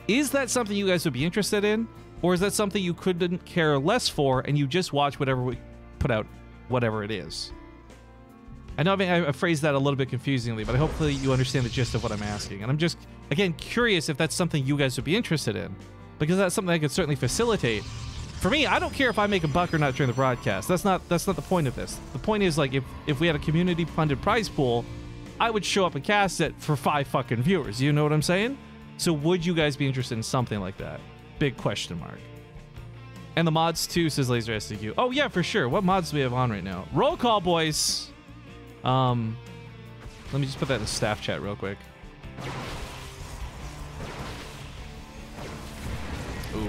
is that something you guys would be interested in? Or is that something you couldn't care less for and you just watch whatever we put out, whatever it is? I know I phrased that a little bit confusingly, but hopefully you understand the gist of what I'm asking. And I'm just, again, curious if that's something you guys would be interested in, because that's something I could certainly facilitate. For me, I don't care if I make a buck or not during the broadcast. That's not the point of this. The point is, like, if we had a community-funded prize pool, I would show up and cast it for 5 fucking viewers. You know what I'm saying? So would you guys be interested in something like that? Big question mark. And the mods too, says Laser SC2. Oh yeah, for sure. What mods do we have on right now? Roll call, boys. Let me just put that in the staff chat real quick. Ooh.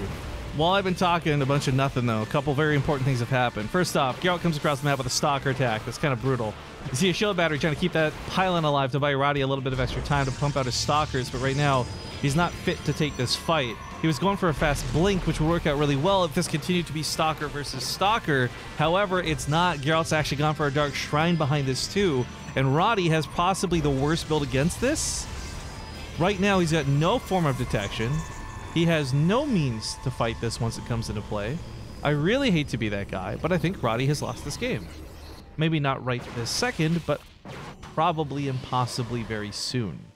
While I've been talking a bunch of nothing, though, a couple very important things have happened. First off, Geralt comes across the map with a stalker attack. That's kind of brutal. You see a shield battery trying to keep that pylon alive to buy Roddy a little bit of extra time to pump out his stalkers, but right now, he's not fit to take this fight. He was going for a fast blink, which would work out really well if this continued to be stalker versus stalker. However, it's not. Geralt's actually gone for a dark shrine behind this too, and Roddy has possibly the worst build against this. Right now, he's got no form of detection. He has no means to fight this once it comes into play. I really hate to be that guy, but I think Roddy has lost this game. Maybe not right this second, but probably and possibly very soon.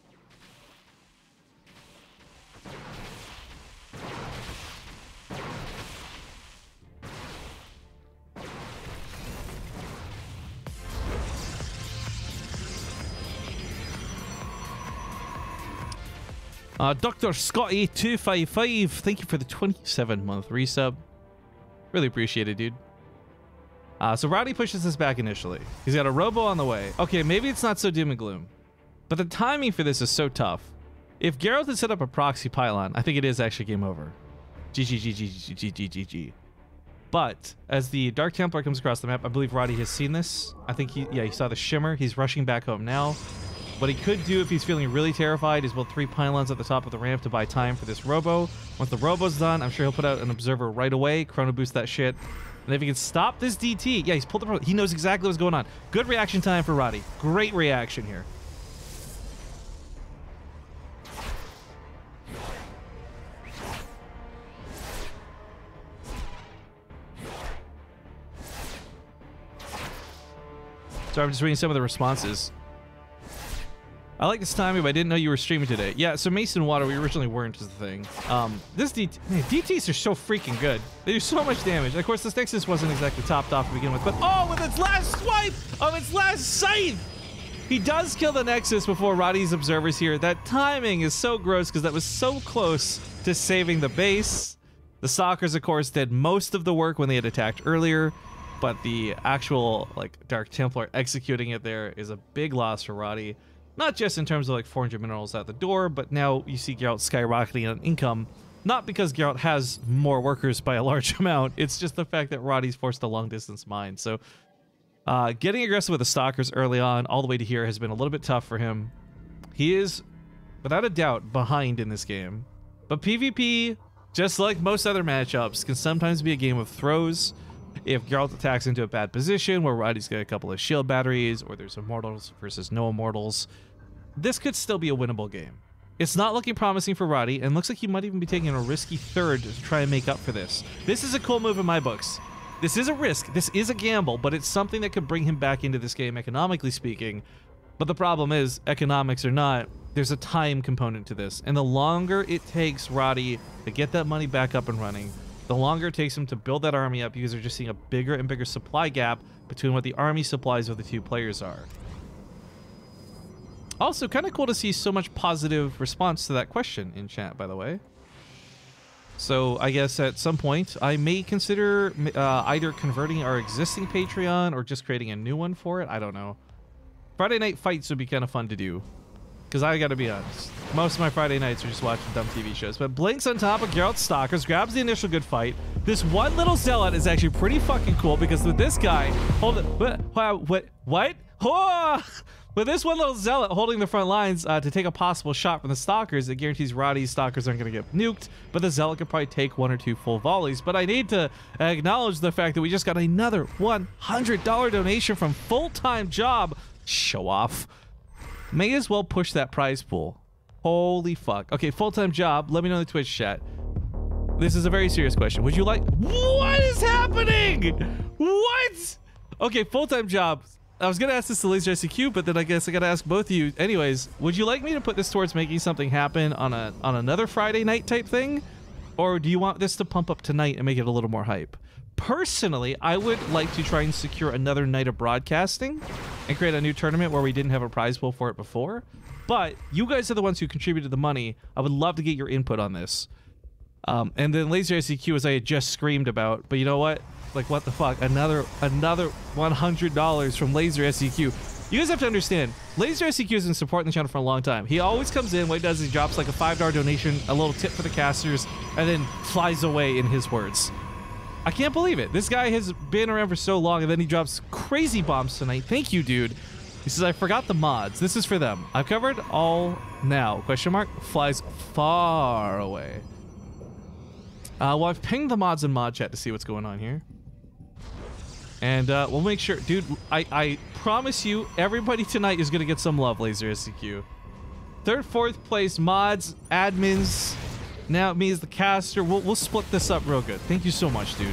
Dr. Scotty255, thank you for the 27-month resub. Really appreciate it, dude. So Roddy pushes this back initially. He's got a robo on the way. Okay, maybe it's not so doom and gloom, but the timing for this is so tough. If Geralt had set up a proxy pylon, I think it is actually game over. GG. But as the Dark Templar comes across the map, I believe Roddy has seen this. I think he saw the shimmer. He's rushing back home now. What he could do if he's feeling really terrified is build 3 pylons at the top of the ramp to buy time for this robo. Once the robo's done, I'm sure he'll put out an observer right away, chrono boost that shit. And if he can stop this DT, yeah, he's pulled the robo. He knows exactly what's going on. Good reaction time for Roddy. Great reaction here. So I'm just reading some of the responses. I like this timing, but I didn't know you were streaming today. Yeah, so Mason Water, we originally weren't, is the thing. This DTs are so freaking good. They do so much damage. And of course, this Nexus wasn't exactly topped off to begin with, but oh, with its last swipe of its last scythe, he does kill the Nexus before Roddy's observers here. That timing is so gross because that was so close to saving the base. The Stalkers, of course, did most of the work when they had attacked earlier, but the actual like Dark Templar executing it there is a big loss for Roddy. Not just in terms of like 400 minerals out the door, but now you see Geralt skyrocketing on income. Not because Geralt has more workers by a large amount, it's just the fact that Roddy's forced a long distance mine. So getting aggressive with the Stalkers early on, all the way to here, has been a little bit tough for him. He is, without a doubt, behind in this game. But PvP, just like most other matchups, can sometimes be a game of throws. If Geralt attacks into a bad position where Roddy's got a couple of shield batteries, or there's immortals versus no immortals, this could still be a winnable game. It's not looking promising for Roddy, and looks like he might even be taking a risky third to try and make up for this. This is a cool move in my books. This is a risk, this is a gamble, but it's something that could bring him back into this game, economically speaking. But the problem is, economics or not, there's a time component to this. And the longer it takes Roddy to get that money back up and running, the longer it takes him to build that army up, because they're just seeing a bigger and bigger supply gap between what the army supplies of the two players are. Also, kind of cool to see so much positive response to that question in chat, by the way. So I guess at some point I may consider either converting our existing Patreon or just creating a new one for it. I don't know. Friday night fights would be kind of fun to do, because I gotta be honest, most of my Friday nights are just watching dumb TV shows. But Blinks on top of Geralt's Stalkers, grabs the initial good fight. This one little zealot is actually pretty fucking cool, because with this guy, hold it, what? Oh! With this one little zealot holding the front lines to take a possible shot from the Stalkers, it guarantees Roddy's Stalkers aren't going to get nuked, but the zealot could probably take 1 or 2 full volleys. But I need to acknowledge the fact that we just got another $100 donation from Full-Time Job. Show off. May as well push that prize pool. Holy fuck. Okay, Full-Time Job, let me know in the Twitch chat. This is a very serious question. Would you like... What is happening? What? Okay, Full-Time Job. I was going to ask this to Laser SC2, but then I guess I got to ask both of you. Anyways, would you like me to put this towards making something happen on another Friday night type thing? Or do you want this to pump up tonight and make it a little more hype? Personally, I would like to try and secure another night of broadcasting and create a new tournament where we didn't have a prize pool for it before. But you guys are the ones who contributed the money. I would love to get your input on this. And then Laser SC2, as I had just screamed about. But you know what? Like, what the fuck? Another $100 from Laser SC2. You guys have to understand, Laser SC2 has been supporting the channel for a long time. He always comes in, what he does is he drops like a $5 donation, a little tip for the casters, and then flies away in his words. I can't believe it. This guy has been around for so long, and then he drops crazy bombs tonight. Thank you, dude. He says, I forgot the mods. This is for them. I've covered all now. Question mark? Flies far away. Well, I've pinged the mods in mod chat to see what's going on here. And we'll make sure, dude, I promise you, everybody tonight is going to get some love, Laser SC2. 3rd, 4th place mods, admins, now me as the caster. We'll split this up real good. Thank you so much, dude.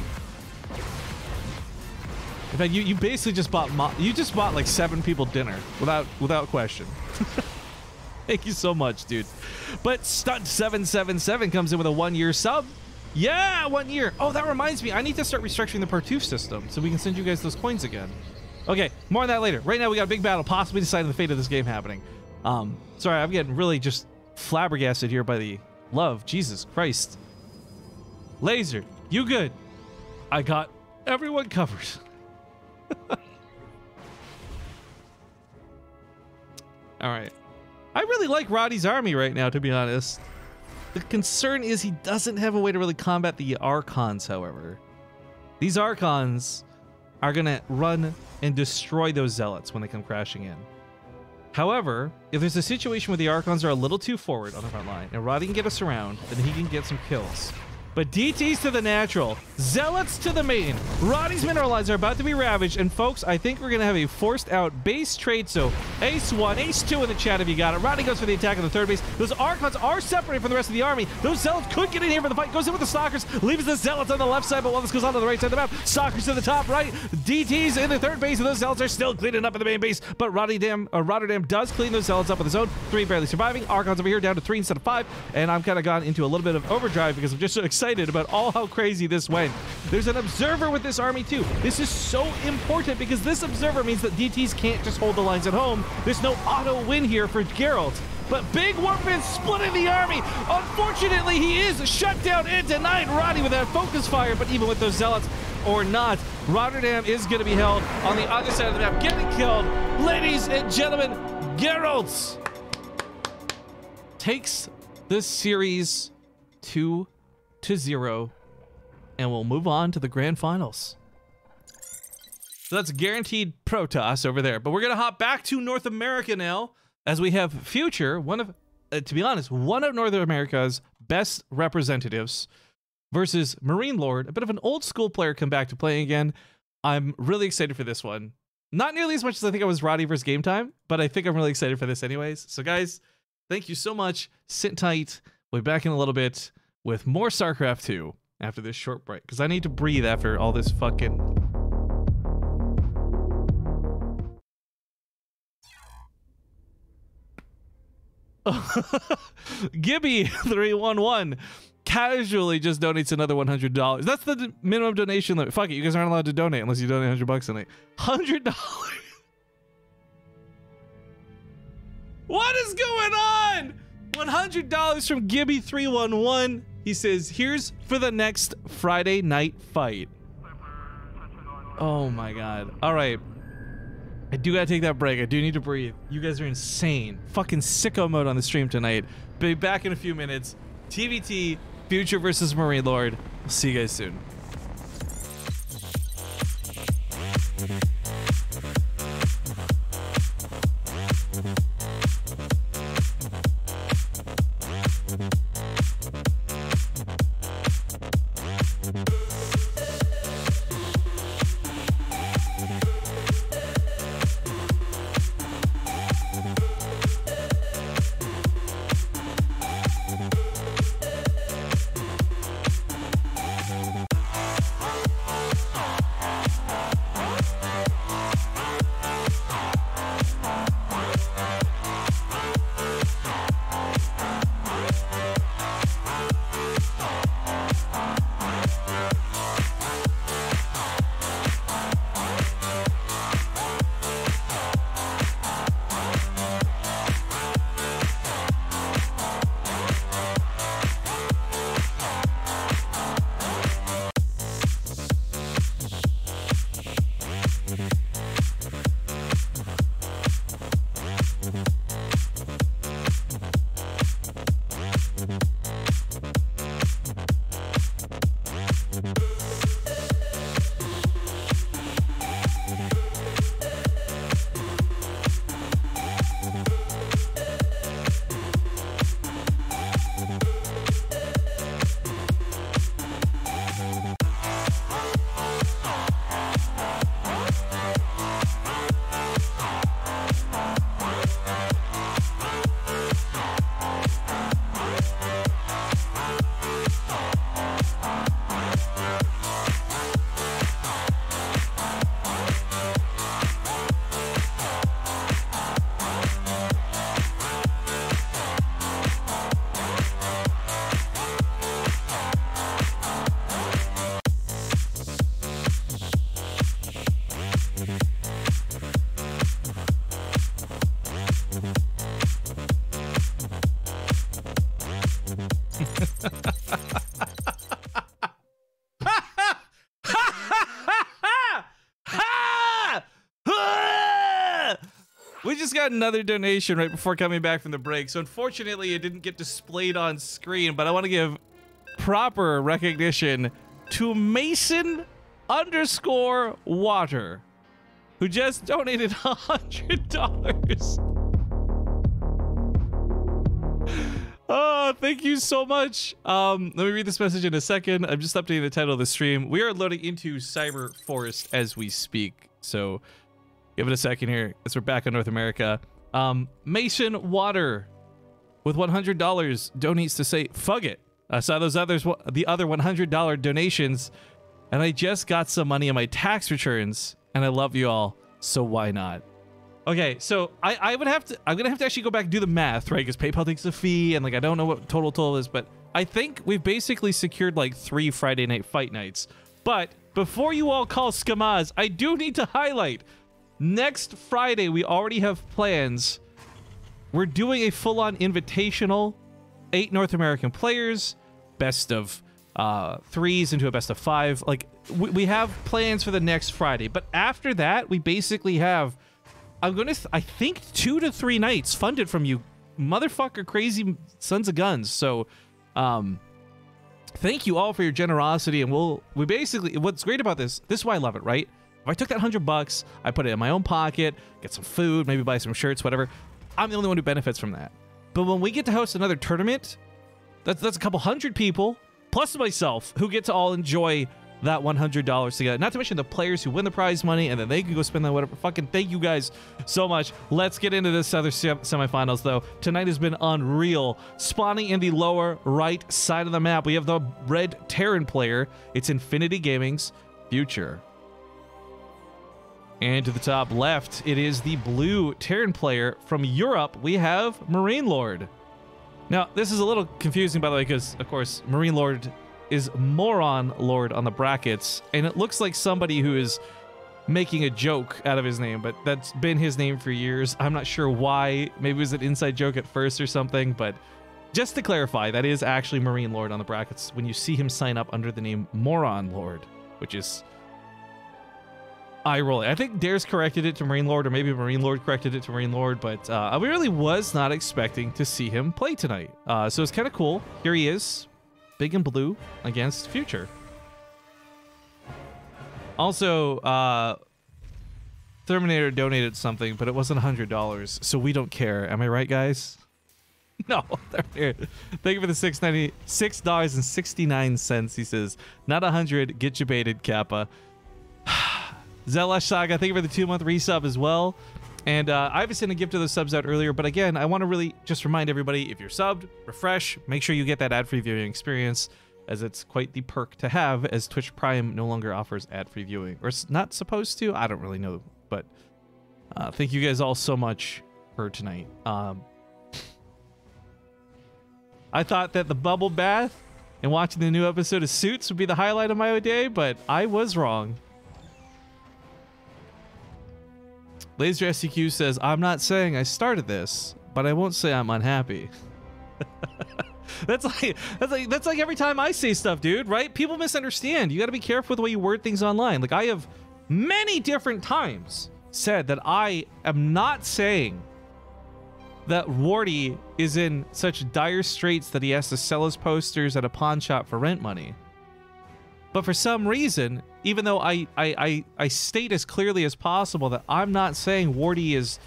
In fact, you basically just bought like 7 people dinner without question. Thank you so much, dude. But Stunt777 comes in with a 1-year sub. Yeah, 1 year. Oh, that reminds me. I need to start restructuring the Protoss system so we can send you guys those coins again. Okay, more on that later. Right now, we got a big battle, possibly deciding the fate of this game happening. Sorry, I'm getting really just flabbergasted here by the love. Jesus Christ. Laser, you good? I got everyone covered. All right. I really like Roddy's army right now, to be honest. The concern is he doesn't have a way to really combat the Archons, however. These Archons are going to run and destroy those Zealots when they come crashing in. However, if there's a situation where the Archons are a little too forward on the front line and Roddy can get us around, then he can get some kills. But DTs to the natural, Zealots to the main. Roddy's mineral lines are about to be ravaged, and folks, I think we're gonna have a forced out base trade. So Ace 1, Ace 2 in the chat if you got it. Roddy goes for the attack on the 3rd base. Those Archons are separated from the rest of the army. Those Zealots could get in here for the fight. Goes in with the Stalkers, leaves the Zealots on the left side, but while this goes on to the right side of the map, Stalkers to the top right. DTs in the 3rd base, and those Zealots are still cleaning up in the main base. But Rotterdam does clean those Zealots up with his own. 3 barely surviving. Archons over here down to 3 instead of 5, and I'm kind of gone into a little bit of overdrive because I'm just so excited about all how crazy this went. There's an observer with this army too. This is so important because this observer means that DTs can't just hold the lines at home. There's no auto win here for Geralt. But Big Warpin splitting the army. Unfortunately, he is shut down and denied Roddy with that focus fire. But even with those Zealots or not, Rotterdam is going to be held on the other side of the map, getting killed. Ladies and gentlemen, Geralt takes this series 2-0. And we'll move on to the grand finals. So that's guaranteed Protoss over there. But we're going to hop back to North America now, as we have Future, to be honest, one of North America's best representatives, versus Marine Lord, a bit of an old school player, come back to playing again. I'm really excited for this one. Not nearly as much as I think I was Roddy versus Game Time, but I think I'm really excited for this anyways. So guys, thank you so much. Sit tight. We'll be back in a little bit with more StarCraft 2. After this short break, because I need to breathe after all this fucking... Gibby311 casually just donates another $100. That's the minimum donation limit. Fuck it, you guys aren't allowed to donate unless you donate $100 a night. $100. What is going on? $100 from Gibby311. He says, here's for the next Friday night fight. Oh my god. All right. I do gotta take that break. I do need to breathe. You guys are insane. Fucking sicko mode on the stream tonight. Be back in a few minutes. TVT, Future versus Marine Lord. I'll see you guys soon. We just got another donation right before coming back from the break. So unfortunately, it didn't get displayed on screen, but I want to give proper recognition to Mason_Water, who just donated $100. Oh, thank you so much. Let me read this message in a second. I'm just updating the title of the stream. We are loading into Cyber Forest as we speak, so give it a second here as we're back in North America. Mason Water with $100 donates to say, fuck it. I saw those others, the other $100 donations, and I just got some money in my tax returns, and I love you all, so why not? Okay, so I'm gonna have to actually go back and do the math, right? Because PayPal takes a fee, and like I don't know what total is, but I think we've basically secured like 3 Friday night fight nights. But before you all call scammaz, I do need to highlight, next Friday we already have plans. We're doing a full-on invitational, 8 North American players, best of 3s into a best of 5. Like we have plans for the next Friday, but after that we basically have, I think 2 to 3 nights funded from you motherfucker crazy sons of guns. So thank you all for your generosity, and we basically, what's great about this is why I love it, right? If I took that $100, I put it in my own pocket, get some food, maybe buy some shirts, whatever, I'm the only one who benefits from that. But when we get to host another tournament, that's a couple hundred people plus myself who get to all enjoy that $100 together. Not to mention the players who win the prize money, and then they can go spend that whatever. Fucking thank you guys so much. Let's get into this other semifinals, though. Tonight has been unreal. Spawning in the lower right side of the map, we have the red Terran player. It's Infinity Gaming's Future. And to the top left, it is the blue Terran player from Europe. We have Marine Lord. Now, this is a little confusing, by the way, because, of course, Marine Lord is Moron Lord on the brackets, and it looks like somebody who is making a joke out of his name, but that's been his name for years. I'm not sure why. Maybe it was an inside joke at first or something, but just to clarify, that is actually Marine Lord on the brackets when you see him sign up under the name Moron Lord, which is eye-rolling. I think Dares corrected it to Marine Lord, or maybe Marine Lord corrected it to Marine Lord, but I really was not expecting to see him play tonight. So it's kind of cool. Here he is, big and blue against Future. Also, Terminator donated something, but it wasn't $100, so we don't care. Am I right, guys? No. Thank you for the $6.69. He says, not 100. Get you baited, Kappa. Zelash Saga, thank you for the 2-month resub as well. And I was sent a gift of the subs out earlier, but again, I want to really just remind everybody, if you're subbed, refresh, make sure you get that ad-free viewing experience, as it's quite the perk to have, as Twitch Prime no longer offers ad-free viewing. Or it's not supposed to? I don't really know, but thank you guys all so much for tonight. I thought that the bubble bath and watching the new episode of Suits would be the highlight of my day, but I was wrong. Laser SC2 says, I'm not saying I started this, but I won't say I'm unhappy. That's like every time I say stuff, dude, right? People misunderstand. You got to be careful with the way you word things online. Like, I have many different times said that I am not saying that Wardy is in such dire straits that he has to sell his posters at a pawn shop for rent money. But for some reason, even though I state as clearly as possible that I'm not saying Wardy is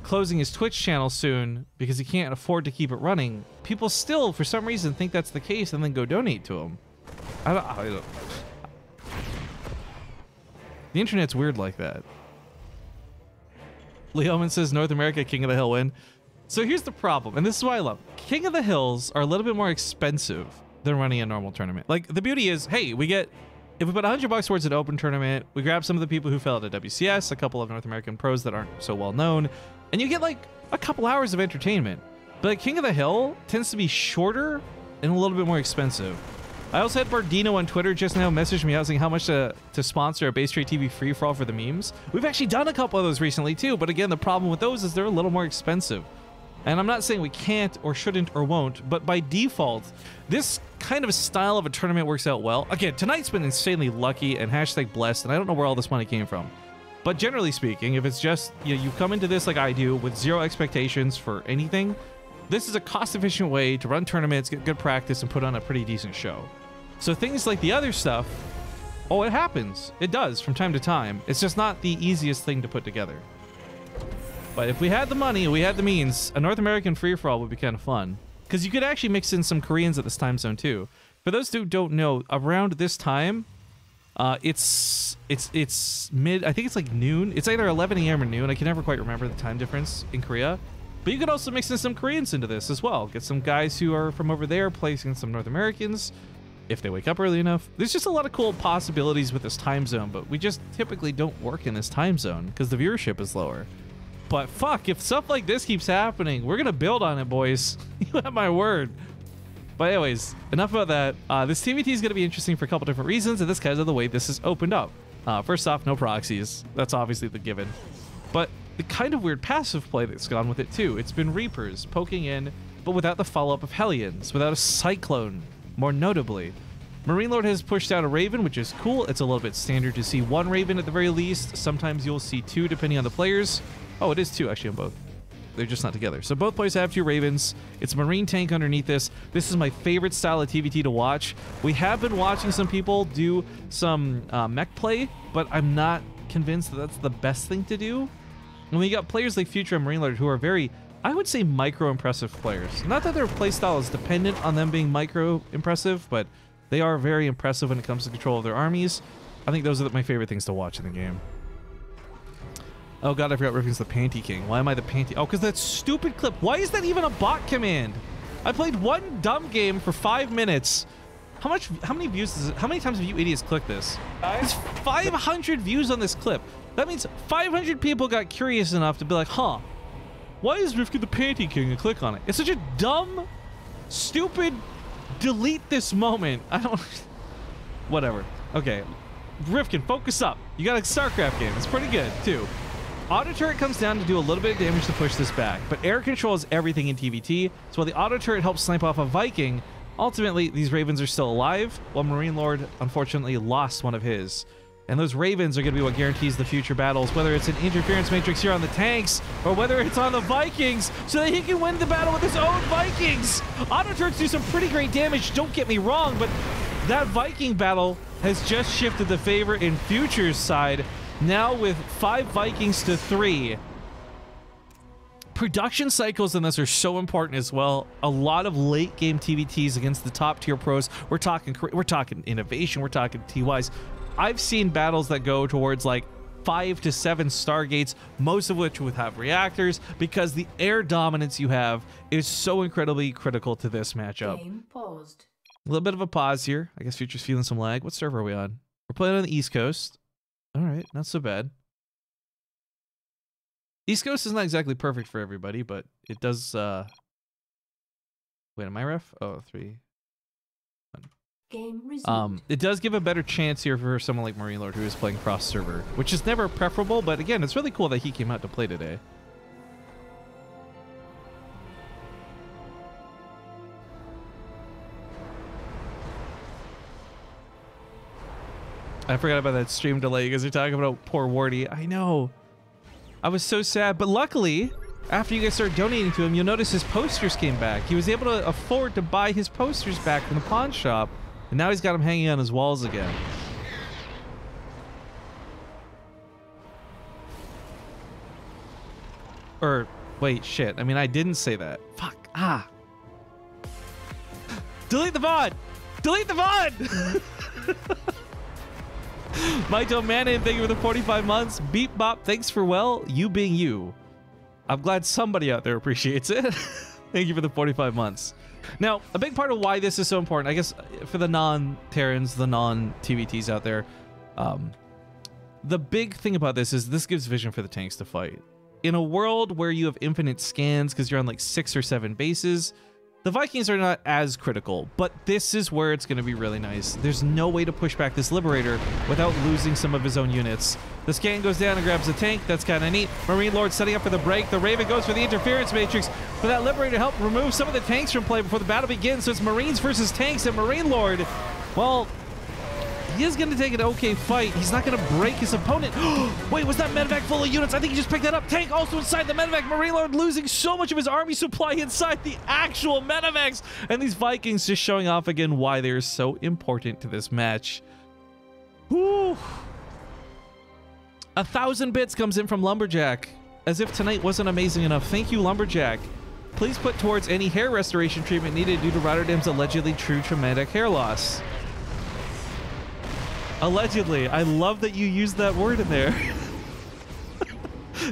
closing his Twitch channel soon because he can't afford to keep it running, people still, for some reason, think that's the case and then go donate to him. I don't. The internet's weird like that. Leoman says, North America, King of the Hill win. So here's the problem, and this is why I love King of the Hills are a little bit more expensive than running a normal tournament. Like, the beauty is, hey, if we put $100 towards an open tournament, we grab some of the people who fell at WCS, a couple of North American pros that aren't so well known, and you get like a couple hours of entertainment. But like, King of the Hill tends to be shorter and a little bit more expensive. I also had Bardino on Twitter just now message me asking how much to sponsor a BaseTradeTV free-for-all for the memes. We've actually done a couple of those recently too, but again, the problem with those is they're a little more expensive. And I'm not saying we can't or shouldn't or won't, but by default, this kind of style of a tournament works out well. Again, tonight's been insanely lucky and #blessed, and I don't know where all this money came from. But generally speaking, if it's just, you come into this like I do with zero expectations for anything, this is a cost-efficient way to run tournaments, get good practice, and put on a pretty decent show. So things like the other stuff, oh, it happens. It does from time to time. It's just not the easiest thing to put together. But if we had the money, we had the means, a North American free-for-all would be kind of fun. Because you could actually mix in some Koreans at this time zone too. For those who don't know, around this time, it's mid, I think it's like noon. It's either 11 a.m. or noon. I can never quite remember the time difference in Korea. But you could also mix in some Koreans into this as well. Get some guys who are from over there placing some North Americans, if they wake up early enough. There's just a lot of cool possibilities with this time zone, but we just typically don't work in this time zone because the viewership is lower. But fuck, if stuff like this keeps happening, we're gonna build on it, boys. You have my word. But anyways, enough about that. This TVT is gonna be interesting for a couple different reasons, and this because of the way this is opened up. First off, no proxies. That's obviously the given. But the kind of weird passive play that's gone with it too. It's been Reapers poking in, but without the follow-up of Hellions, without a Cyclone, more notably. Marine Lord has pushed out a Raven, which is cool. It's a little bit standard to see one Raven at the very least. Sometimes you'll see two depending on the players. Oh, it is two actually on both. They're just not together. So both players have two Ravens. It's a Marine tank underneath this. This is my favorite style of TVT to watch. We have been watching some people do some mech play, but I'm not convinced that that's the best thing to do. And we got players like Future and Marine Lord who are very, I would say, micro-impressive players. Not that their playstyle is dependent on them being micro-impressive, but they are very impressive when it comes to control of their armies. I think those are my favorite things to watch in the game. Oh god, I forgot Rifkin's the Panty King. Why am I the Panty? Oh, because that stupid clip. Why is that even a bot command? I played one dumb game for 5 minutes. How many views is it? How many times have you idiots clicked this? There's 500 views on this clip. That means 500 people got curious enough to be like, huh, why is Rifkin the Panty King, and click on it. It's such a dumb, stupid, delete this moment. I don't, whatever. Okay, Rifkin, focus up. You got a StarCraft game. It's pretty good, too. Auto turret comes down to do a little bit of damage to push this back, but air controls everything in TVT, so while the auto turret helps snipe off a Viking, ultimately these Ravens are still alive, while Marine Lord unfortunately lost one of his. And those Ravens are going to be what guarantees the future battles, whether it's an interference matrix here on the tanks, or whether it's on the Vikings, so that he can win the battle with his own Vikings! Auto turrets do some pretty great damage, don't get me wrong, but that Viking battle has just shifted the favor in Future's side, now with 5 Vikings to 3. Production cycles in this are so important as well. A lot of late game TVTs against the top tier pros. We're talking innovation, we're talking TYs. I've seen battles that go towards like 5 to 7 Stargates, most of which would have reactors, because the air dominance you have is so incredibly critical to this matchup. Game paused. A little bit of a pause here. I guess Future's feeling some lag. What server are we on? We're playing on the East Coast. All right, not so bad. East Coast is not exactly perfect for everybody, but it does... Wait, am I ref? Oh, 3. Game resumed. It does give a better chance here for someone like Marine Lord who is playing cross server, which is never preferable, but again, it's really cool that he came out to play today. I forgot about that stream delay because you're talking about poor Wardy. I know. I was so sad, but luckily, after you guys started donating to him, you'll notice his posters came back. He was able to afford to buy his posters back from the pawn shop, and now he's got them hanging on his walls again. Or, wait, shit. I mean, I didn't say that. Fuck. Ah. Delete the VOD! Delete the VOD! Maito Manin, thank you for the 45 months. Beep Bop, thanks for, well, you being you. I'm glad somebody out there appreciates it. Thank you for the 45 months. Now, a big part of why this is so important, I guess, for the non-Terrans, the non-TVTs out there, the big thing about this is this gives vision for the tanks to fight. In a world where you have infinite scans because you're on like 6 or 7 bases, the Vikings are not as critical, but this is where it's going to be really nice. There's no way to push back this Liberator without losing some of his own units. The scan goes down and grabs the tank. That's kind of neat. Marine Lord setting up for the break. The Raven goes for the interference matrix for that Liberator to help remove some of the tanks from play before the battle begins. So it's Marines versus tanks, and Marine Lord, well, he is going to take an okay fight. He's not going to break his opponent. Wait, was that medevac full of units? I think he just picked that up. Tank also inside the medevac. Marine Lord losing so much of his army supply inside the actual medevacs. And these Vikings just showing off again why they're so important to this match. Whew. 1,000 bits comes in from Lumberjack. As if tonight wasn't amazing enough. Thank you, Lumberjack. Please put towards any hair restoration treatment needed due to Rotterdam's allegedly true traumatic hair loss. Allegedly. I love that you used that word in there.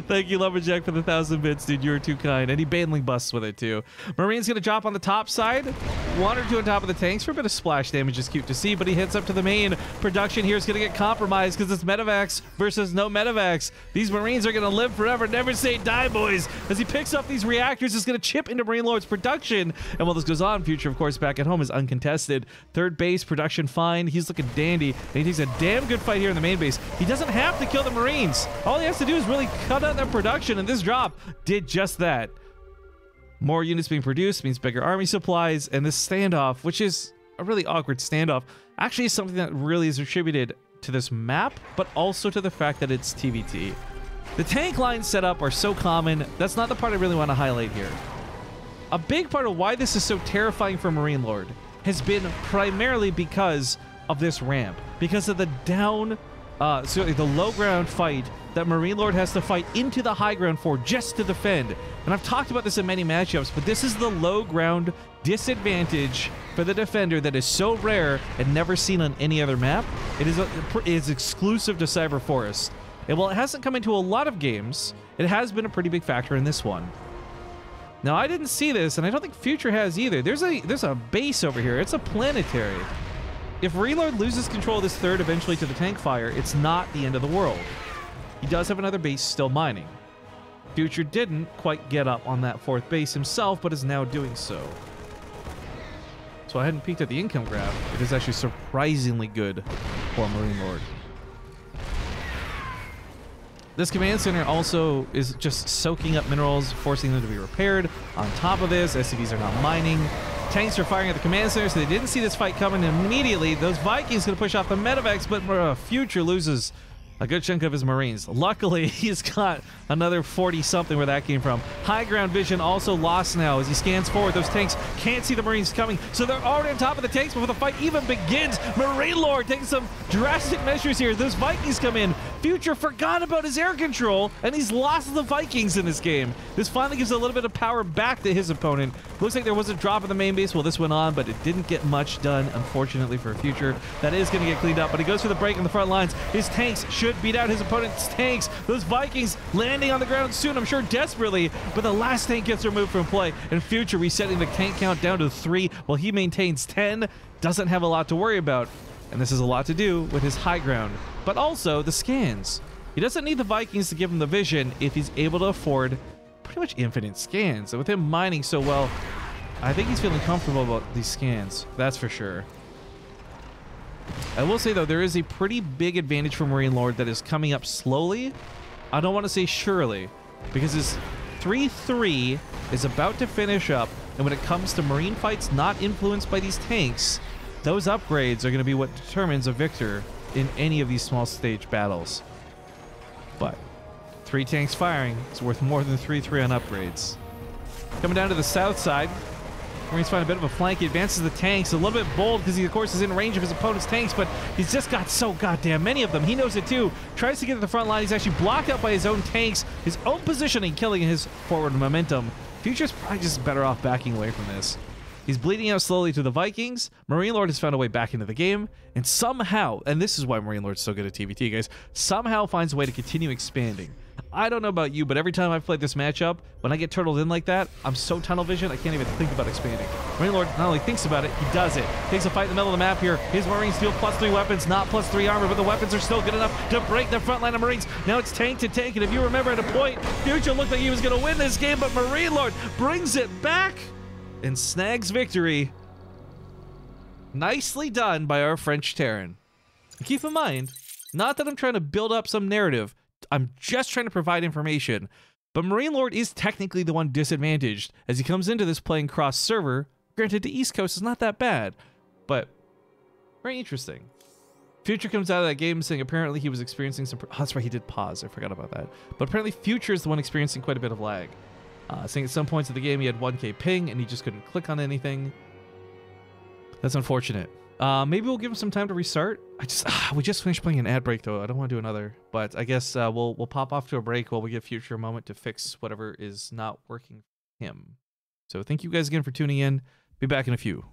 Thank you, Lumberjack, for the 1,000 bits, dude. You were too kind. And he baneling busts with it, too. Marine's going to drop on the top side. 1 or 2 on top of the tanks for a bit of splash damage is cute to see, but he hits up to the main. Production here is going to get compromised because it's medevacs versus no medevacs. These Marines are going to live forever. Never say die, boys. As he picks up these reactors, it's going to chip into Marine Lord's production. And while this goes on, Future, of course, back at home is uncontested. Third base, production fine. He's looking dandy. And he takes a damn good fight here in the main base. He doesn't have to kill the Marines. All he has to do is really cut out that production, and this drop did just that. More units being produced means bigger army supplies, and this standoff, which is a really awkward standoff, actually is something that really is attributed to this map, but also to the fact that it's TVT. The tank lines set up are so common. That's not the part I really want to highlight here. A big part of why this is so terrifying for Marine Lord has been primarily because of this ramp, because of the the low ground fight that Marine Lord has to fight into the high ground for just to defend. And I've talked about this in many matchups, but this is the low ground disadvantage for the defender that is so rare and never seen on any other map. It is exclusive to Cyber Forest. And while it hasn't come into a lot of games, it has been a pretty big factor in this one. Now, I didn't see this, and I don't think Future has either. There's a base over here. It's a planetary. If Relord loses control of this third eventually to the tank fire, it's not the end of the world. he does have another base still mining. Future didn't quite get up on that 4th base himself, but is now doing so. So I hadn't peeked at the income graph. It is actually surprisingly good for Marine Lord. This command center also is just soaking up minerals, forcing them to be repaired. On top of this, SCVs are not mining. Tanks are firing at the command center, so they didn't see this fight coming immediately. Those Vikings going to push off the medevacs, but Future loses a good chunk of his Marines. Luckily, he's got another 40-something where that came from. High ground vision also lost now as he scans forward. Those tanks can't see the Marines coming, so they're already on top of the tanks before the fight even begins. Marine Lord taking some drastic measures here. Those Vikings come in. Future forgot about his air control, and he's lost the Vikings in this game. This finally gives a little bit of power back to his opponent. Looks like there was a drop in the main base while this went on, but it didn't get much done, unfortunately, for Future. That is going to get cleaned up, but he goes for the break in the front lines. His tanks should beat out his opponent's tanks. Those Vikings landing on the ground soon, I'm sure desperately, but the last tank gets removed from play, and Future resetting the tank count down to 3 while he maintains 10. Doesn't have a lot to worry about, and this has a lot to do with his high ground, but also the scans. He doesn't need the Vikings to give him the vision if he's able to afford pretty much infinite scans. And with him mining so well, I think he's feeling comfortable about these scans, that's for sure. I will say, though, there is a pretty big advantage for Marine Lord that is coming up slowly. I don't want to say surely, because his 3-3 is about to finish up, and when it comes to Marine fights not influenced by these tanks, those upgrades are going to be what determines a victor in any of these small stage battles. But 3 tanks firing is worth more than 3-3 on upgrades. Coming down to the south side, Marines find a bit of a flank. He advances the tanks, a little bit bold because he, of course, is in range of his opponent's tanks, but he's just got so goddamn many of them. He knows it too. Tries to get to the front line. He's actually blocked out by his own tanks, his own positioning, killing his forward momentum. Future's probably just better off backing away from this. He's bleeding out slowly to the Vikings. Marine Lord has found a way back into the game, and somehow, and this is why Marine Lord's so good at TVT, guys, somehow finds a way to continue expanding. I don't know about you, but every time I've played this matchup, when I get turtled in like that, I'm so tunnel vision, I can't even think about expanding. Marine Lord not only thinks about it, he does it. Takes a fight in the middle of the map here. His Marines deal +3 weapons, not +3 armor, but the weapons are still good enough to break the front line of Marines. Now it's tank to tank, and if you remember at a point, Future looked like he was going to win this game, but Marine Lord brings it back and snags victory. Nicely done by our French Terran. Keep in mind, not that I'm trying to build up some narrative, I'm just trying to provide information, but Marine Lord is technically the one disadvantaged as he comes into this playing cross server. Granted, the East Coast is not that bad, but very interesting. Future comes out of that game saying apparently he was experiencing some... Oh, that's right, he did pause, I forgot about that. But apparently Future is the one experiencing quite a bit of lag. Saying at some points of the game he had 1K ping and he just couldn't click on anything. That's unfortunate. Maybe we'll give him some time to restart. We just finished playing an ad break though. I don't want to do another, but I guess we'll pop off to a break while we give Future a moment to fix whatever is not working for him. So thank you guys again for tuning in. Be back in a few.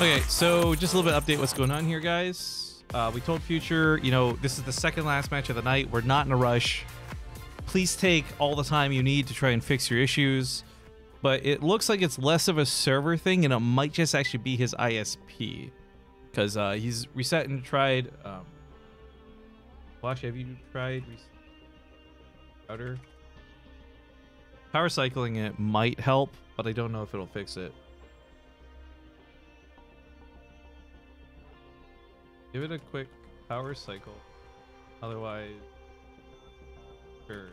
Okay, so just a little bit of update what's going on here, guys. We told Future, you know, this is the second last match of the night. We're not in a rush. Please take all the time you need to try and fix your issues. But it looks like it's less of a server thing, and it might just actually be his ISP. Because he's reset and tried... Wash, have you tried router? Power cycling it might help, but I don't know if it'll fix it. Give it a quick power cycle. Otherwise, sure.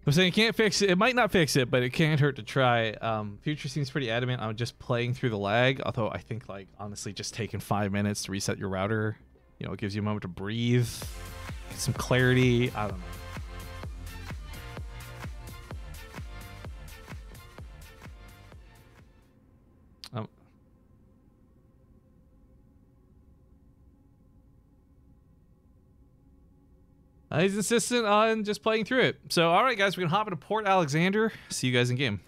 I'm saying it can't fix it. It might not fix it, but it can't hurt to try. Future seems pretty adamant on just playing through the lag. Although I think, like, honestly, just taking 5 minutes to reset your router, you know, it gives you a moment to breathe, get some clarity. I don't know. He's insistent on just playing through it. So, all right, guys, we're going to hop into Port Alexander. See you guys in game.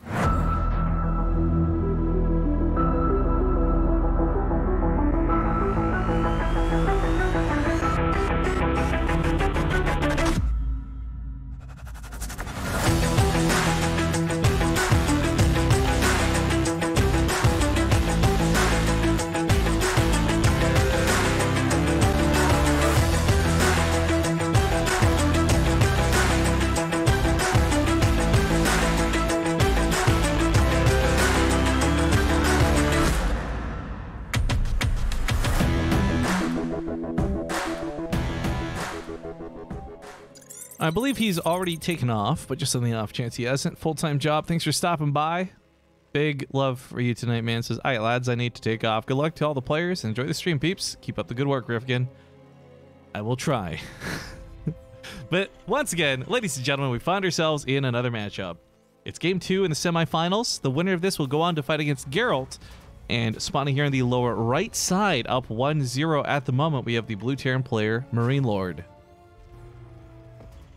I believe he's already taken off, but just on the off chance he hasn't. Full-time job. Thanks for stopping by. Big love for you tonight, man. Says, all right, lads, I need to take off. Good luck to all the players. Enjoy the stream, peeps. Keep up the good work, Rifkin. I will try. But once again, ladies and gentlemen, we find ourselves in another matchup. It's game 2 in the semifinals. The winner of this will go on to fight against Geralt. And spawning here on the lower right side, up 1-0 at the moment, we have the Blue Terran player, Marine Lord.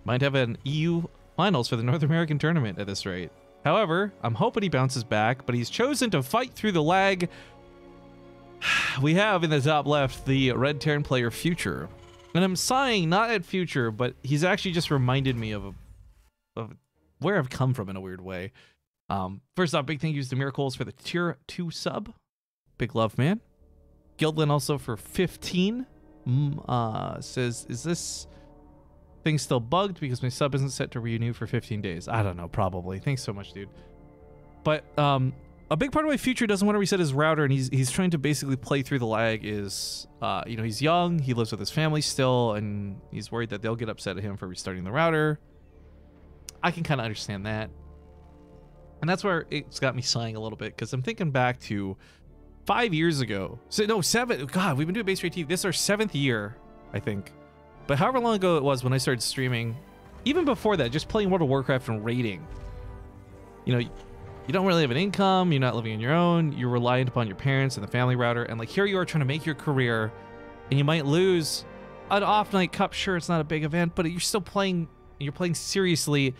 Might have an EU finals for the North American tournament at this rate. However, I'm hoping he bounces back, but he's chosen to fight through the lag. We have in the top left the Red Terran player Future. And I'm sighing not at Future, but he's actually just reminded me of where I've come from in a weird way. First off, big thank yous to Miracles for the tier 2 sub. Big love, man. Guildlin also for 15. Says, is this thing still bugged because my sub isn't set to renew for 15 days? I don't know, probably. Thanks so much, dude. But a big part of why Future doesn't want to reset his router, and he's trying to basically play through the lag, is you know, he's young, he lives with his family still, and he's worried that they'll get upset at him for restarting the router. I can kind of understand that. And that's where it's got me sighing a little bit, because I'm thinking back to 5 years ago. So, no, 7. God, we've been doing BaseTradeTV. This is our 7th year, I think. But however long ago it was when I started streaming, even before that, just playing World of Warcraft and raiding. You know, you don't really have an income, you're not living on your own, you're reliant upon your parents and the family router, and like here you are trying to make your career, and you might lose an off-night cup. Sure, it's not a big event, but you're still playing, you're playing seriously,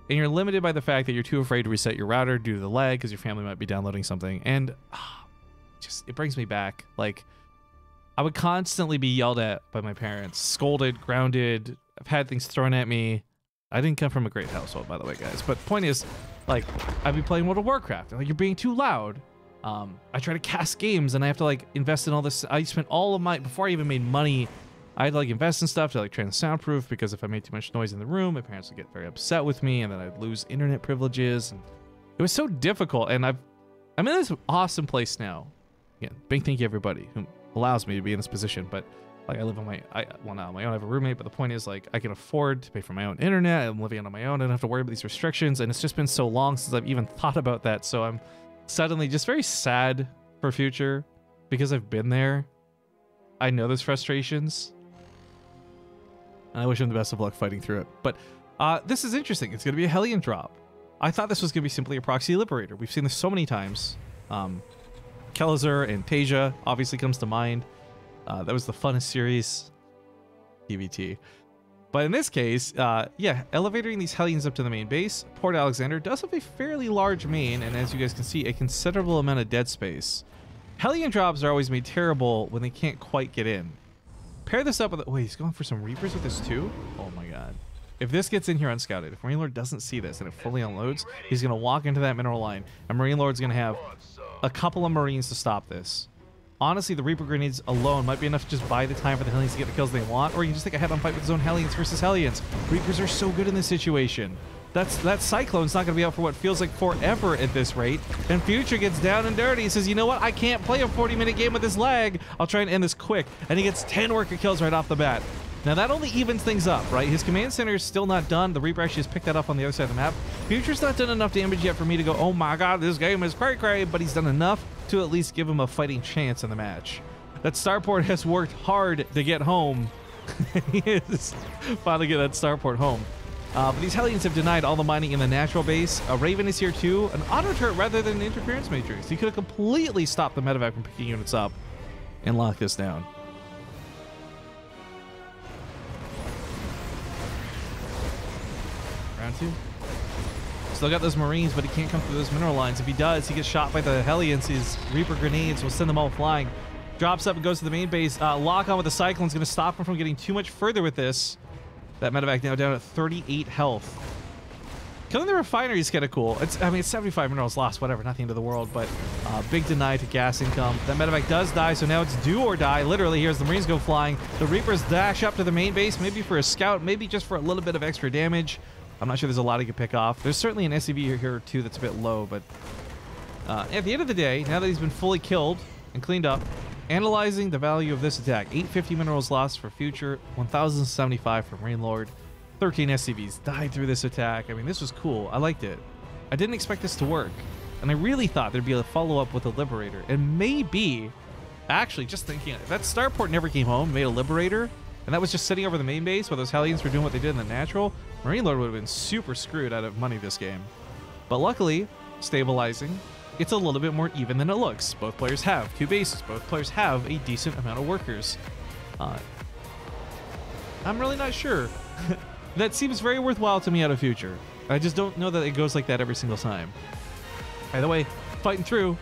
and you're limited by the fact that you're too afraid to reset your router due to the lag because your family might be downloading something. And just, it brings me back. Like, I would constantly be yelled at by my parents, scolded, grounded. I've had things thrown at me. I didn't come from a great household, by the way, guys. But the point is, like, I'd be playing World of Warcraft, and like, you're being too loud. I try to cast games, and I have to like invest in all this. I spent all of my, before I even made money, I had to like invest in stuff to like try and soundproof, because if I made too much noise in the room, my parents would get very upset with me, and then I'd lose internet privileges. And it was so difficult, and I'm in this awesome place now. Again, big thank you everybody who allows me to be in this position. But like, I live on my, well, not on my own, I have a roommate, but the point is, like, I can afford to pay for my own internet. I'm living on my own. I don't have to worry about these restrictions, and it's just been so long since I've even thought about that. So I'm suddenly just very sad for Future, because I've been there. I know those frustrations, and I wish him the best of luck fighting through it. But this is interesting. It's going to be a Hellion drop. I thought this was going to be simply a proxy liberator. We've seen this so many times. Kelazur and Tasia obviously comes to mind. That was the funnest series, PvT. But in this case, yeah, elevating these Hellions up to the main base. Port Alexander does have a fairly large main, and as you guys can see, a considerable amount of dead space. Hellion drops are always made terrible when they can't quite get in. Pair this up with... Wait, he's going for some Reapers with this too? Oh my god. If this gets in here unscouted, if Marine Lord doesn't see this and it fully unloads, he's going to walk into that mineral line, and Marine Lord's going to have a couple of Marines to stop this. Honestly, the Reaper grenades alone might be enough to just buy the time for the Hellions to get the kills they want, or you can just take a head-on fight with his own Hellions versus Hellions. Reapers are so good in this situation. That Cyclone's not going to be out for what feels like forever at this rate. And Future gets down and dirty. He says, you know what? I can't play a 40-minute game with this lag. I'll try and end this quick. And he gets 10 worker kills right off the bat. Now, that only evens things up, right? His command center is still not done. The Reaper actually has picked that up on the other side of the map. Future's not done enough damage yet for me to go, oh my god, this game is cray-cray, but he's done enough to at least give him a fighting chance in the match. That starport has worked hard to get home. He is finally get that starport home. But these Hellions have denied all the mining in the natural base. A Raven is here too. An auto turret rather than an interference matrix. He could have completely stopped the medevac from picking units up and locked this down. Round 2. Still got those Marines, but he can't come through those mineral lines. If he does, he gets shot by the Hellions. His Reaper grenades will send them all flying. Drops up and goes to the main base. Lock on with the Cyclone's going to stop him from getting too much further with this. That medevac now down at 38 health. Killing the refinery is kind of cool. I mean, it's 75 minerals lost, whatever, not the end of the world, but big deny to gas income. That medevac does die, so now it's do or die. Literally, here's the Marines go flying. The Reapers dash up to the main base, maybe for a scout, maybe just for a little bit of extra damage. I'm not sure there's a lot he could pick off. There's certainly an SCV here too that's a bit low, but at the end of the day, now that he's been fully killed and cleaned up, analyzing the value of this attack, 850 minerals lost for Future, 1,075 for Marine Lord, 13 SCVs died through this attack. I mean, this was cool. I liked it. I didn't expect this to work, and I really thought there'd be a follow-up with a Liberator, and maybe, actually, just thinking, if that starport never came home, made a Liberator, and that was just sitting over the main base while those Hellions were doing what they did in the natural, Marine Lord would have been super screwed out of money this game. But luckily, stabilizing, it's a little bit more even than it looks. Both players have 2 bases. Both players have a decent amount of workers. I'm really not sure. That seems very worthwhile to me out of Future. I just don't know that it goes like that every single time. Either way, fighting through.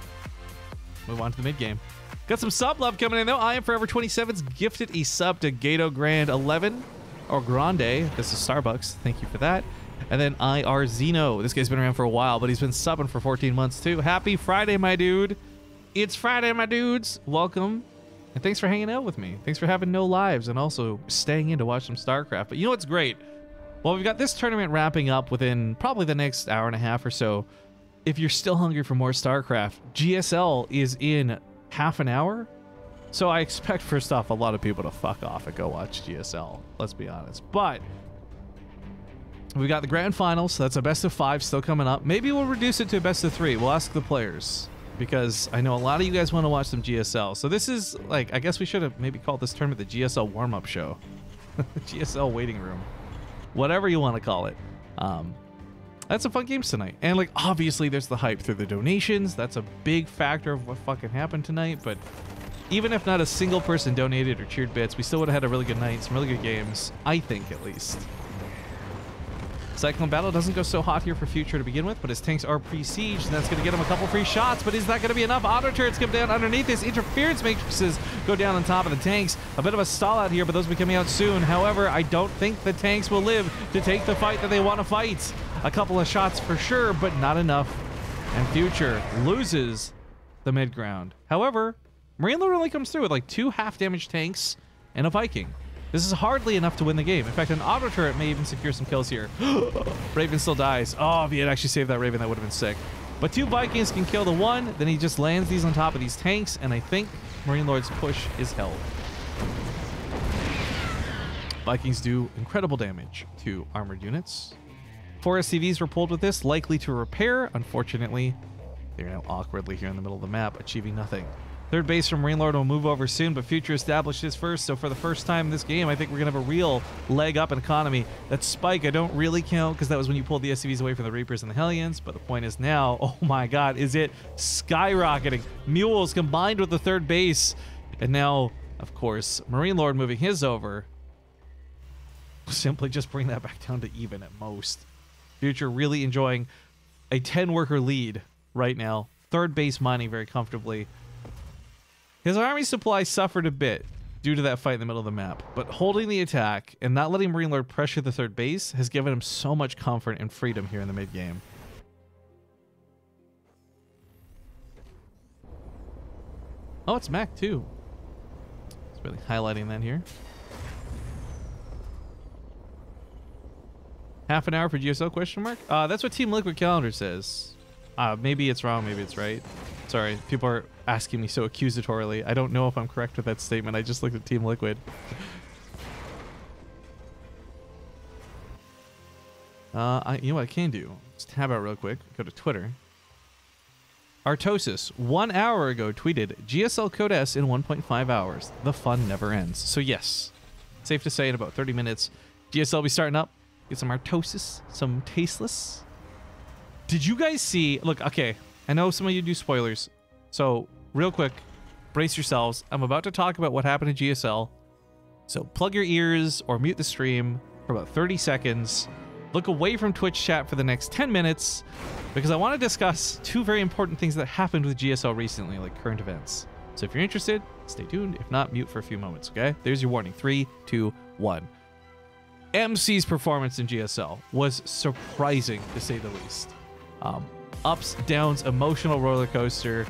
Move on to the mid game. Got some sub love coming in though. I am Forever 27's gifted a sub to Gato Grand 11 or Grande. This is Starbucks. Thank you for that. And then IR Zeno. This guy's been around for a while, but he's been subbing for 14 months too. Happy Friday, my dude. It's Friday, my dudes. Welcome. And thanks for hanging out with me. Thanks for having no lives and also staying in to watch some StarCraft. But you know what's great? Well, we've got this tournament wrapping up within probably the next hour and a half or so. If you're still hungry for more StarCraft, GSL is in half an hour. So I expect, first off, a lot of people to fuck off and go watch GSL. Let's be honest. But we got the grand finals. So that's a best of 5 still coming up. Maybe we'll reduce it to a best of 3. We'll ask the players, because I know a lot of you guys want to watch some GSL. So this is like, I guess we should have maybe called this tournament the GSL warm-up show. GSL waiting room. Whatever you want to call it. That's some fun games tonight. And like, obviously there's the hype through the donations. That's a big factor of what fucking happened tonight. But even if not a single person donated or cheered bits, we still would have had a really good night, some really good games, I think at least. Cyclone Battle doesn't go so hot here for Future to begin with, but his tanks are pre-sieged, and that's going to get him a couple free shots, but is that going to be enough? Auto turrets come down underneath this. Interference matrices go down on top of the tanks. A bit of a stall out here, but those will be coming out soon. However, I don't think the tanks will live to take the fight that they want to fight. A couple of shots for sure, but not enough. And Future loses the mid ground. However, Marine Lord only comes through with like 2 half-damage tanks and a Viking. This is hardly enough to win the game. In fact, an auto turret may even secure some kills here. Raven still dies. Oh, if he had actually saved that Raven, that would have been sick. But 2 Vikings can kill the 1. Then he just lands these on top of these tanks, and I think Marine Lord's push is held. Vikings do incredible damage to armored units. 4 SCVs were pulled with this, likely to repair. Unfortunately, they're now awkwardly here in the middle of the map, achieving nothing. Third base from Marine Lord will move over soon, but Future established his first, so for the first time in this game, I think we're going to have a real leg up in economy. That spike I don't really count, because that was when you pulled the SCVs away from the Reapers and the Hellions, but the point is now, oh my god, is it skyrocketing. Mules combined with the third base, and now, of course, Marine Lord moving his over. simply just bring that back down to even at most. Future really enjoying a 10-worker lead right now. Third base mining very comfortably. His army supply suffered a bit due to that fight in the middle of the map, but holding the attack and not letting Marine Lord pressure the third base has given him so much comfort and freedom here in the mid-game. Oh, it's Mac too. It's really highlighting that here. Half an hour for GSL question mark? That's what Team Liquid calendar says. Maybe it's wrong, maybe it's right. Sorry, people are asking me so accusatorily. I don't know if I'm correct with that statement. I just looked at Team Liquid. You know what I can do? Just tab out real quick. Go to Twitter. Artosis, 1 hour ago, tweeted, GSL Code S in 1.5 hours. The fun never ends. So yes, safe to say in about 30 minutes, GSL will be starting up. Get some Artosis, some Tasteless. Did you guys see... Look, okay, I know some of you do spoilers. So, real quick, brace yourselves. I'm about to talk about what happened in GSL. So, plug your ears or mute the stream for about 30 seconds. Look away from Twitch chat for the next 10 minutes because I want to discuss two very important things that happened with GSL recently, like current events. So, if you're interested, stay tuned. If not, mute for a few moments, okay? There's your warning. 3, 2, 1. MC's performance in GSL was surprising, to say the least. Ups, downs, emotional roller coaster.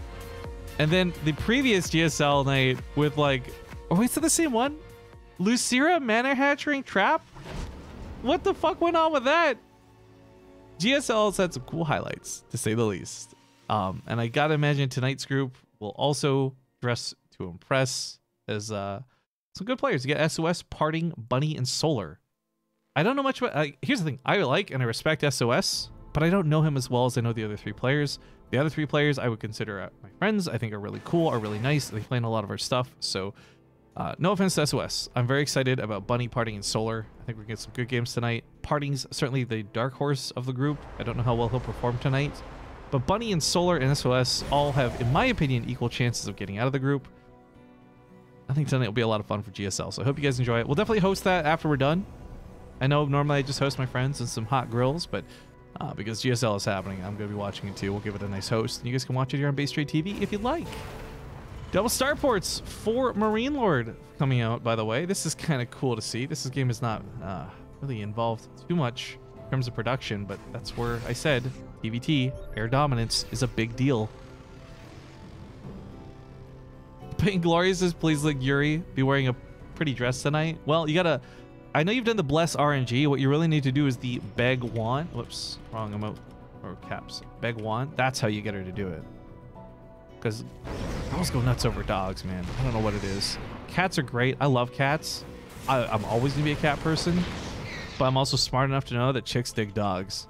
And then the previous GSL night with like... Oh, wait, is it the same one? Lucira Mana Hatchering Trap? What the fuck went on with that? GSL's had some cool highlights, to say the least. And I gotta imagine tonight's group will also dress to impress as some good players. You got SOS, Parting, Bunny, and Solar. I don't know much about... here's the thing. I like and I respect SOS, but I don't know him as well as I know the other three players. The other three players I would consider my friends. I think are really cool, are really nice. They play in a lot of our stuff. So no offense to SOS. I'm very excited about Bunny, Parting, and Solar. I think we're going to get some good games tonight. Parting's certainly the dark horse of the group. I don't know how well he'll perform tonight. But Bunny and Solar and SOS all have, in my opinion, equal chances of getting out of the group. I think tonight will be a lot of fun for GSL. So I hope you guys enjoy it. We'll definitely host that after we're done. I know normally I just host my friends and some hot grills, but because GSL is happening, I'm going to be watching it too. We'll give it a nice host. And you guys can watch it here on BaseTradeTV if you'd like. Double starports for Marine Lord coming out, by the way. This is kind of cool to see. This game is not really involved too much in terms of production, but that's where I said TVT, air dominance, is a big deal. Pink Glorious says, please let Yuri be wearing a pretty dress tonight. Well, you gotta... I know you've done the Bless RNG. What you really need to do is the Beg Want. Whoops, wrong emote or caps. Beg Want. That's how you get her to do it. Because girls go nuts over dogs, man. I don't know what it is. Cats are great. I love cats. I'm always gonna be a cat person, but I'm also smart enough to know that chicks dig dogs.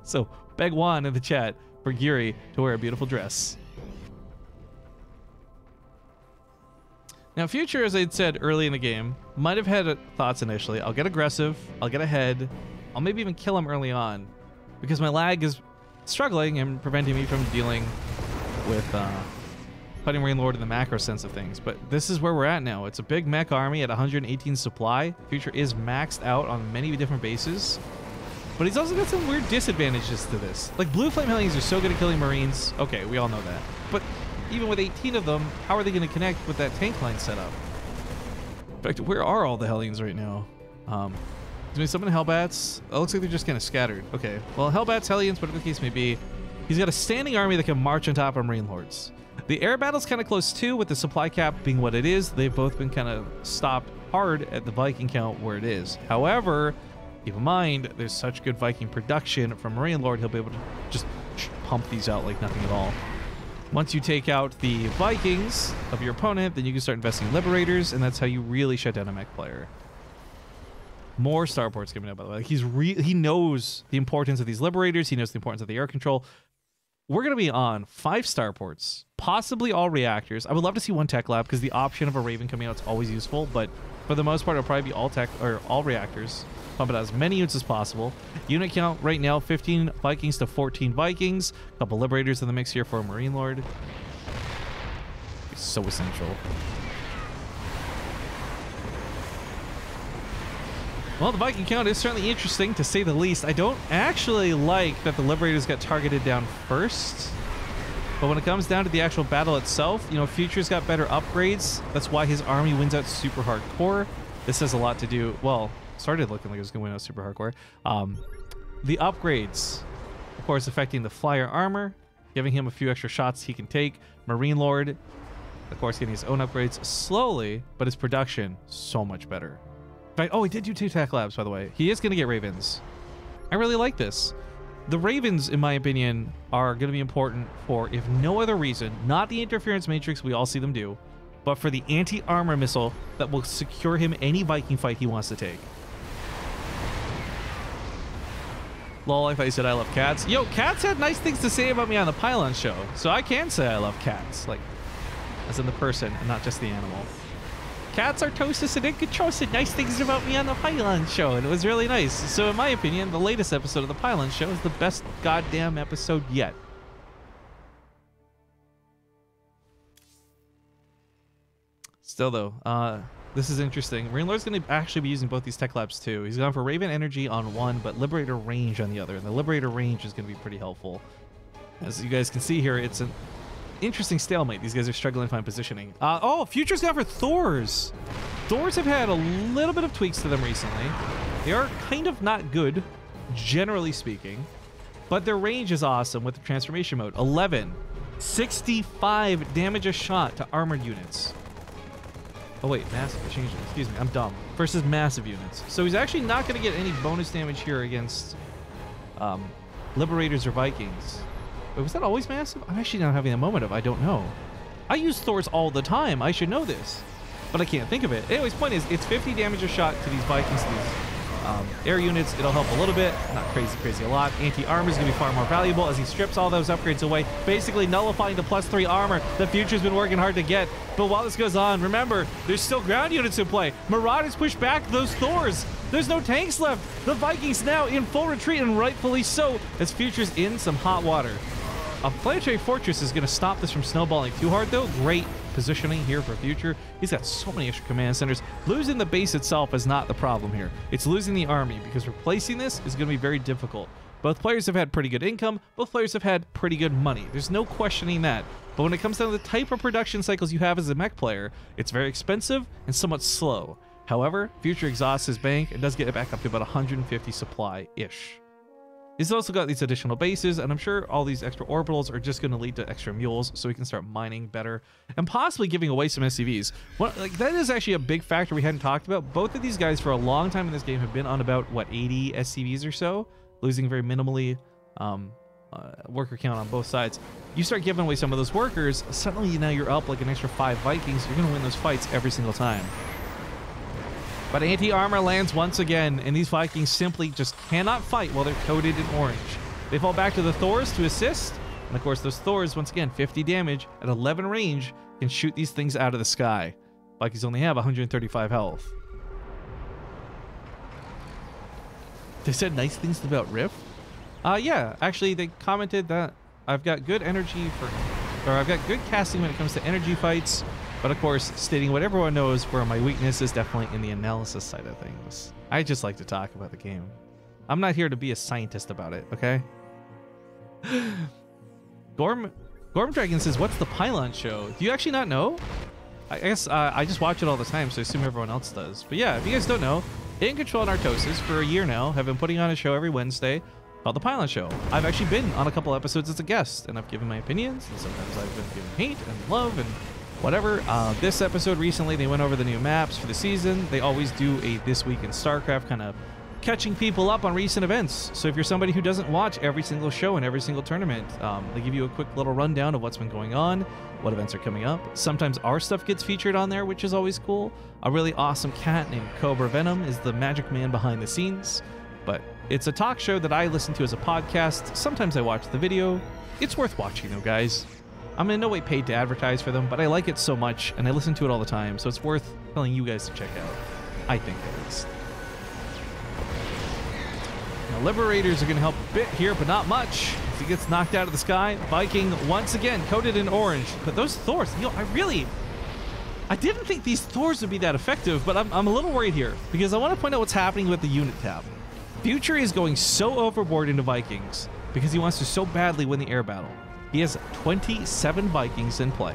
So Beg Want in the chat for Yuri to wear a beautiful dress. Now, Future, as I'd said early in the game, might have had thoughts initially. I'll get aggressive. I'll get ahead. I'll maybe even kill him early on because my lag is struggling and preventing me from dealing with fighting Marine Lord in the macro sense of things. But this is where we're at now. It's a big mech army at 118 supply. Future is maxed out on many different bases. But he's also got some weird disadvantages to this. Like, blue flame Hellions are so good at killing Marines. Okay, we all know that. But even with 18 of them, how are they going to connect with that tank line setup? In fact, where are all the Hellions right now? Doing some of the Hellbats? It looks like they're just kind of scattered. Okay, well, Hellbats, Hellions, whatever the case may be. He's got a standing army that can march on top of Marine Lords. The air battle's kind of close too, with the supply cap being what it is. They've both been kind of stopped hard at the Viking count where it is. However, keep in mind, there's such good Viking production from Marine Lord, he'll be able to just pump these out like nothing at all. Once you take out the Vikings of your opponent, then you can start investing in Liberators, and that's how you really shut down a mech player. More starports coming up, by the way. Like, he knows the importance of these Liberators. He knows the importance of the air control. We're going to be on 5 starports, possibly all reactors. I would love to see one tech lab because the option of a Raven coming out is always useful, but for the most part, it'll probably be all tech or all reactors. Pump it out as many units as possible. Unit count right now, 15 Vikings to 14 Vikings. A couple Liberators in the mix here for a Marine Lord. It's so essential. Well, the Viking count is certainly interesting, to say the least. I don't actually like that the Liberators got targeted down first. But when it comes down to the actual battle itself, you know, Future's got better upgrades. That's why his army wins out super hardcore. This has a lot to do... Well, started looking like it was going to win out super hardcore. The upgrades, of course, affecting the flyer armor, giving him a few extra shots he can take. Marine Lord, of course, getting his own upgrades slowly, but his production, so much better. Oh, he did do 2 tech labs, by the way. He is going to get Ravens. I really like this. The Ravens, in my opinion, are going to be important for, if no other reason, not the interference matrix we all see them do, but for the anti-armor missile that will secure him any Viking fight he wants to take. Lol, I thought you said I love cats. Yo, cats had nice things to say about me on the Pylon show, so I can say I love cats. Like, as in the person and not just the animal. Cats are toasted and Incontrol said nice things about me on the Pylon show, and it was really nice. So in my opinion, the latest episode of the Pylon show is the best goddamn episode yet. Still though, this is interesting. Marine Lord's going to actually be using both these tech labs too. He's gone for Raven Energy on one, but Liberator Range on the other, and the Liberator Range is going to be pretty helpful. As you guys can see here, it's an interesting stalemate. These guys are struggling to find positioning. Oh, Future's gone for Thors. Thors have had a little bit of tweaks to them recently. They are kind of not good, generally speaking, but their range is awesome with the transformation mode. 11, 65 damage a shot to armored units. Oh wait, massive, excuse me, I'm dumb. Versus massive units. So he's actually not going to get any bonus damage here against Liberators or Vikings. Wait, was that always massive? I'm actually not having a moment of I don't know. I use Thors all the time. I should know this. But I can't think of it. Anyways, point is, it's 50 damage a shot to these Vikings, to these air units. It'll help a little bit. Not crazy a lot. Anti-armor is going to be far more valuable as he strips all those upgrades away, basically nullifying the +3 armor the Future's been working hard to get. But while this goes on, remember, there's still ground units in play. Marauders push back those Thors. There's no tanks left. The Vikings now in full retreat, and rightfully so, as Future's in some hot water. A planetary fortress is going to stop this from snowballing too hard, though. Great positioning here for Future. He's got so many extra command centers. Losing the base itself is not the problem here. It's losing the army, because replacing this is going to be very difficult. Both players have had pretty good income. Both players have had pretty good money. There's no questioning that. But when it comes down to the type of production cycles you have as a mech player, it's very expensive and somewhat slow. However, Future exhausts his bank and does get it back up to about 150 supply-ish. He's also got these additional bases, and I'm sure all these extra orbitals are just going to lead to extra mules, so we can start mining better and possibly giving away some SCVs. That is actually a big factor we hadn't talked about. Both of these guys for a long time in this game have been on about, what, 80 SCVs or so, losing very minimally worker count on both sides. You start giving away some of those workers, suddenly now you're up like an extra 5 Vikings. You're going to win those fights every single time. But anti-armor lands once again, and these Vikings simply just cannot fight while they're coated in orange. They fall back to the Thors to assist, and of course those Thors, once again, 50 damage at 11 range, can shoot these things out of the sky. Vikings only have 135 health. They said nice things about Rift? Yeah, actually they commented that I've got good energy I've got good casting when it comes to energy fights. But of course, stating what everyone knows, where my weakness is definitely in the analysis side of things. I just like to talk about the game. I'm not here to be a scientist about it, okay? Gorm Dragon says, what's the Pylon show? Do you actually not know? I guess I just watch it all the time, so I assume everyone else does. But yeah, if you guys don't know, Incontrol and Artosis for a year now have been putting on a show every Wednesday called the Pylon Show. I've actually been on a couple episodes as a guest, and I've given my opinions, and sometimes I've been given hate and love and whatever. This episode recently, they went over the new maps for the season. They always do a This Week in StarCraft, kind of catching people up on recent events. So if you're somebody who doesn't watch every single show and every single tournament, they give you a quick little rundown of what's been going on, what events are coming up. Sometimes our stuff gets featured on there, which is always cool. A really awesome cat named Cobra Venom is the magic man behind the scenes. But it's a talk show that I listen to as a podcast. Sometimes I watch the video. It's worth watching though, guys. I'm in no way paid to advertise for them, but I like it so much, and I listen to it all the time, so it's worth telling you guys to check out. I think at least. Now, Liberators are going to help a bit here, but not much. If he gets knocked out of the sky, Viking once again coated in orange. But those Thors, you know, I didn't think these Thors would be that effective, but I'm a little worried here because I want to point out what's happening with the unit tab. Future is going so overboard into Vikings because he wants to so badly win the air battle. He has 27 Vikings in play.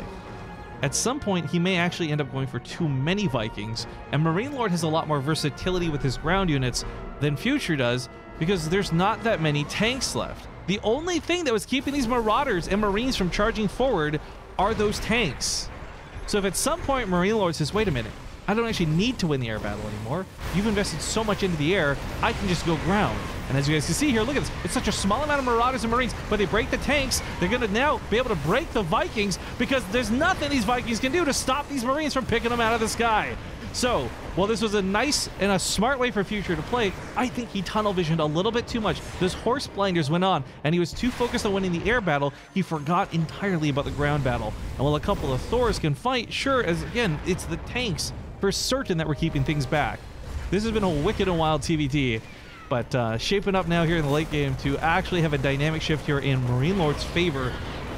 At some point, he may actually end up going for too many Vikings, and Marine Lord has a lot more versatility with his ground units than Future does because there's not that many tanks left. The only thing that was keeping these Marauders and Marines from charging forward are those tanks. So if at some point Marine Lord says, wait a minute, I don't actually need to win the air battle anymore. You've invested so much into the air, I can just go ground. And as you guys can see here, look at this. It's such a small amount of Marauders and Marines, but they break the tanks. They're going to now be able to break the Vikings because there's nothing these Vikings can do to stop these Marines from picking them out of the sky. So, while this was a nice and a smart way for Future to play, I think he tunnel visioned a little bit too much. Those horse blinders went on, and he was too focused on winning the air battle, he forgot entirely about the ground battle. And while a couple of Thors can fight, sure, as again, it's the tanks for certain that we're keeping things back. This has been a wicked and wild TVT, but shaping up now here in the late game to actually have a dynamic shift here in Marine Lord's favor.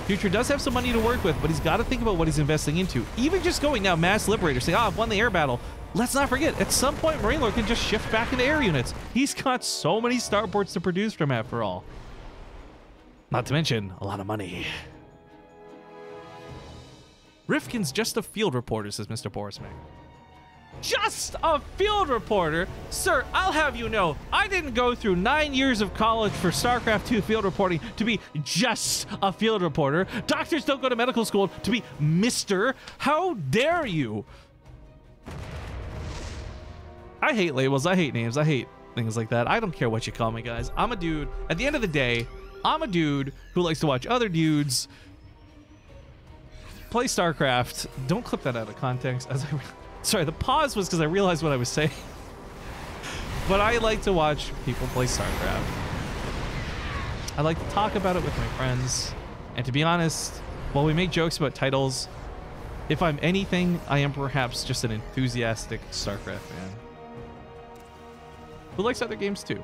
Future does have some money to work with, but he's got to think about what he's investing into. Even just going now Mass Liberator, saying, I've won the air battle. Let's not forget, at some point, Marine Lord can just shift back into air units. He's got so many starports to produce from after all. Not to mention, a lot of money. Rifkin's just a field reporter, says Mr. Borisman. Just a field reporter? Sir, I'll have you know, I didn't go through 9 years of college for StarCraft 2 field reporting to be just a field reporter. Doctors don't go to medical school to be Mr. How dare you? I hate labels, I hate names, I hate things like that. I don't care what you call me, guys. I'm a dude. At the end of the day, I'm a dude who likes to watch other dudes play StarCraft. Don't clip that out of context. Sorry, the pause was because I realized what I was saying. But I like to watch people play StarCraft. I like to talk about it with my friends. And to be honest, while we make jokes about titles, if I'm anything, I am perhaps just an enthusiastic StarCraft fan who likes other games too.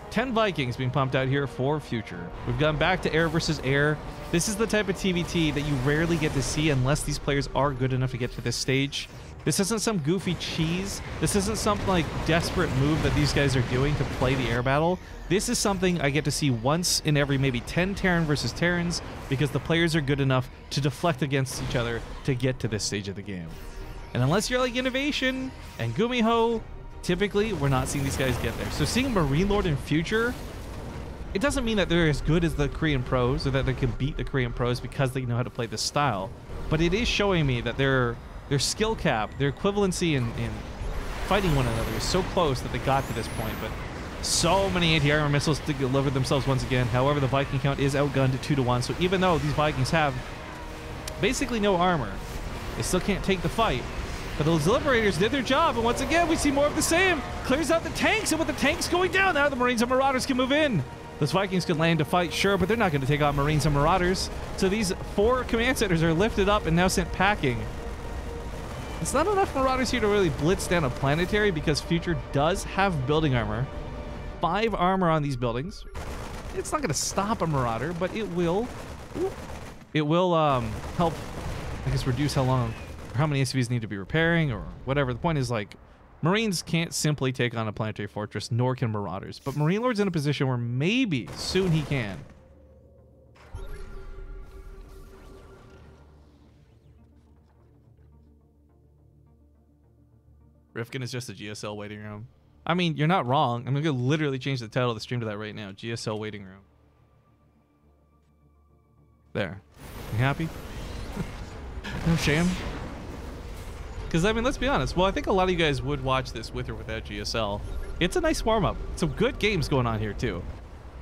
10 Vikings being pumped out here for Future. We've gone back to air versus air. This is the type of TVT that you rarely get to see unless these players are good enough to get to this stage. This isn't some goofy cheese. This isn't some like desperate move that these guys are doing to play the air battle. This is something I get to see once in every maybe 10 Terran versus Terrans because the players are good enough to deflect against each other to get to this stage of the game. And unless you're like Innovation and Gumiho, typically we're not seeing these guys get there. So seeing Marine Lord in Future, it doesn't mean that they're as good as the Korean pros or that they can beat the Korean pros because they know how to play this style. But it is showing me that their skill cap, their equivalency in fighting one another is so close that they got to this point. But so many anti-armor missiles to deliver themselves once again. However, the Viking count is outgunned at 2-1. So even though these Vikings have basically no armor, they still can't take the fight. But those Liberators did their job, and once again, we see more of the same. Clears out the tanks, and with the tanks going down, now the Marines and Marauders can move in. Those Vikings could land to fight, sure, but they're not going to take on Marines and Marauders. So these 4 command centers are lifted up and now sent packing. It's not enough Marauders here to really blitz down a planetary because Future does have building armor. 5 armor on these buildings. It's not going to stop a Marauder, but it will help, I guess, reduce how long or how many SCVs need to be repairing or whatever. The point is, like, Marines can't simply take on a planetary fortress, nor can Marauders. But Marine Lord's in a position where maybe soon he can. Rifkin is just a GSL waiting room. I mean, you're not wrong. I'm going to literally change the title of the stream to that right now. GSL waiting room. There. You happy? No shame? Because, I mean, let's be honest. Well, I think a lot of you guys would watch this with or without GSL. It's a nice warm-up. Some good games going on here, too.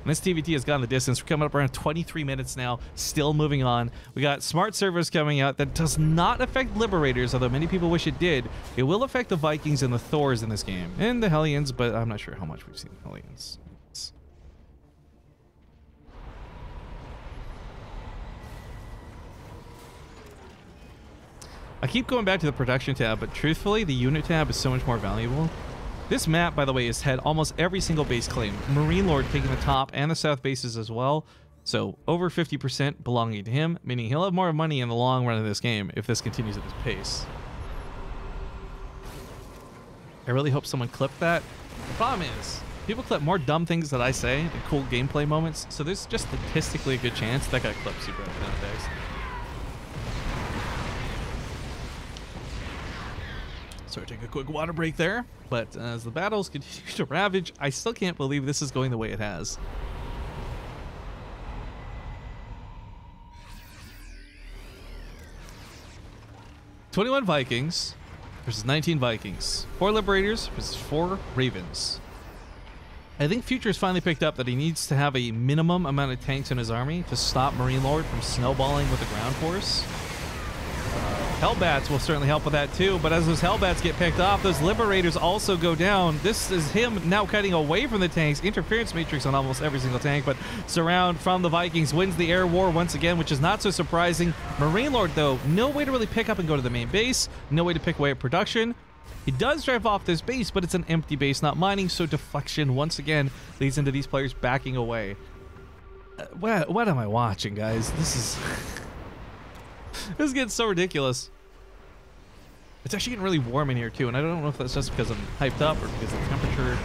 And this TVT has gone the distance. We're coming up around 23 minutes now. Still moving on. We got smart servers coming out that does not affect Liberators, although many people wish it did. It will affect the Vikings and the Thors in this game. And the Hellions, but I'm not sure how much we've seen the Hellions. I keep going back to the production tab, but truthfully, the unit tab is so much more valuable. This map, by the way, has had almost every single base claim. Marine Lord taking the top and the south bases as well. So over 50% belonging to him, meaning he'll have more money in the long run of this game if this continues at this pace. I really hope someone clipped that. The problem is, people clip more dumb things that I say than cool gameplay moments, so there's just statistically a good chance that got clipped super effects. Sorry, take a quick water break there, but as the battles continue to ravage, I still can't believe this is going the way it has. "21 Vikings versus 19 Vikings. 4 Liberators versus 4 Ravens." I think Future's finally picked up that he needs to have a minimum amount of tanks in his army to stop Marine Lord from snowballing with the ground force. Hellbats will certainly help with that too, but as those Hellbats get picked off, those Liberators also go down. This is him now cutting away from the tanks. Interference matrix on almost every single tank, but Surround from the Vikings wins the air war once again, which is not so surprising. Marine Lord, though, no way to really pick up and go to the main base, no way to pick away at production. He does drive off this base, but it's an empty base, not mining, so deflection once again leads into these players backing away. What am I watching, guys? This is... this is getting so ridiculous. It's actually getting really warm in here too, and I don't know if that's just because I'm hyped up or because the temperature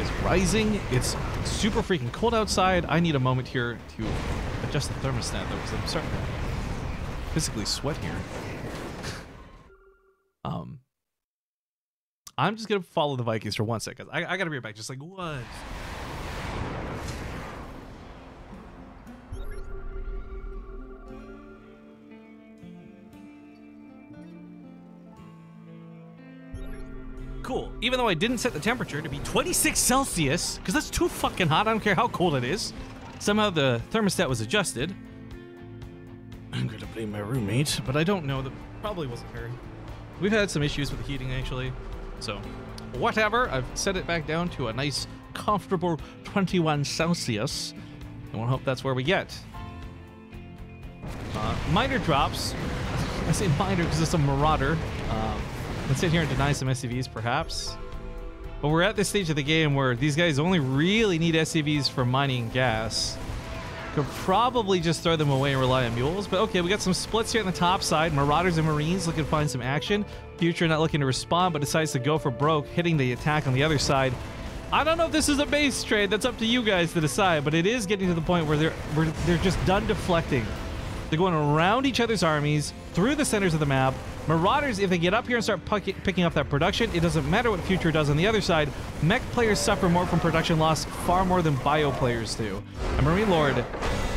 is rising. It's super freaking cold outside. I need a moment here to adjust the thermostat though, because I'm starting to physically sweat here. I'm just gonna follow the Vikings for 1 second. I gotta be right back. Just like what? Cool. Even though I didn't set the temperature to be 26 Celsius, because that's too fucking hot. I don't care how cold it is. Somehow the thermostat was adjusted. I'm gonna blame my roommate, but I don't know. That probably wasn't her. We've had some issues with the heating actually, so whatever. I've set it back down to a nice, comfortable 21 Celsius, and we'll hope that's where we get. Minor drops. I say minor because it's a Marauder. Let's sit here and deny some SCVs, perhaps. But we're at this stage of the game where these guys only really need SCVs for mining gas. Could probably just throw them away and rely on mules. But okay, we got some splits here on the top side. Marauders and Marines looking to find some action. Future not looking to respond, but decides to go for broke, hitting the attack on the other side. I don't know if this is a base trade. That's up to you guys to decide. But it is getting to the point where they're just done deflecting. They're going around each other's armies, through the centers of the map. Marauders, if they get up here and start picking up that production, it doesn't matter what Future does on the other side. Mech players suffer more from production loss, far more than bio players do. And Marine Lord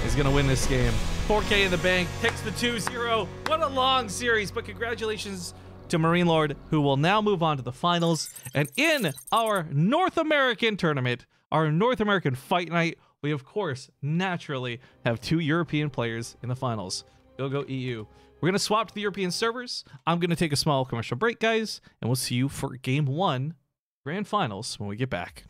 is going to win this game. 4K in the bank, takes the 2-0. What a long series, but congratulations to Marine Lord, who will now move on to the finals. And in our North American tournament, our North American Fight Night, we, of course, naturally have 2 European players in the finals. Go EU. We're going to swap to the European servers. I'm going to take a small commercial break, guys, and we'll see you for Game 1 Grand Finals when we get back.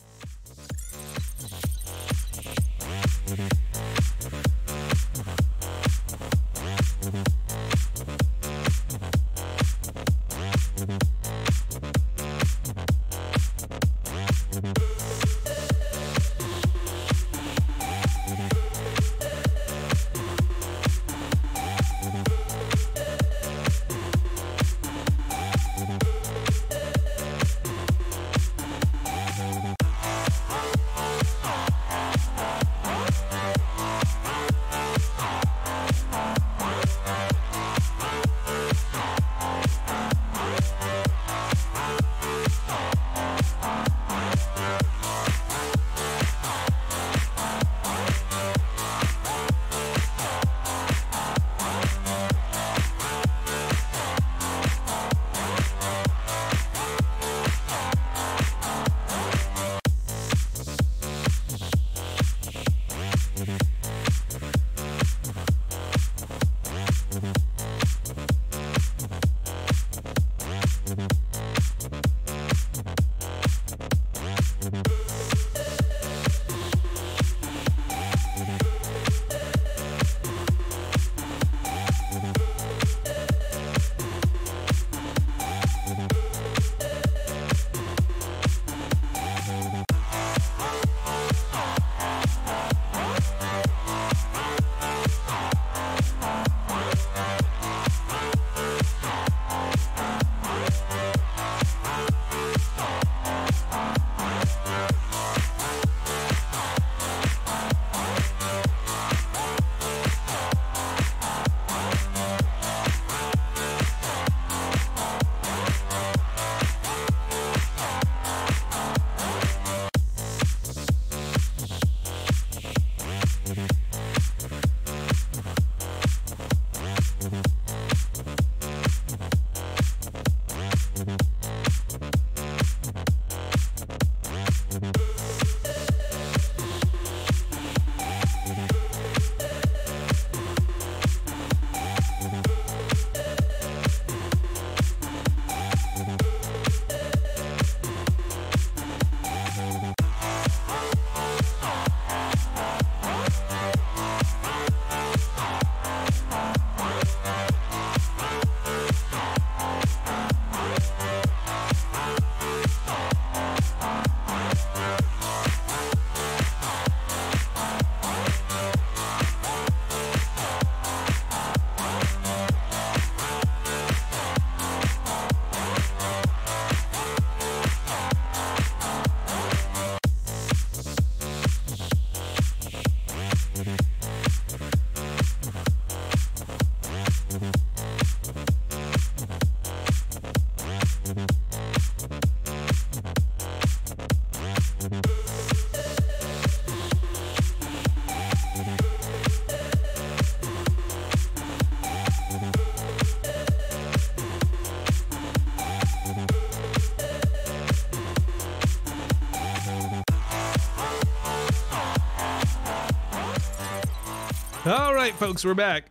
All right, folks, we're back.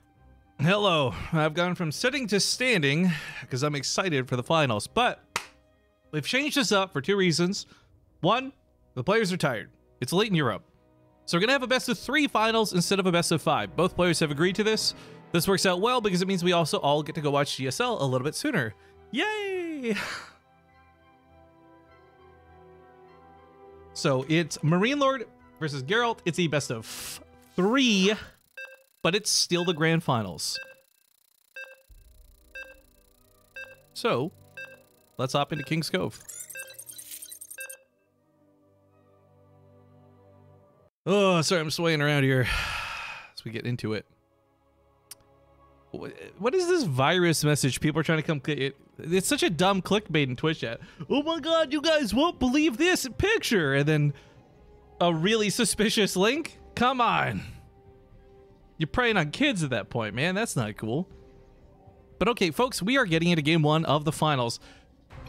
Hello. I've gone from sitting to standing because I'm excited for the finals, but we've changed this up for two reasons. One, the players are tired. It's late in Europe. So we're going to have a best of 3 finals instead of a best of 5. Both players have agreed to this. This works out well because it means we also all get to go watch GSL a little bit sooner. Yay! So it's Marine Lord versus Geralt. It's a best of 3, but it's still the grand finals. So let's hop into King's Cove. Oh, sorry, I'm swaying around here as we get into it. What is this virus message people are trying to come... It's such a dumb clickbait in Twitch chat. Oh my god, you guys won't believe this picture! And then a really suspicious link? Come on. You're preying on kids at that point, man. That's not cool. But okay, folks, we are getting into game 1 of the finals.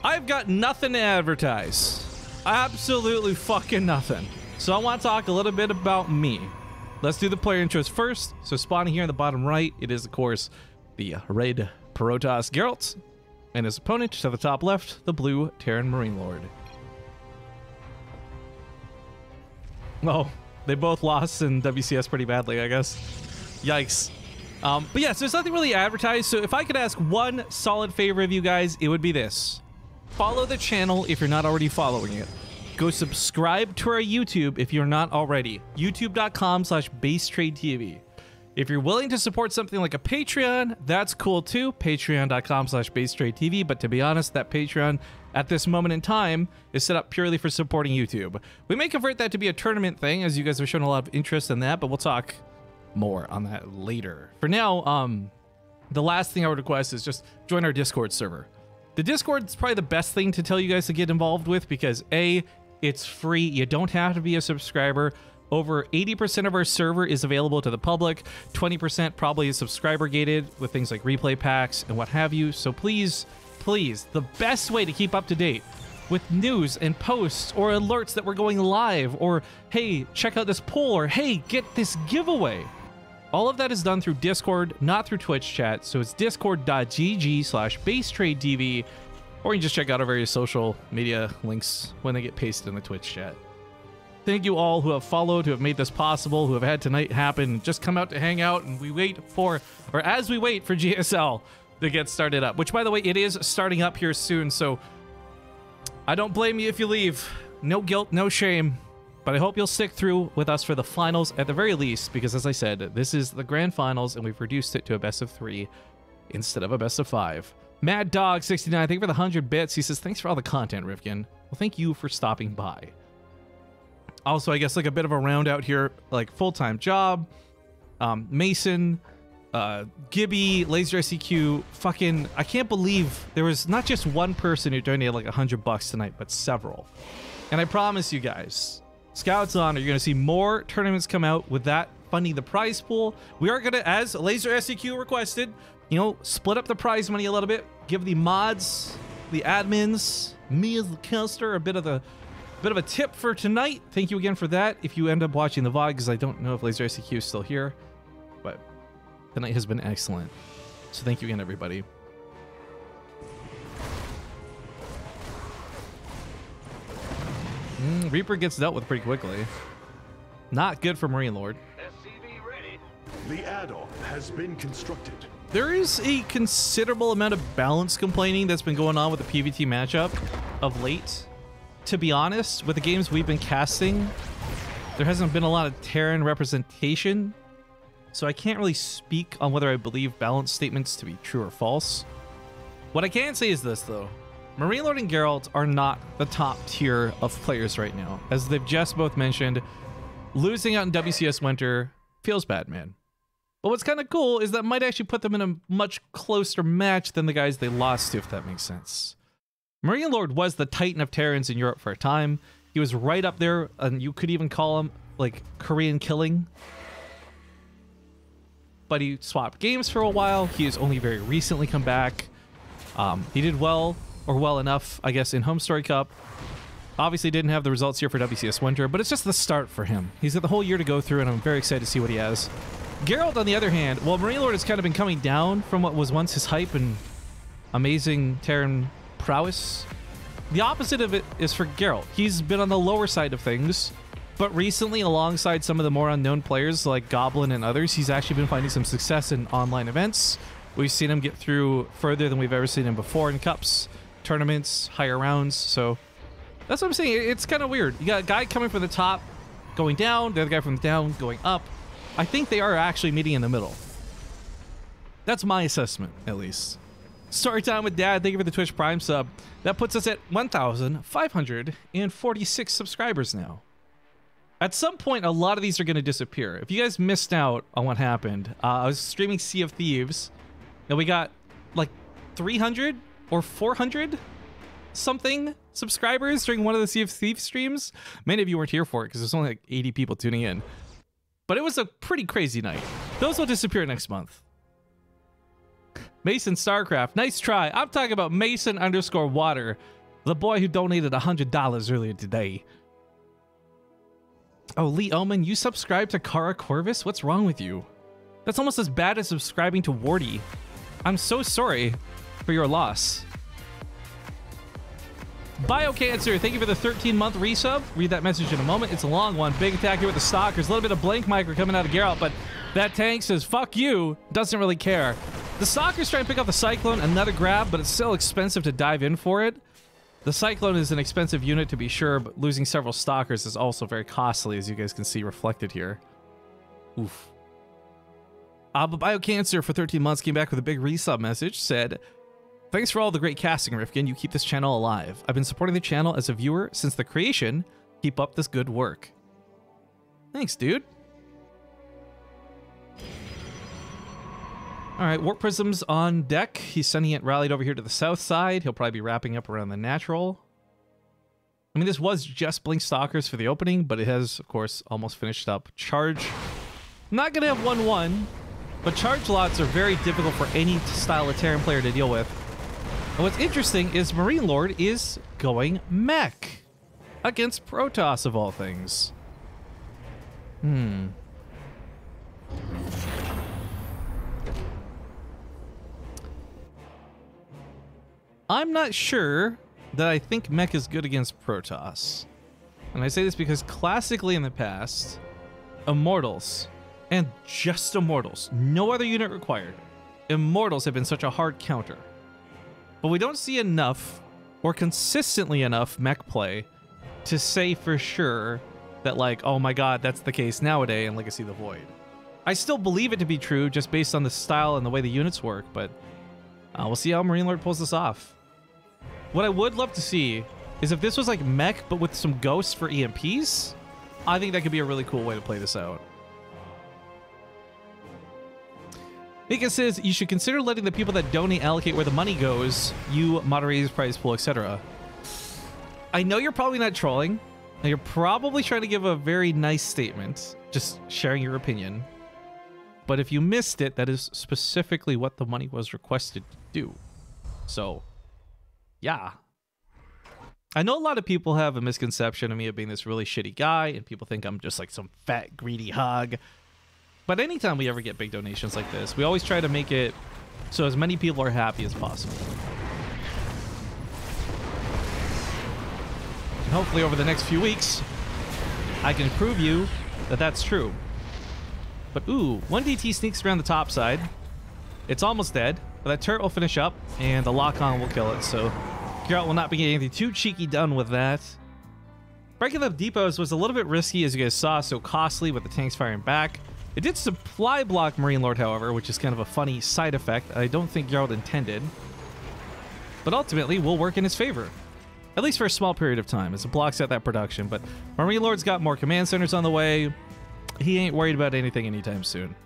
I've got nothing to advertise. Absolutely fucking nothing. So I want to talk a little bit about me. Let's do the player intros first. So spawning here in the bottom right, it is, of course, the red Protoss Geralt. And his opponent to the top left, the blue Terran Marine Lord. Oh, they both lost in WCS pretty badly, I guess. Yikes. But yeah, so there's nothing really advertised. So if I could ask one solid favor of you guys, it would be this. Follow the channel if you're not already following it. Go subscribe to our YouTube if you're not already. youtube.com/BaseTradeTV. If you're willing to support something like a Patreon, that's cool too. Patreon.com/BaseTradeTV. But to be honest, that Patreon at this moment in time is set up purely for supporting YouTube. We may convert that to be a tournament thing, as you guys have shown a lot of interest in that, but we'll talk more on that later. For now, the last thing I would request is just join our Discord server. The Discord is probably the best thing to tell you guys to get involved with because A, it's free. You don't have to be a subscriber. Over 80% of our server is available to the public. 20% probably is subscriber gated with things like replay packs and what have you. So please, please, the best way to keep up to date with news and posts or alerts that we're going live or, hey, check out this poll or, hey, get this giveaway. All of that is done through Discord, not through Twitch chat. So it's discord.gg/BaseTradeTV. Or you can just check out our various social media links when they get pasted in the Twitch chat. Thank you all who have followed, who have made this possible, who have had tonight happen. Just come out to hang out and we wait for, or as we wait for GSL to get started up. Which, by the way, it is starting up here soon, so I don't blame you if you leave. No guilt, no shame. But I hope you'll stick through with us for the finals at the very least, because as I said, this is the grand finals and we've reduced it to a best of 3 instead of a best of 5. Mad Dog 69, thank you for the 100 bits. He says, thanks for all the content, Rifkin. Well, thank you for stopping by. Also, I guess like a bit of a round out here, like full-time job, Mason, Gibby, Laser SC2, fucking, I can't believe there was not just one person who donated like $100 tonight, but several. And I promise you guys, Scouts On, you're going to see more tournaments come out with that funding the prize pool. We are going to, as Laser SC2 requested, you know, split up the prize money a little bit, give the mods, the admins, me as the caster, a bit of a tip for tonight. Thank you again for that. If you end up watching the VOD, because I don't know if Laser SC2 is still here, but tonight has been excellent. So thank you again, everybody. Reaper gets dealt with pretty quickly. Not good for Marine Lord. SCV ready. The add-on has been constructed. There is a considerable amount of balance complaining that's been going on with the PvT matchup of late. To be honest, with the games we've been casting, there hasn't been a lot of Terran representation, so I can't really speak on whether I believe balance statements to be true or false. What I can say is this, though. Marine Lord and Geralt are not the top tier of players right now. As they've just both mentioned, losing out in WCS Winter feels bad, man. But what's kind of cool is that might actually put them in a much closer match than the guys they lost to, if that makes sense. Marine Lord was the Titan of Terrans in Europe for a time. He was right up there, and you could even call him, like, Korean killing. But he swapped games for a while. He has only very recently come back. He did well, or well enough, I guess, in Home Story Cup. Obviously didn't have the results here for WCS Winter, but it's just the start for him. He's got the whole year to go through, and I'm very excited to see what he has Geralt, on the other hand, well, Marine Lord has kind of been coming down from what was once his hype and amazing Terran prowess. The opposite of it is for Geralt. He's been on the lower side of things, but recently, alongside some of the more unknown players like Goblin and others, he's actually been finding some success in online events. We've seen him get through further than we've ever seen him before in cups, tournaments, higher rounds, so that's what I'm saying. It's kind of weird. You got a guy coming from the top, going down, the other guy from the down, going up. I think they are actually meeting in the middle. That's my assessment, at least. Story time with Dad. Thank you for the Twitch Prime sub. That puts us at 1,546 subscribers now. At some point, a lot of these are going to disappear. If you guys missed out on what happened, I was streaming Sea of Thieves, and we got like 300 or 400 something subscribers during one of the Sea of Thieves streams. Many of you weren't here for it because there's only like 80 people tuning in. But it was a pretty crazy night. Those will disappear next month. Mason Starcraft, nice try. I'm talking about Mason_Water, the boy who donated $100 earlier today. Oh, Lee Omen, you subscribed to Kara Corvus? What's wrong with you? That's almost as bad as subscribing to Wardy. I'm so sorry for your loss. Biocancer, thank you for the 13-month resub. Read that message in a moment. It's a long one. Big attack here with the Stalkers. A little bit of blank micro coming out of Geralt, but that tank says, fuck you. Doesn't really care. The Stalkers try and pick up the Cyclone. Another grab, but it's still expensive to dive in for it. The Cyclone is an expensive unit to be sure, but losing several Stalkers is also very costly, as you guys can see reflected here. Oof. But Biocancer for 13 months came back with a big resub message. Said, thanks for all the great casting, Rifkin. You keep this channel alive. I've been supporting the channel as a viewer since the creation. Keep up this good work. Thanks, dude. All right, Warp Prism's on deck. He's sending it rallied over here to the south side. He'll probably be wrapping up around the natural. I mean, this was just Blink Stalkers for the opening, but it has, of course, almost finished up. Charge. I'm not going to have 1-1, but charge lots are very difficult for any style of Terran player to deal with. And what's interesting is Marine Lord is going mech against Protoss, of all things. I'm not sure that I think mech is good against Protoss. And I say this because classically in the past, Immortals, and just Immortals, no other unit required, Immortals have been such a hard counter. But we don't see enough, or consistently enough, mech play to say for sure that, like, oh my god, that's the case nowadays in Legacy of the Void. I still believe it to be true just based on the style and the way the units work, but we'll see how Marine Lord pulls this off. What I would love to see is if this was like mech, but with some ghosts for EMPs. I think that could be a really cool way to play this out. Mika says, you should consider letting the people that donate allocate where the money goes. You moderate his prize pool, etc. I know you're probably not trolling. And you're probably trying to give a very nice statement, just sharing your opinion. But if you missed it, that is specifically what the money was requested to do. So, yeah. I know a lot of people have a misconception of me of being this really shitty guy, and people think I'm just like some fat, greedy hog. But anytime we ever get big donations like this, we always try to make it so as many people are happy as possible. And hopefully over the next few weeks, I can prove you that that's true. But ooh, 1DT sneaks around the top side. It's almost dead, but that turret will finish up, and the lock-on will kill it, so Geralt will not be getting anything too cheeky done with that. Breaking up depots was a little bit risky, as you guys saw, so costly with the tanks firing back. It did supply block Marine Lord, however, which is kind of a funny side effect I don't think Geralt intended. But ultimately, will work in his favor. At least for a small period of time, as it blocks out that production. But Marine Lord's got more command centers on the way. He ain't worried about anything anytime soon.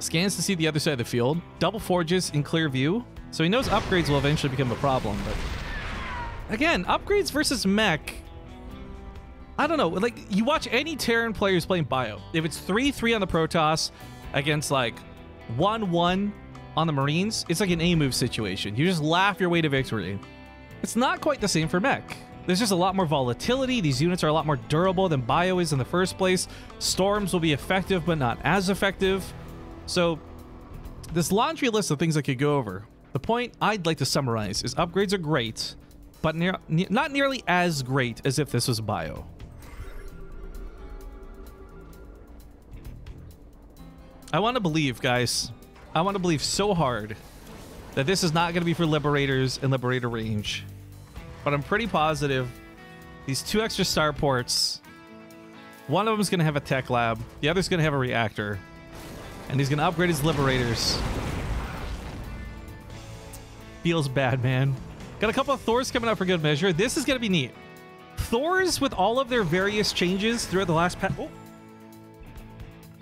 Scans to see the other side of the field. Double forges in clear view. So he knows upgrades will eventually become a problem. But again, upgrades versus mech. I don't know. Like, you watch any Terran players playing Bio. If it's 3-3 on the Protoss against like 1-1 on the Marines, it's like an A-move situation. You just laugh your way to victory. It's not quite the same for mech. There's just a lot more volatility. These units are a lot more durable than Bio is in the first place. Storms will be effective, but not as effective. So this laundry list of things I could go over. The point I'd like to summarize is upgrades are great, but not nearly as great as if this was Bio. I want to believe, guys. I want to believe so hard that this is not going to be for Liberators and Liberator range. But I'm pretty positive these 2 extra starports, one of them is going to have a tech lab, the other's going to have a reactor, and he's going to upgrade his Liberators. Feels bad, man. Got a couple of Thors coming up for good measure. This is going to be neat. Thors, with all of their various changes throughout the last patch... Oh!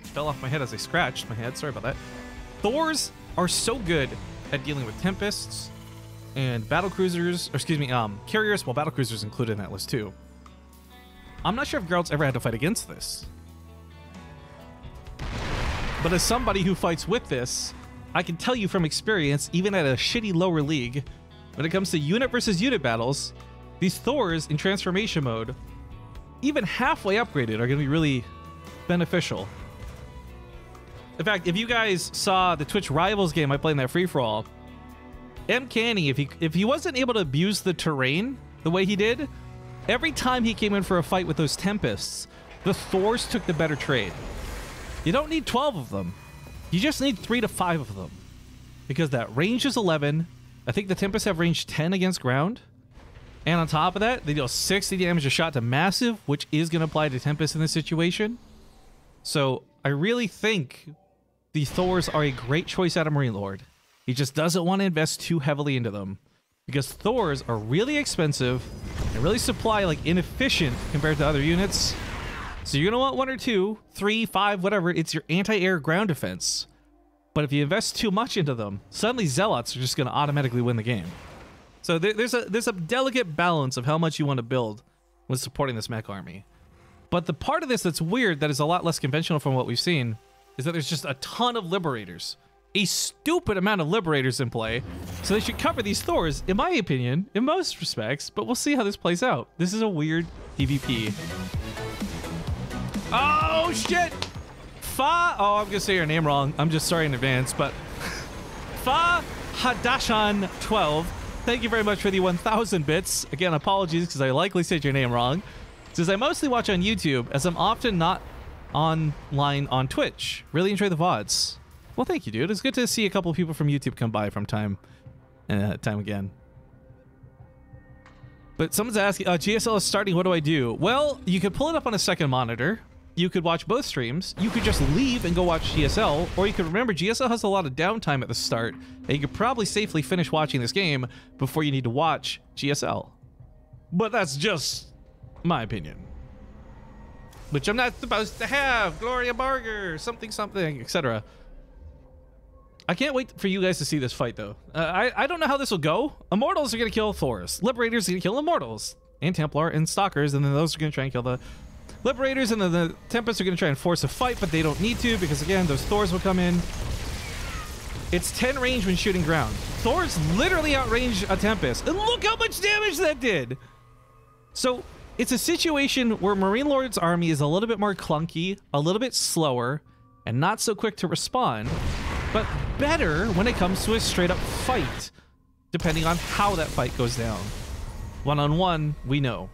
Fell off my head as I scratched my head. Sorry about that. Thors are so good at dealing with Tempests and battle cruisers, or excuse me, carriers. Well, battle cruisers included in that list too. I'm not sure if Geralt's ever had to fight against this. But as somebody who fights with this, I can tell you from experience, even at a shitty lower league, when it comes to unit versus unit battles, these Thors in transformation mode, even halfway upgraded, are going to be really beneficial. In fact, if you guys saw the Twitch Rivals game I played in that free-for-all, M. Canny, if he wasn't able to abuse the terrain the way he did, every time he came in for a fight with those Tempests, the Thors took the better trade. You don't need 12 of them. You just need 3 to 5 of them. Because that range is 11. I think the Tempests have range 10 against ground. And on top of that, they deal 60 damage a shot to Massive, which is going to apply to Tempest in this situation. So I really think the Thors are a great choice out of Marine Lord. He just doesn't want to invest too heavily into them, because Thors are really expensive and really supply like inefficient compared to other units. So you're gonna want 1 or 2, 3, 5, whatever. It's your anti-air ground defense. But if you invest too much into them, suddenly Zealots are just gonna automatically win the game. So there's a delicate balance of how much you want to build when supporting this mech army. But the part of this that's weird, that is a lot less conventional from what we've seen, is that there's just a ton of Liberators. A stupid amount of Liberators in play. So they should cover these Thors, in my opinion, in most respects. But we'll see how this plays out. This is a weird PvP. Oh, shit! Oh, I'm going to say your name wrong. I'm just sorry in advance. But Hadashan 12. Thank you very much for the 1,000 bits. Again, apologies because I likely said your name wrong. Since I mostly watch on YouTube, as I'm often not online on Twitch. Really enjoy the VODs. Well, thank you, dude. It's good to see a couple of people from YouTube come by from time again. But someone's asking, GSL is starting, what do I do? Well, you could pull it up on a second monitor. You could watch both streams. You could just leave and go watch GSL, or you could remember GSL has a lot of downtime at the start, and you could probably safely finish watching this game before you need to watch GSL. But that's just my opinion. Which I'm not supposed to have. Gloria Barger, something, etc. I can't wait for you guys to see this fight, though. I don't know how this will go. Immortals are going to kill Thors. Liberators are going to kill Immortals. And Templar and Stalkers, and then those are going to try and kill the Liberators, and then the Tempests are going to try and force a fight, but they don't need to, because again, those Thors will come in. It's 10 range when shooting ground. Thors literally outrange a Tempest. And look how much damage that did! So it's a situation where Marine Lord's army is a little bit more clunky, a little bit slower, and not so quick to respond, but better when it comes to a straight-up fight, depending on how that fight goes down. One-on-one, we know.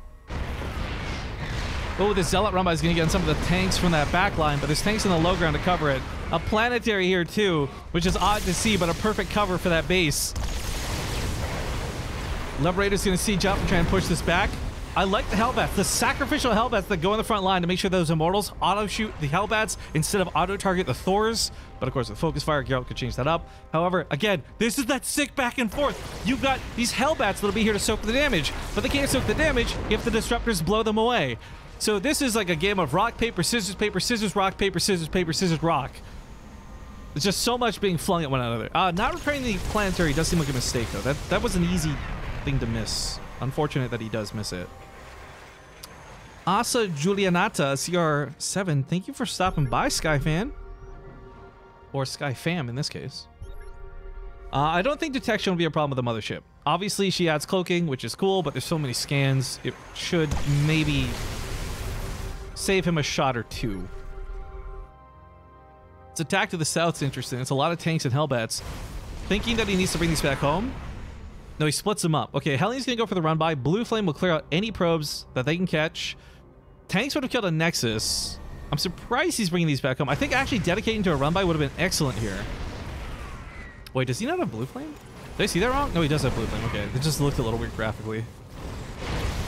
Oh, this Zealot Rumba is going to get on some of the tanks from that back line, but there's tanks in the low ground to cover it. A planetary here, too, which is odd to see, but a perfect cover for that base. Liberator's going to siege up and try and push this back. I like the Hellbats, the sacrificial Hellbats that go in the front line to make sure those Immortals auto-shoot the Hellbats instead of auto-target the Thors. But of course, with Focus Fire, Geralt could change that up. However, again, this is that sick back and forth. You've got these Hellbats that'll be here to soak the damage, but they can't soak the damage if the Disruptors blow them away. So this is like a game of rock, paper, scissors, rock, paper, scissors, rock. There's just so much being flung at one another. Not repairing the planetary does seem like a mistake, though. That was an easy thing to miss. Unfortunate that he does miss it. Asa Julianata, CR7, thank you for stopping by, Skyfan. Or Skyfam in this case. I don't think detection will be a problem with the mothership. Obviously, she adds cloaking, which is cool, but there's so many scans, it should maybe save him a shot or two. It's attack to the south's interesting. It's a lot of tanks and hellbats. Thinking that he needs to bring these back home. No, he splits them up. Okay, Hellion's gonna go for the run by. Blue Flame will clear out any probes that they can catch. Tanks would have killed a Nexus. I'm surprised he's bringing these back home. I think actually dedicating to a run by would have been excellent here. Wait, does he not have Blue Flame? Did I see that wrong? No, he does have Blue Flame. Okay, it just looked a little weird graphically.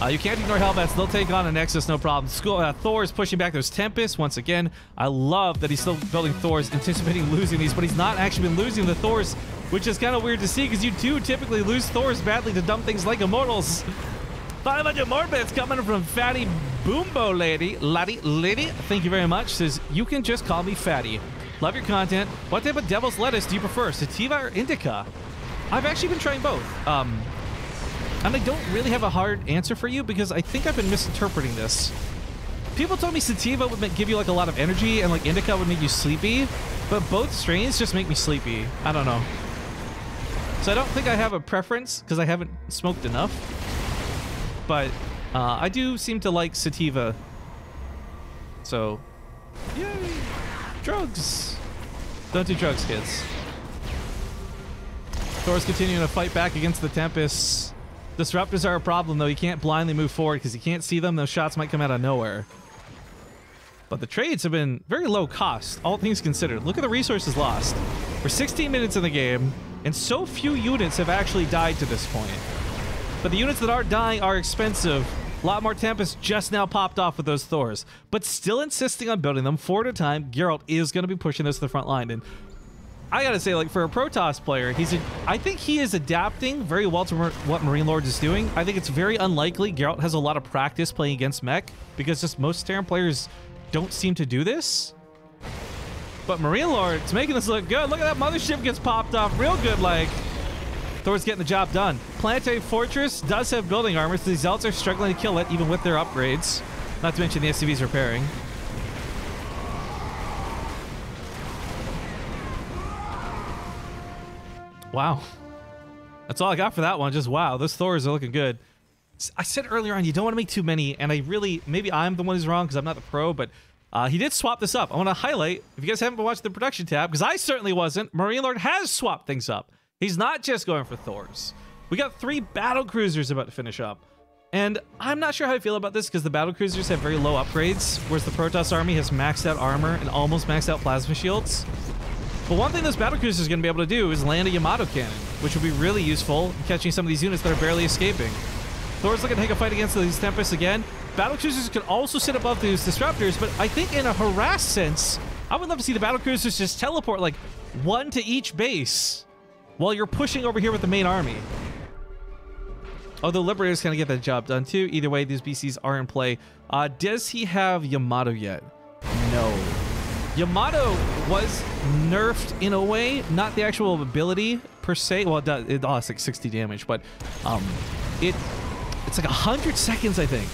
You can't ignore Hellbats. They'll take on a Nexus, no problem. Thor is pushing back those Tempests once again. I love that he's still building Thors, anticipating losing these, but he's not actually been losing the Thors, which is kind of weird to see because you do typically lose Thors badly to dumb things like Immortals. 500 more bits coming from Fatty Boombo Lady. Lady, thank you very much. Says, you can just call me Fatty. Love your content. What type of devil's lettuce do you prefer, sativa or indica? I've actually been trying both. And I don't really have a hard answer for you because I think I've been misinterpreting this. People told me sativa would give you like a lot of energy and like indica would make you sleepy, but both strains just make me sleepy. I don't know. So I don't think I have a preference because I haven't smoked enough, but I do seem to like sativa. So, yay! Drugs! Don't do drugs, kids. Thor's continuing to fight back against the Tempests. Disruptors are a problem, though. You can't blindly move forward because you can't see them. Those shots might come out of nowhere. But the trades have been very low cost, all things considered. Look at the resources lost. We're 16 minutes in the game, and so few units have actually died to this point. But the units that are dying are expensive. A lot more Tempests just now popped off with those Thors, but still insisting on building them 4 at a time. Geralt is going to be pushing this to the front line, and I gotta say, like, for a Protoss player, I think he is adapting very well to what Marine Lord is doing. I think it's very unlikely Geralt has a lot of practice playing against mech, because just most Terran players don't seem to do this. But Marine Lord's making this look good. Look at that mothership gets popped off real good, like. Thor's getting the job done. Planetary Fortress does have building armor, so the Zealots are struggling to kill it, even with their upgrades. Not to mention the SCV's repairing. Wow. That's all I got for that one. Just wow. Those Thors are looking good. I said earlier on, you don't want to make too many, and maybe I'm the one who's wrong because I'm not the pro, but he did swap this up. I want to highlight, if you guys haven't been watching the production tab, because I certainly wasn't, Marine Lord has swapped things up. He's not just going for Thors. We got 3 battle cruisers about to finish up. And I'm not sure how I feel about this because the battle cruisers have very low upgrades, whereas the Protoss army has maxed out armor and almost maxed out plasma shields. But one thing this battlecruiser is going to be able to do is land a Yamato cannon, which will be really useful in catching some of these units that are barely escaping. Thor's looking to take a fight against these Tempests again. Battlecruisers can also sit above these disruptors, but I think in a harass sense, I would love to see the battlecruisers just teleport like 1 to each base while you're pushing over here with the main army. Although Liberator's going to get that job done too. Either way, these BCs are in play. Does he have Yamato yet? No. Yamato was nerfed in a way, not the actual ability per se. Well, it's like 60 damage, but it's like 100 seconds, I think,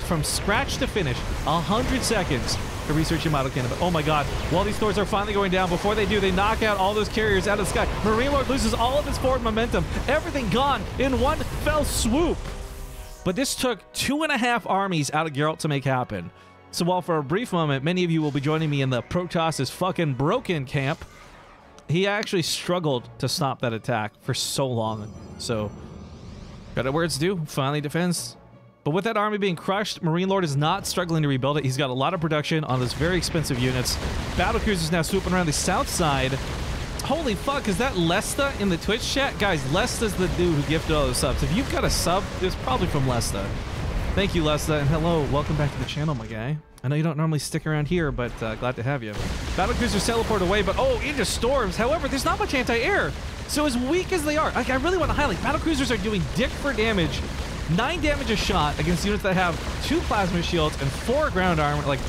from scratch to finish. 100 seconds to research Yamato cannon. But oh my god, while these Thors are finally going down, before they do, they knock out all those carriers out of the sky. Marine Lord loses all of his forward momentum. Everything gone in one fell swoop. But this took 2.5 armies out of Geralt to make happen. So while for a brief moment, many of you will be joining me in the Protoss is fucking broken camp, he actually struggled to stop that attack for so long. So, credit where it's due, finally defends. But with that army being crushed, Marine Lord is not struggling to rebuild it. He's got a lot of production on those very expensive units. Battlecruisers now swooping around the south side. Holy fuck, is that Lesta in the Twitch chat? Guys, Lesta's the dude who gifted all those subs. If you've got a sub, it's probably from Lesta. Thank you, Lesta, and hello, welcome back to the channel, my guy. I know you don't normally stick around here, but glad to have you. Battlecruisers teleport away, but oh, into storms. However, there's not much anti-air. So as weak as they are, like, I really want to highlight, battlecruisers are doing dick for damage. 9 damage a shot against units that have 2 plasma shields and 4 ground armor. Like,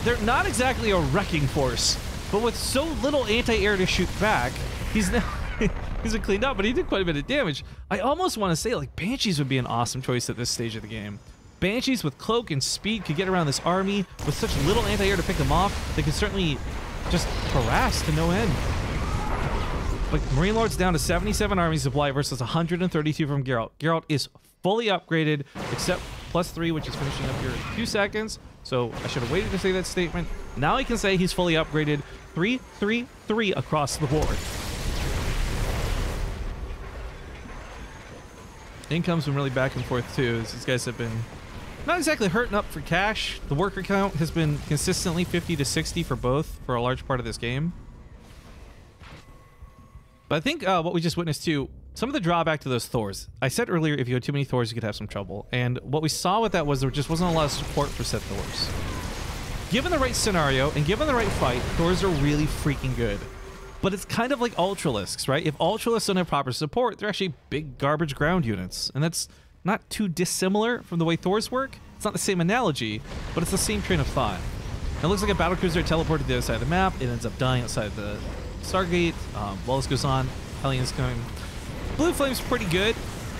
they're not exactly a wrecking force, but with so little anti-air to shoot back, he's now he's been cleaned up, but he did quite a bit of damage. I almost want to say, like, Banshees would be an awesome choice at this stage of the game. Banshees with cloak and speed could get around this army with such little anti-air to pick them off. They could certainly just harass to no end. But Marine Lord's down to 77 army supply versus 132 from Geralt. Geralt is fully upgraded, except +3, which is finishing up here in a few seconds. So I should have waited to say that statement. Now I can say he's fully upgraded. 3-3-3 across the board. Income's been really back and forth too. These guys have been not exactly hurting up for cash. The worker count has been consistently 50 to 60 for both for a large part of this game. But I think what we just witnessed too, some of the drawback to those Thors. I said earlier, if you had too many Thors, you could have some trouble. And what we saw with that was there just wasn't a lot of support for said Thors. Given the right scenario and given the right fight, Thors are really freaking good. But it's kind of like Ultralisks, right? If Ultralisks don't have proper support, they're actually big garbage ground units. And that's not too dissimilar from the way Thors work. It's not the same analogy, but it's the same train of thought. And it looks like a battlecruiser teleported to the other side of the map. It ends up dying outside the Stargate. While this goes on, Hellions coming. Blue Flame's pretty good,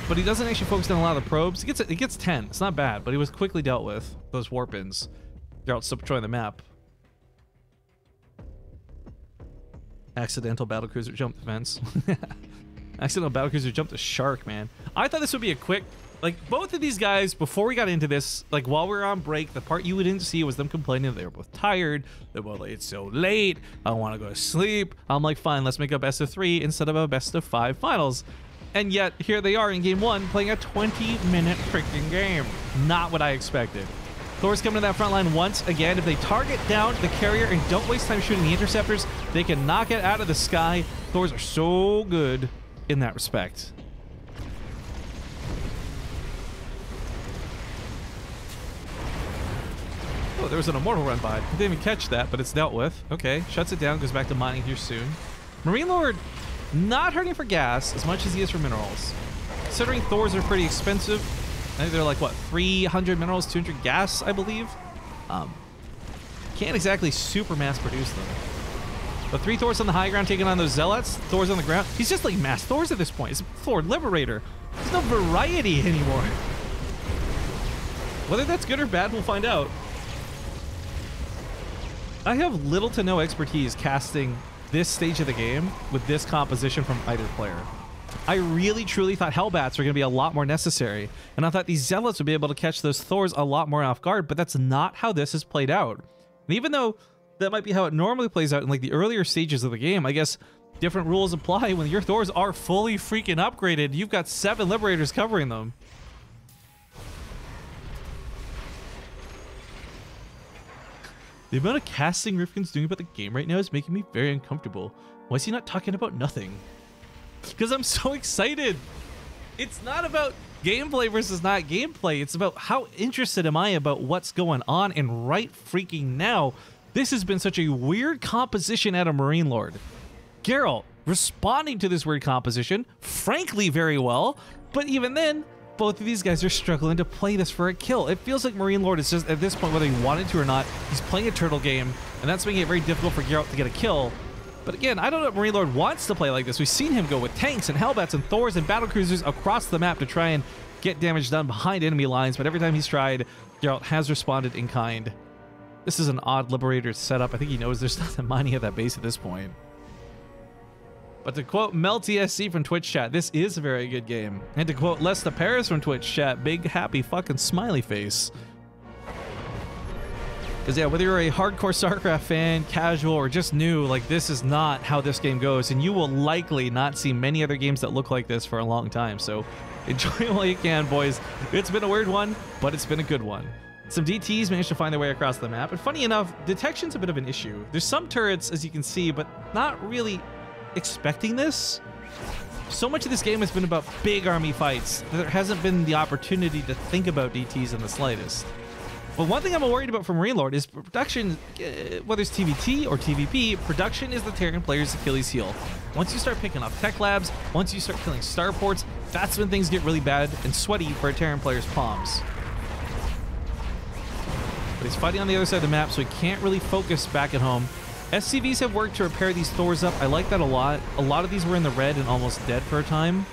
but he doesn't actually focus on a lot of the probes. It gets 10. It's not bad, but he was quickly dealt with. Those warp-ins. They're out still patrolling the map. Accidental battlecruiser jumped the fence. Accidental battlecruiser jumped a shark, man. I thought this would be a quick... Like, both of these guys, before we got into this, like, while we were on break, the part you didn't see was them complaining that they were both tired. They're both like, it's so late. I want to go to sleep. I'm like, fine, let's make a best of 3 instead of a best of 5 finals. And yet, here they are in game 1, playing a 20-minute freaking game. Not what I expected. Thor's coming to that front line once again. If they target down the carrier and don't waste time shooting the interceptors, they can knock it out of the sky. Thors are so good in that respect. Oh, there was an Immortal run by. I didn't even catch that, but it's dealt with. Okay, shuts it down, goes back to mining here soon. Marine Lord, not hurting for gas as much as he is for minerals. Considering Thors are pretty expensive, I think they're like, what, 300 minerals, 200 gas, I believe? Can't exactly super mass produce them. But 3 Thors on the high ground taking on those Zealots. Thors on the ground. He's just like mass Thors at this point. He's a Thor Liberator. There's no variety anymore. Whether that's good or bad, we'll find out. I have little to no expertise casting this stage of the game with this composition from either player. I really truly thought Hellbats were going to be a lot more necessary, and I thought these Zealots would be able to catch those Thors a lot more off guard, but that's not how this has played out. And even though that might be how it normally plays out in like the earlier stages of the game, I guess different rules apply when your Thors are fully freaking upgraded. You've got 7 Liberators covering them. The amount of casting Rifkin's doing about the game right now is making me very uncomfortable. Why is he not talking about nothing? Because I'm so excited. It's not about gameplay versus not gameplay. It's about how interested am I about what's going on, and right freaking now, this has been such a weird composition out of Marine Lord. Geralt responding to this weird composition, frankly, very well, but even then, both of these guys are struggling to play this for a kill. It feels like Marine Lord is just, at this point, whether he wanted to or not, he's playing a turtle game, and that's making it very difficult for Geralt to get a kill. But again, I don't know if Marine Lord wants to play like this. We've seen him go with tanks and Hellbats and Thors and battlecruisers across the map to try and get damage done behind enemy lines, but every time he's tried, Geralt has responded in kind. This is an odd Liberator setup. I think he knows there's nothing mining at that base at this point. But to quote MelTSC from Twitch chat, this is a very good game. And to quote Lesta Paris from Twitch chat, big happy fucking smiley face. Because yeah, whether you're a hardcore StarCraft fan, casual, or just new, like this is not how this game goes. And you will likely not see many other games that look like this for a long time. So enjoy it while you can, boys. It's been a weird one, but it's been a good one. Some DTs managed to find their way across the map. And funny enough, detection's a bit of an issue. There's some turrets, as you can see, but not really expecting this. So much of this game has been about big army fights. There hasn't been the opportunity to think about DTs in the slightest. But one thing I'm worried about for Marine Lord is production, whether it's TVT or TVP, production is the Terran player's Achilles heel. Once you start picking off tech labs, once you start killing starports, that's when things get really bad and sweaty for a Terran player's palms. But he's fighting on the other side of the map, so he can't really focus back at home. SCVs have worked to repair these Thors up. I like that a lot. A lot of these were in the red and almost dead for a time.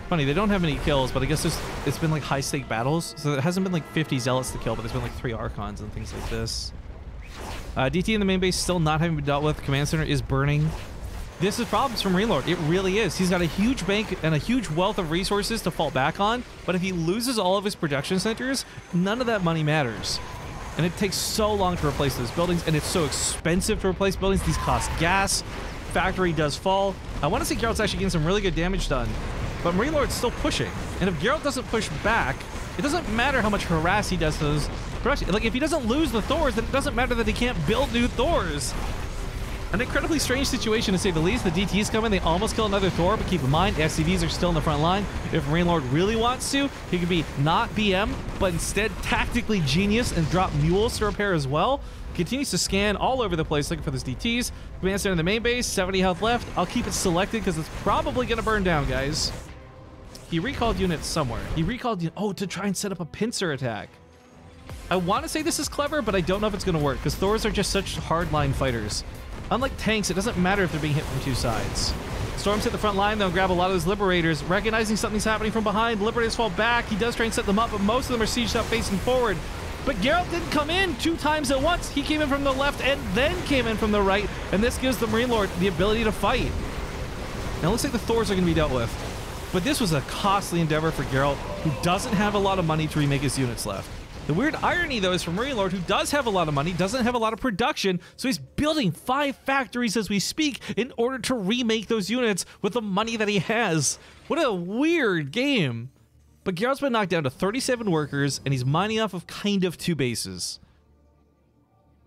Funny, they don't have any kills, but I guess it's been like high-stake battles, so there hasn't been like 50 Zealots to kill, but there's been like 3 Archons and things like this. DT in the main base still not having been dealt with. Command Center is burning. This is problems from Rainlord. It really is. He's got a huge bank and a huge wealth of resources to fall back on, but if he loses all of his production centers, none of that money matters. And it takes so long to replace those buildings, and it's so expensive to replace buildings. These cost gas. Factory does fall. I want to see Geralt's actually getting some really good damage done, but Rainlord's still pushing. And if Geralt doesn't push back, it doesn't matter how much harass he does to those production. Like, if he doesn't lose the Thors, then it doesn't matter that he can't build new Thors. An incredibly strange situation, to say the least. The DTs come in, they almost kill another Thor, but keep in mind, SCVs are still in the front line. If Rainlord really wants to, he could be not BM, but instead tactically genius and drop mules to repair as well. Continues to scan all over the place looking for those DTs. Command center in the main base, 70 health left. I'll keep it selected because it's probably going to burn down, guys. He recalled units somewhere. He recalled, oh, to try and set up a pincer attack. I want to say this is clever, but I don't know if it's going to work because Thors are just such hardline fighters. Unlike tanks, it doesn't matter if they're being hit from two sides. Storms hit the front line, they'll grab a lot of those Liberators. Recognizing something's happening from behind, Liberators fall back. He does try and set them up, but most of them are sieged up facing forward. But Geralt didn't come in 2 times at once. He came in from the left and then came in from the right, and this gives the Rainlord the ability to fight. Now it looks like the Thors are going to be dealt with. But this was a costly endeavor for Geralt, who doesn't have a lot of money to remake his units left. The weird irony, though, is from Rainlord, who does have a lot of money, doesn't have a lot of production, so he's building 5 factories as we speak in order to remake those units with the money that he has. What a weird game. But Geralt's been knocked down to 37 workers, and he's mining off of kind of 2 bases.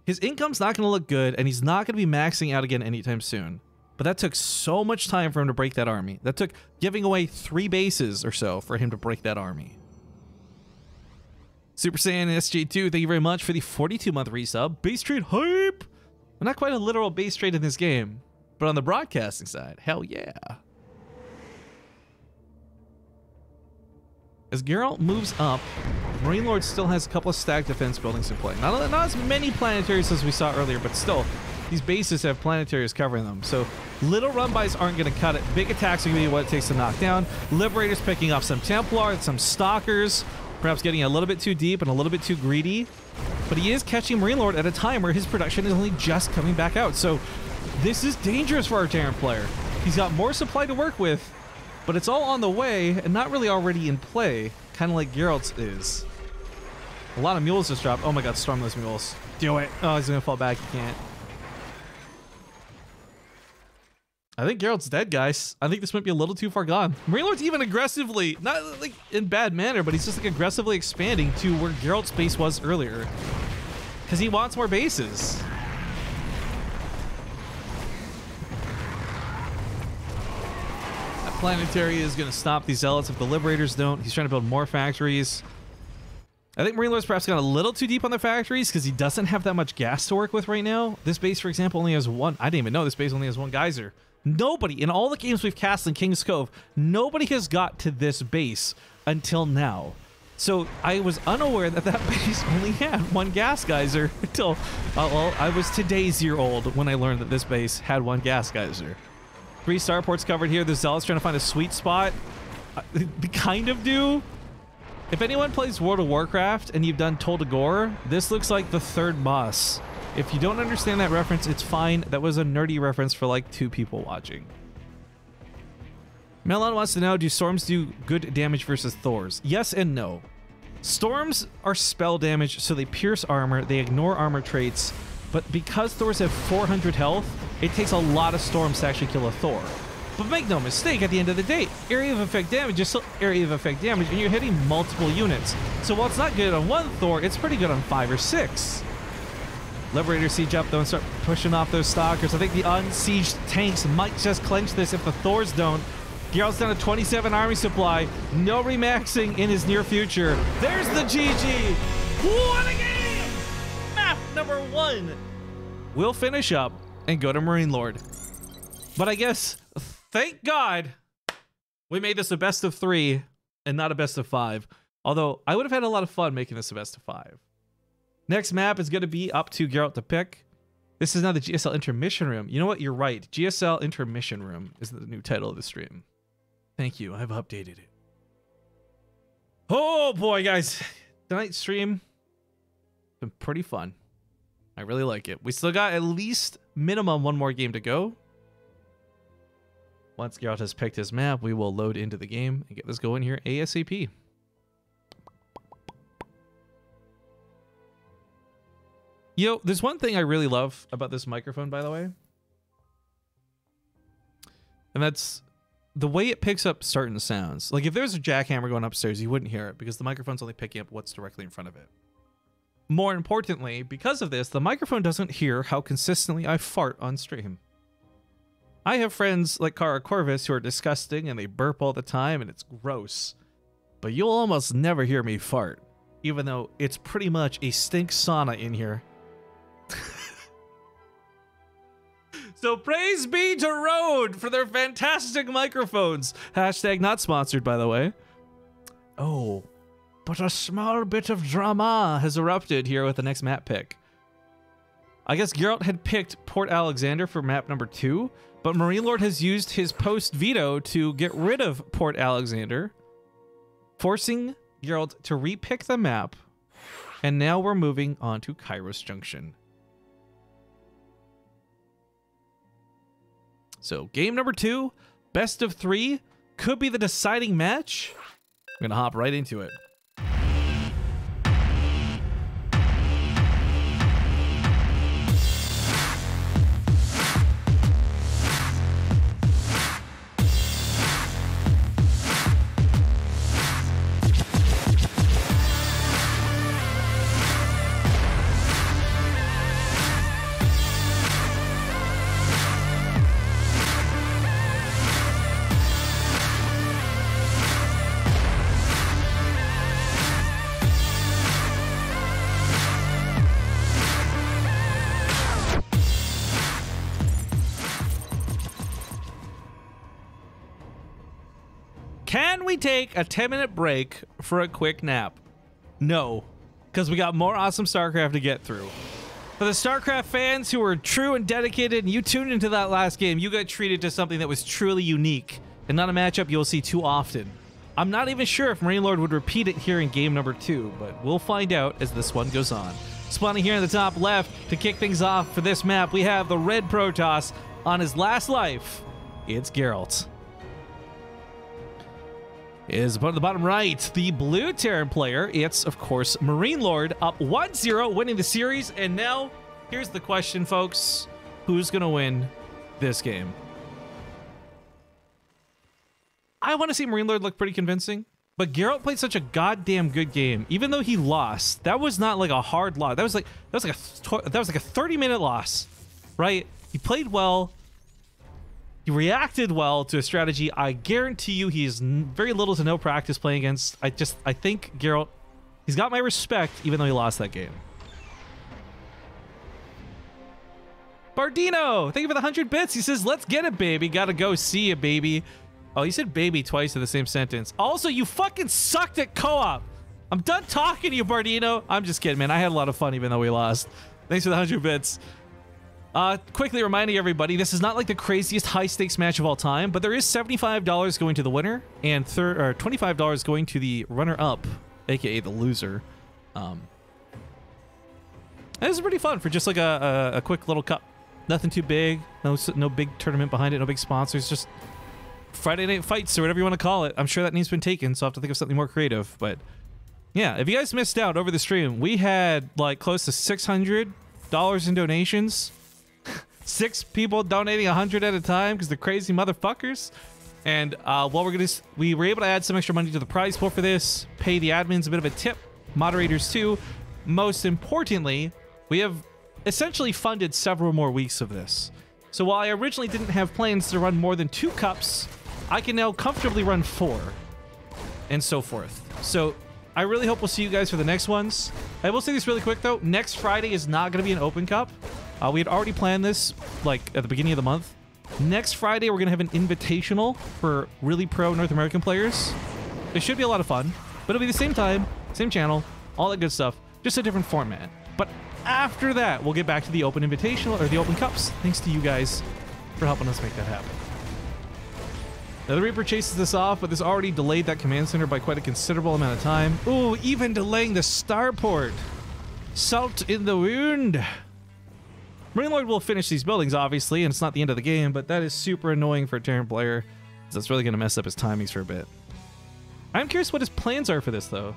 His income's not going to look good, and he's not going to be maxing out again anytime soon. But that took so much time for him to break that army. That took giving away 3 bases or so for him to break that army. Super Saiyan SC2, thank you very much for the 42-month resub. Base trade hype! Well, not quite a literal base trade in this game, but on the broadcasting side, hell yeah. As Geralt moves up, Rainlord still has a couple of stacked defense buildings in play. Not as many planetaries as we saw earlier, but still, these bases have planetaries covering them. So little run-bys aren't going to cut it. Big attacks are going to be what it takes to knock down. Liberators picking off some Templar, some Stalkers, perhaps getting a little bit too deep and a little bit too greedy. But he is catching Rainlord at a time where his production is only just coming back out. So this is dangerous for our Terran player. He's got more supply to work with, but it's all on the way and not really already in play, kind of like Geralt's is. A lot of mules just dropped. Oh my god, storm those mules. Do it. Oh, he's going to fall back. He can't. I think Geralt's dead, guys. I think this might be a little too far gone. Rainlord's even aggressively, not like in bad manner, but he's just like aggressively expanding to where Geralt's base was earlier. Because he wants more bases. That planetary is going to stop these zealots if the Liberators don't. He's trying to build more factories. I think Rainlord's perhaps gone a little too deep on the factories because he doesn't have that much gas to work with right now. This base, for example, only has 1. I didn't even know this base only has 1 geyser. Nobody, in all the games we've cast in King's Cove, nobody has got to this base until now. So I was unaware that that base only had 1 gas geyser until, well, I was today's year old when I learned that this base had 1 gas geyser. 3 starports covered here. The Zealots trying to find a sweet spot. They kind of do. If anyone plays World of Warcraft and you've done Tol Dagor, this looks like the 3rd boss. If you don't understand that reference, it's fine. That was a nerdy reference for like 2 people watching. Melon wants to know, do storms do good damage versus Thors? Yes and no. Storms are spell damage, so they pierce armor, they ignore armor traits, but because Thors have 400 health, it takes a lot of storms to actually kill a Thor. But make no mistake, at the end of the day, area of effect damage is still area of effect damage, and you're hitting multiple units. So while it's not good on 1 Thor, it's pretty good on 5 or 6. Liberator siege up though and start pushing off those Stalkers. I think the unsieged tanks might just clench this if the Thors don't. Geralt's down to 27 army supply. No remaxing in his near future. There's the GG. What a game! Map number 1. We'll finish up and go to Rainlord. But I guess, thank God, we made this a best of 3 and not a best of 5. Although I would have had a lot of fun making this a best of 5. Next map is going to be up to Geralt to pick. This is now the GSL Intermission Room. You know what? You're right. GSL Intermission Room is the new title of the stream. Thank you. I've updated it. Oh boy, guys. Tonight's stream has been pretty fun. I really like it. We still got at least minimum 1 more game to go. Once Geralt has picked his map, we will load into the game and get this going here ASAP. You know, there's one thing I really love about this microphone, by the way. And that's the way it picks up certain sounds. Like if there's a jackhammer going upstairs, you wouldn't hear it because the microphone's only picking up what's directly in front of it. More importantly, because of this, the microphone doesn't hear how consistently I fart on stream. I have friends like Kara Corvus who are disgusting and they burp all the time and it's gross. But you'll almost never hear me fart, even though it's pretty much a stink sauna in here. So praise be to Rode for their fantastic microphones. Hashtag not sponsored, by the way. Oh, but a small bit of drama has erupted here with the next map pick. I guess Geralt had picked Port Alexander for map number 2, but Marine Lord has used his post veto to get rid of Port Alexander, forcing Geralt to repick the map. And now we're moving on to Kairos Junction. So game number 2, best of 3, could be the deciding match. I'm gonna hop right into it. Can we take a 10-minute break for a quick nap? No, because we got more awesome StarCraft to get through. For the StarCraft fans who were true and dedicated and you tuned into that last game, you got treated to something that was truly unique and not a matchup you'll see too often. I'm not even sure if Marine Lord would repeat it here in game number 2, but we'll find out as this one goes on. Spawning here in the top left to kick things off for this map, we have the red Protoss on his last life. It's Geralt. Is about the bottom right, the blue Terran player. It's, of course, Marine Lord up 1-0, winning the series. And now, here's the question, folks. Who's going to win this game? I want to see Marine Lord look pretty convincing, but Geralt played such a goddamn good game. Even though he lost, that was not like a hard loss. That was like a 30-minute loss, right? He played well. He reacted well to a strategy I guarantee you he has very little to no practice playing against. I think Geralt, he's got my respect even though he lost that game. Bardino, thank you for the 100 bits. He says, let's get it, baby. Gotta go see you, baby. Oh, he said baby twice in the same sentence. Also, you fucking sucked at co-op. I'm done talking to you, Bardino. I'm just kidding, man. I had a lot of fun even though we lost. Thanks for the 100 bits. Quickly reminding everybody, this is not like the craziest high-stakes match of all time, but there is $75 going to the winner and $25 going to the runner-up, aka the loser. And this is pretty fun for just like a quick little cup. Nothing too big, no big tournament behind it, no big sponsors, just Friday night fights or whatever you want to call it. I'm sure that name's been taken, so I'll have to think of something more creative. But yeah, if you guys missed out over the stream, we had like close to $600 in donations. 6 people donating 100 at a time because they're crazy motherfuckers. And we were able to add some extra money to the prize pool for this, pay the admins a bit of a tip, moderators too. Most importantly, we have essentially funded several more weeks of this. So while I originally didn't have plans to run more than 2 cups, I can now comfortably run 4 and so forth. So I really hope we'll see you guys for the next ones. I will say this really quick though, next Friday is not going to be an open cup. We had already planned this like at the beginning of the month. Next Friday, we're going to have an invitational for really pro North American players. It should be a lot of fun, but it'll be the same time, same channel, all that good stuff, just a different format. But after that, we'll get back to the open invitational or the open cups. Thanks to you guys for helping us make that happen. Now the Reaper chases this off, but this already delayed that command center by quite a considerable amount of time. Ooh, even delaying the starport. Salt in the wound. Marine Lord will finish these buildings, obviously, and it's not the end of the game, but that is super annoying for a Terran player. That's really going to mess up his timings for a bit. I'm curious what his plans are for this, though.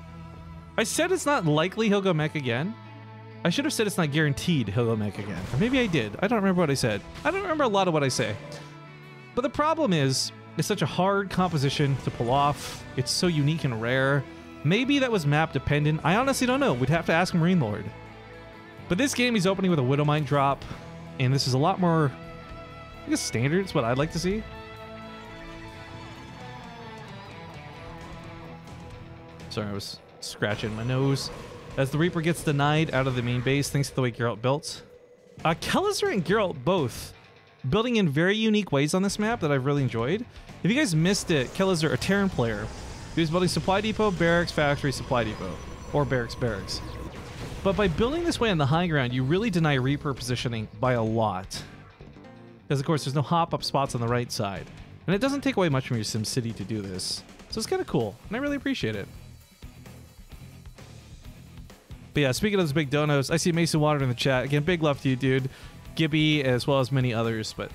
I said it's not likely he'll go mech again. I should have said it's not guaranteed he'll go mech again. Or maybe I did. I don't remember what I said. I don't remember a lot of what I say. But the problem is, it's such a hard composition to pull off. It's so unique and rare. Maybe that was map dependent. I honestly don't know. We'd have to ask Marine Lord. But this game he's opening with a Widowmine drop, and this is a lot more, I guess, standard. It's what I'd like to see. Sorry, I was scratching my nose. As the Reaper gets denied out of the main base thanks to the way Geralt built. Kellizer and Geralt both building in very unique ways on this map that I've really enjoyed. If you guys missed it, Kellizer, a Terran player, he was building supply depot, barracks, factory, supply depot, or barracks, barracks. But by building this way on the high ground, you really deny Reaper positioning by a lot. Because, of course, there's no hop-up spots on the right side. And it doesn't take away much from your SimCity to do this. So it's kind of cool, and I really appreciate it. But yeah, speaking of those big donos, I see Mason Water in the chat. Again, big love to you, dude. Gibby, as well as many others. But,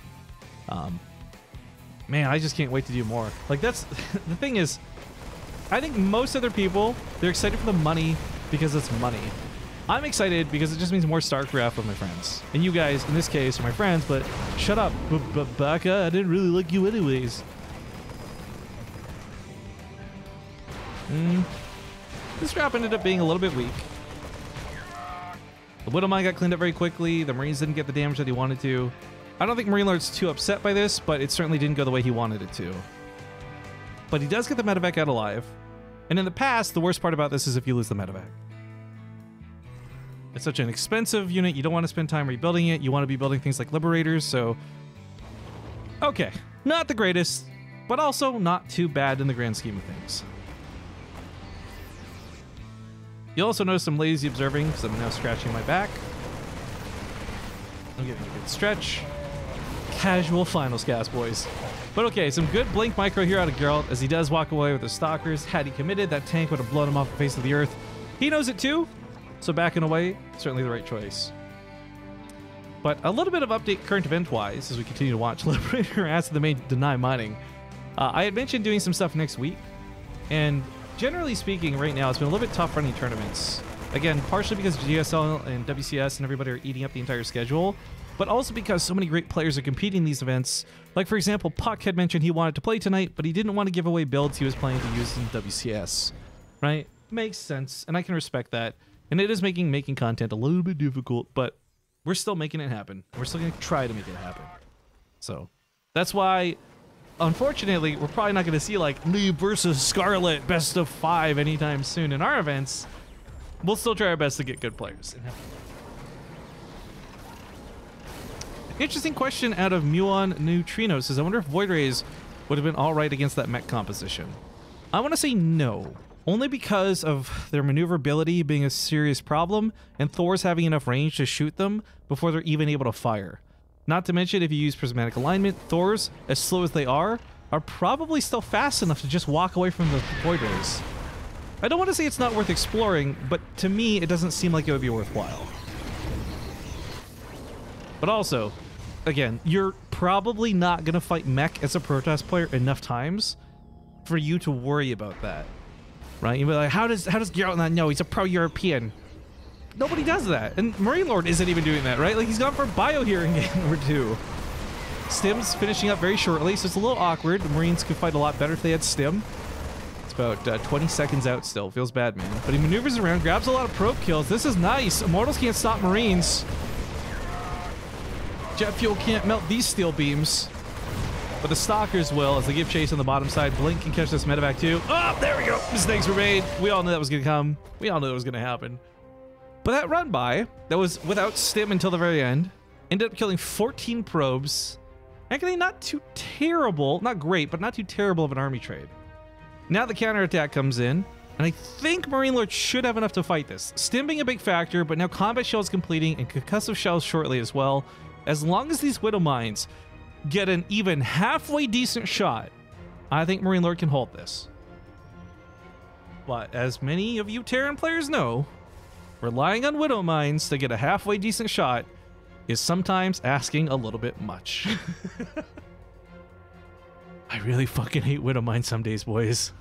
man, I just can't wait to do more. Like, that's... the thing is, I think most other people, they're excited for the money because it's money. I'm excited because it just means more StarCraft with my friends. And you guys, in this case, are my friends, but shut up, Baka. I didn't really like you anyways. This drop ended up being a little bit weak. The Widowmine got cleaned up very quickly. The Marines didn't get the damage that he wanted to. I don't think Marine Lord's too upset by this, but it certainly didn't go the way he wanted it to. But he does get the medevac out alive. And in the past, the worst part about this is if you lose the medevac. It's such an expensive unit. You don't want to spend time rebuilding it. You want to be building things like Liberators, so... okay, not the greatest, but also not too bad in the grand scheme of things. You'll also notice I'm lazy observing because I'm now scratching my back. I'm getting a good stretch. Casual finals gas, boys. But okay, some good blink micro here out of Geralt as he does walk away with the Stalkers. Had he committed, that tank would have blown him off the face of the earth. He knows it too. So backing away, certainly the right choice. But a little bit of update current event-wise as we continue to watch Liberator ask the main deny mining. I had mentioned doing some stuff next week, and generally speaking, right now it's been a little bit tough running tournaments. Again, partially because GSL and WCS and everybody are eating up the entire schedule, but also because so many great players are competing in these events. Like, for example, Puck had mentioned he wanted to play tonight, but he didn't want to give away builds he was planning to use in WCS. Right? Makes sense, and I can respect that. And it is making content a little bit difficult, but we're still making it happen. We're still going to try to make it happen. So that's why, unfortunately, we're probably not going to see like Lee versus Scarlet best of 5 anytime soon in our events. We'll still try our best to get good players. Interesting question out of Muon Neutrino says, I wonder if Void Rays would have been all right against that mech composition. I want to say no. Only because of their maneuverability being a serious problem, and Thor's having enough range to shoot them before they're even able to fire. Not to mention, if you use prismatic alignment, Thors, as slow as they are probably still fast enough to just walk away from the Void Rays. I don't want to say it's not worth exploring, but to me, it doesn't seem like it would be worthwhile. But also, again, you're probably not going to fight mech as a Protoss player enough times for you to worry about that. Right? You'll be like, how does Geralt not know? He's a pro-European. Nobody does that. And Marine Lord isn't even doing that, right? Like, he's gone for bio here in game number 2. Stim's finishing up very shortly, so it's a little awkward. The Marines could fight a lot better if they had Stim. It's about 20 seconds out still. Feels bad, man. But he maneuvers around, grabs a lot of probe kills. This is nice. Immortals can't stop Marines. Jet fuel can't melt these steel beams. But the Stalkers will, as they give chase on the bottom side. Blink can catch this medevac too. Oh, there we go. Mistakes were made. We all knew that was going to come. We all knew that was going to happen. But that run by, that was without Stim until the very end, ended up killing 14 probes. Actually, not too terrible. Not great, but not too terrible of an army trade. Now the counterattack comes in, and I think Marine Lord should have enough to fight this. Stim being a big factor, but now combat shells completing and concussive shells shortly as well. As long as these Widow Mines get an even halfway decent shot, I think Marine Lord can hold this. But as many of you Terran players know, relying on Widow Mines to get a halfway decent shot is sometimes asking a little bit much. I really fucking hate Widow Mine some days, boys.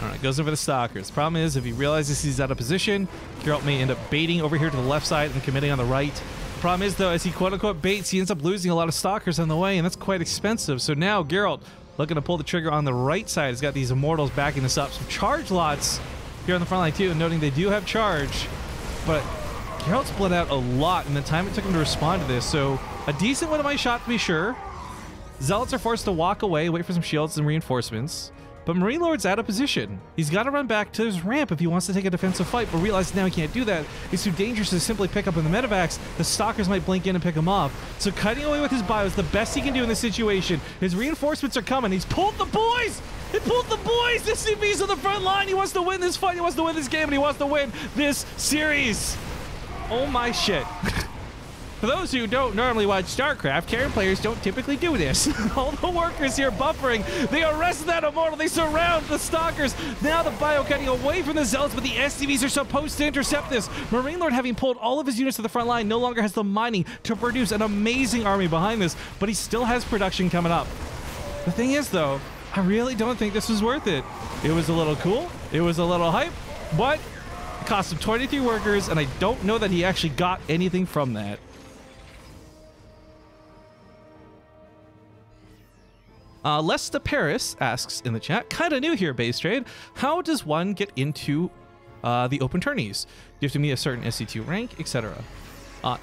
Alright, goes over the Stalkers. Problem is, if he realizes he's out of position, Geralt may end up baiting over here to the left side and committing on the right. Problem is, though, as he quote-unquote baits, he ends up losing a lot of Stalkers on the way, and that's quite expensive. So now Geralt, looking to pull the trigger on the right side, has got these Immortals backing this up. Some charge lots here on the front line, too, noting they do have charge. But Geralt's bled out a lot in the time it took him to respond to this, so a decent one of my shot to be sure. Zealots are forced to walk away, wait for some shields and reinforcements. But Marine Lord's out of position. He's got to run back to his ramp if he wants to take a defensive fight, but realizes now he can't do that. It's too dangerous to simply pick up in the medevacs. The Stalkers might blink in and pick him off. So cutting away with his bio is the best he can do in this situation. His reinforcements are coming. He's pulled the boys! He pulled the boys! The CV's on the front line. He wants to win this fight. He wants to win this game, and he wants to win this series. Oh my shit. For those who don't normally watch StarCraft, Karen players don't typically do this. All the workers here buffering. They arrest that Immortal. They surround the Stalkers. Now the bio cutting away from the Zealots, but the SCVs are supposed to intercept this. Marine Lord, having pulled all of his units to the front line, no longer has the mining to produce an amazing army behind this, but he still has production coming up. The thing is, though, I really don't think this was worth it. It was a little cool. It was a little hype, but it cost him 23 workers, and I don't know that he actually got anything from that. Lesta Paris asks in the chat, kind of new here, Base Trade. How does one get into the open tourneys? Do you have to meet a certain SC2 rank, etc.?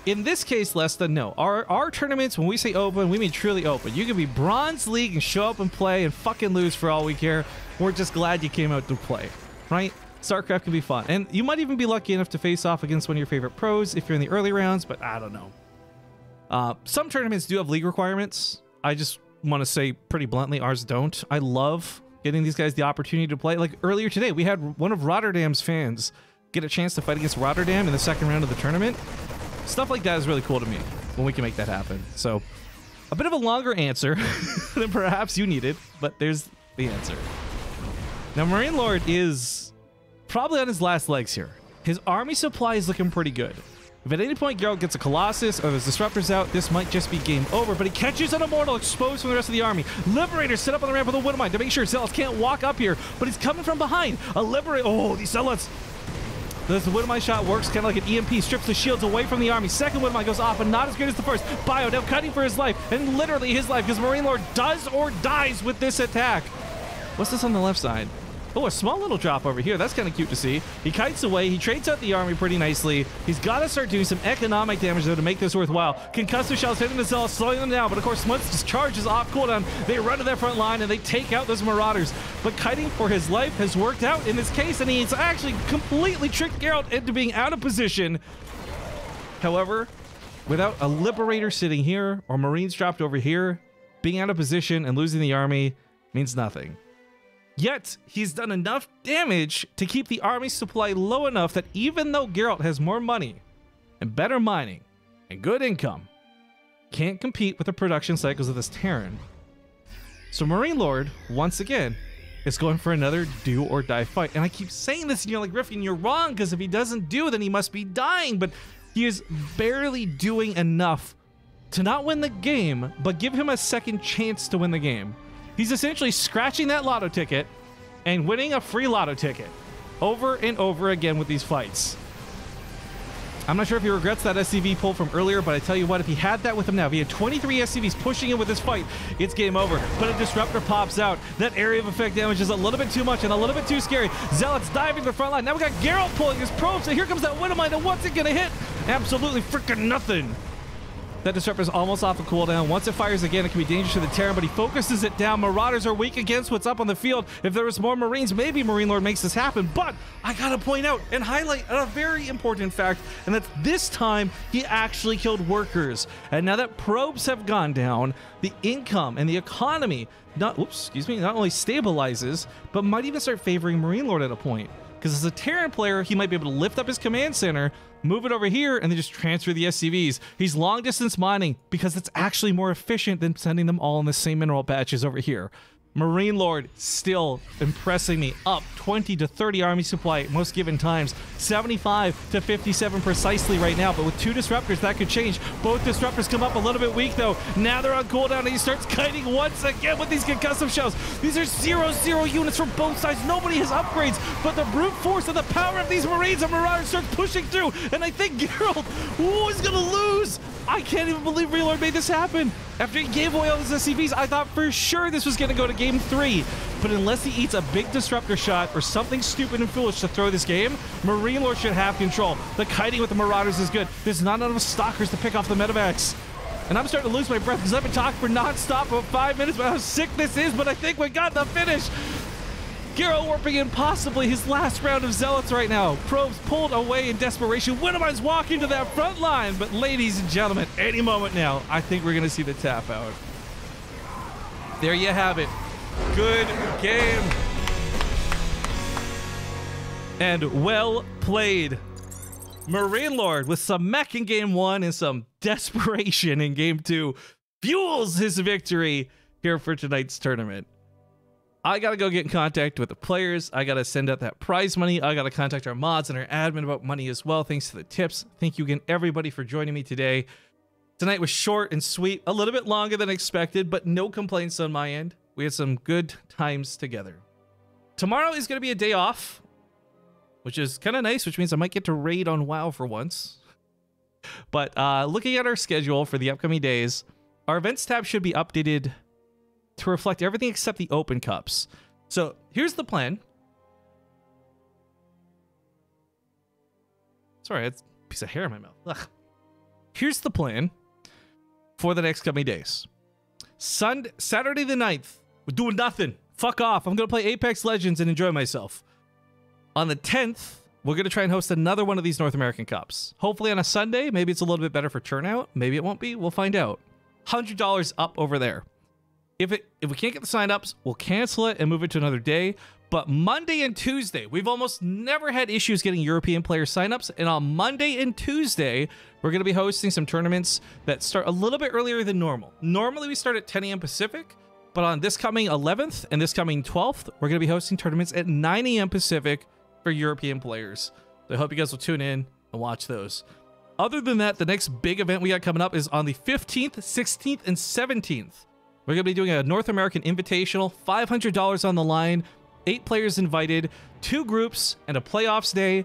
In this case, Lesta, no. Our tournaments, when we say open, we mean truly open. You can be Bronze League and show up and play and fucking lose for all we care. We're just glad you came out to play, right? StarCraft can be fun. And you might even be lucky enough to face off against one of your favorite pros if you're in the early rounds, but I don't know. Some tournaments do have league requirements. I just want to say pretty bluntly, ours don't. I love getting these guys the opportunity to play. Like earlier today, we had one of Rotterdam's fans get a chance to fight against Rotterdam in the second round of the tournament. Stuff like that is really cool to me when we can make that happen. So a bit of a longer answer than perhaps you needed, but there's the answer. Now, Marine Lord is probably on his last legs here. His army supply is looking pretty good. If at any point Geralt gets a Colossus or there's disruptors out, this might just be game over, but he catches an Immortal exposed from the rest of the army. Liberator set up on the ramp with a Widow Mine to make sure Zealots can't walk up here, but he's coming from behind. A Liberator, oh, these Zealots. The Widow Mine shot works kind of like an EMP, strips the shields away from the army. Second Widow Mine goes off, but not as good as the first. Bio now cutting for his life, and literally his life, because Marine Lord does or dies with this attack. What's this on the left side? Oh, a small little drop over here. That's kind of cute to see. He kites away. He trades out the army pretty nicely. He's got to start doing some economic damage, though, to make this worthwhile. Concussive shells hitting the Zealots, slowing them down. But, of course, once this charge is off cooldown, they run to their front line, and they take out those Marauders. But kiting for his life has worked out in this case, and he's actually completely tricked Geralt into being out of position. However, without a Liberator sitting here or Marines dropped over here, being out of position and losing the army means nothing. Yet, he's done enough damage to keep the army supply low enough that even though Geralt has more money and better mining and good income, can't compete with the production cycles of this Terran. So Marine Lord, once again, is going for another do or die fight. And I keep saying this, and you're like, Griffin, you're wrong, because if he doesn't do, then he must be dying. But he is barely doing enough to not win the game, but give him a second chance to win the game. He's essentially scratching that lotto ticket and winning a free lotto ticket over and over again with these fights. I'm not sure if he regrets that SCV pull from earlier, but I tell you what, if he had that with him now, if he had 23 SCVs pushing in with this fight, it's game over. But a Disruptor pops out. That area of effect damage is a little bit too much and a little bit too scary. Zealots diving to the front line. Now we got Geralt pulling his probes, and here comes that Widow Mine, and what's it gonna hit? Absolutely freaking nothing. That Disruptor is almost off a cooldown. Once it fires again, it can be dangerous to the Terran, but he focuses it down. Marauders are weak against what's up on the field. If there was more Marines, maybe Marine Lord makes this happen. But I gotta point out and highlight a very important fact, and that's this time he actually killed workers. And now that probes have gone down, the income and the economy not only stabilizes, but might even start favoring Marine Lord at a point. Because as a Terran player, he might be able to lift up his command center, move it over here, and then just transfer the SCVs. He's long distance mining because it's actually more efficient than sending them all in the same mineral patches over here. Marine Lord still impressing me. Up 20 to 30 army supply at most given times. 75 to 57 precisely right now. But with 2 disruptors, that could change. Both disruptors come up a little bit weak, though. Now they're on cooldown, and he starts kiting once again with these concussive shells. These are 0-0 units from both sides. Nobody has upgrades, but the brute force and the power of these Marines and Marauders starts pushing through. And I think Geralt is going to lose. I can't even believe Relord made this happen. After he gave away all his SCVs, I thought for sure this was going to go to game 3. But unless he eats a big disruptor shot or something stupid and foolish to throw this game, Marine Lord should have control. The kiting with the Marauders is good. There's not enough stalkers to pick off the medevacs. And I'm starting to lose my breath because I've been talking for non-stop about 5 minutes about how sick this is, but I think we got the finish. Geralt warping in possibly his last round of Zealots right now. Probes pulled away in desperation. Wintermine's walking to that front line. But ladies and gentlemen, any moment now, I think we're going to see the tap out. There you have it. Good game. And well played. Marine Lord with some mech in game 1 and some desperation in game 2 fuels his victory here for tonight's tournament. I gotta go get in contact with the players. I gotta send out that prize money. I gotta contact our mods and our admin about money as well. Thanks to the tips. Thank you again, everybody, for joining me today. Tonight was short and sweet, a little bit longer than expected, but no complaints on my end. We had some good times together. Tomorrow is gonna be a day off, which is kind of nice, which means I might get to raid on WoW for once. But looking at our schedule for the upcoming days, our events tab should be updated to reflect everything except the open cups. So here's the plan. Sorry, that's a piece of hair in my mouth. Ugh. Here's the plan for the next coming days. Saturday the 9th, we're doing nothing. Fuck off. I'm going to play Apex Legends and enjoy myself. On the 10th, we're going to try and host another one of these North American Cups. Hopefully on a Sunday. Maybe it's a little bit better for turnout. Maybe it won't be. We'll find out. $100 up over there. If we can't get the signups, we'll cancel it and move it to another day. But Monday and Tuesday, we've almost never had issues getting European player signups. And on Monday and Tuesday, we're going to be hosting some tournaments that start a little bit earlier than normal. Normally, we start at 10 a.m. Pacific. But on this coming 11th and this coming 12th, we're going to be hosting tournaments at 9 a.m. Pacific for European players. So I hope you guys will tune in and watch those. Other than that, the next big event we got coming up is on the 15th, 16th, and 17th. We're going to be doing a North American Invitational, $500 on the line, 8 players invited, 2 groups, and a playoffs day.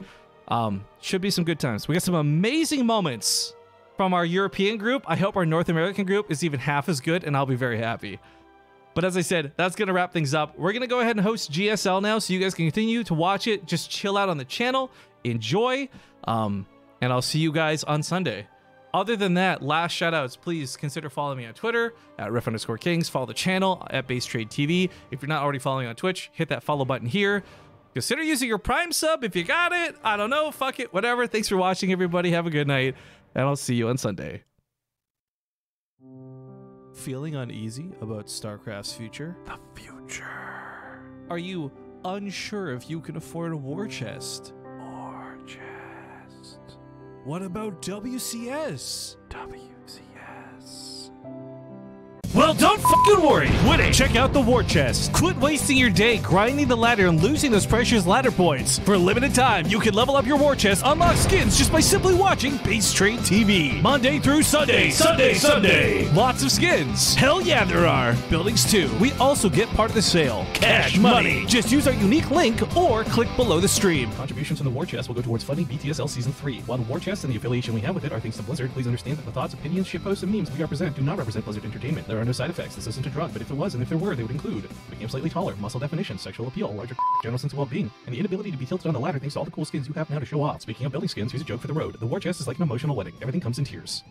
Should be some good times. We got some amazing moments from our European group. I hope our North American group is even half as good, and I'll be very happy. But as I said, that's going to wrap things up. We're going to go ahead and host GSL now, so you guys can continue to watch it. Just chill out on the channel, enjoy, and I'll see you guys on Sunday. Other than that, last shoutouts, please consider following me on Twitter at @Riff_Kings. Follow the channel at BaseTradeTV. If you're not already following on Twitch, hit that follow button here. Consider using your Prime sub if you got it. I don't know, fuck it, whatever. Thanks for watching, everybody. Have a good night, and I'll see you on Sunday. Feeling uneasy about StarCraft's future? The future. Are you unsure if you can afford a war chest? War chest. What about WCS? WCS. Well, don't fucking worry. Winning. Check out the War Chest. Quit wasting your day grinding the ladder and losing those precious ladder points. For a limited time, you can level up your War Chest, unlock skins just by simply watching BaseTradeTV. Monday through Sunday. Sunday. Lots of skins. Hell yeah, there are. Buildings too. We also get part of the sale. Cash money. Just use our unique link or click below the stream. Contributions from the War Chest will go towards funding BTSL Season 3. While the War Chest and the affiliation we have with it are thanks to Blizzard, please understand that the thoughts, opinions, shitposts, and memes we represent do not represent Blizzard Entertainment. There are no side effects. This isn't a drug, but if there was, and if there were, they would include became slightly taller, muscle definition, sexual appeal, larger general sense of well-being, and the inability to be tilted on the ladder thanks to all the cool skins you have now to show off. Speaking of building skins, here's a joke for the road. The War Chest is like an emotional wedding. Everything comes in tears.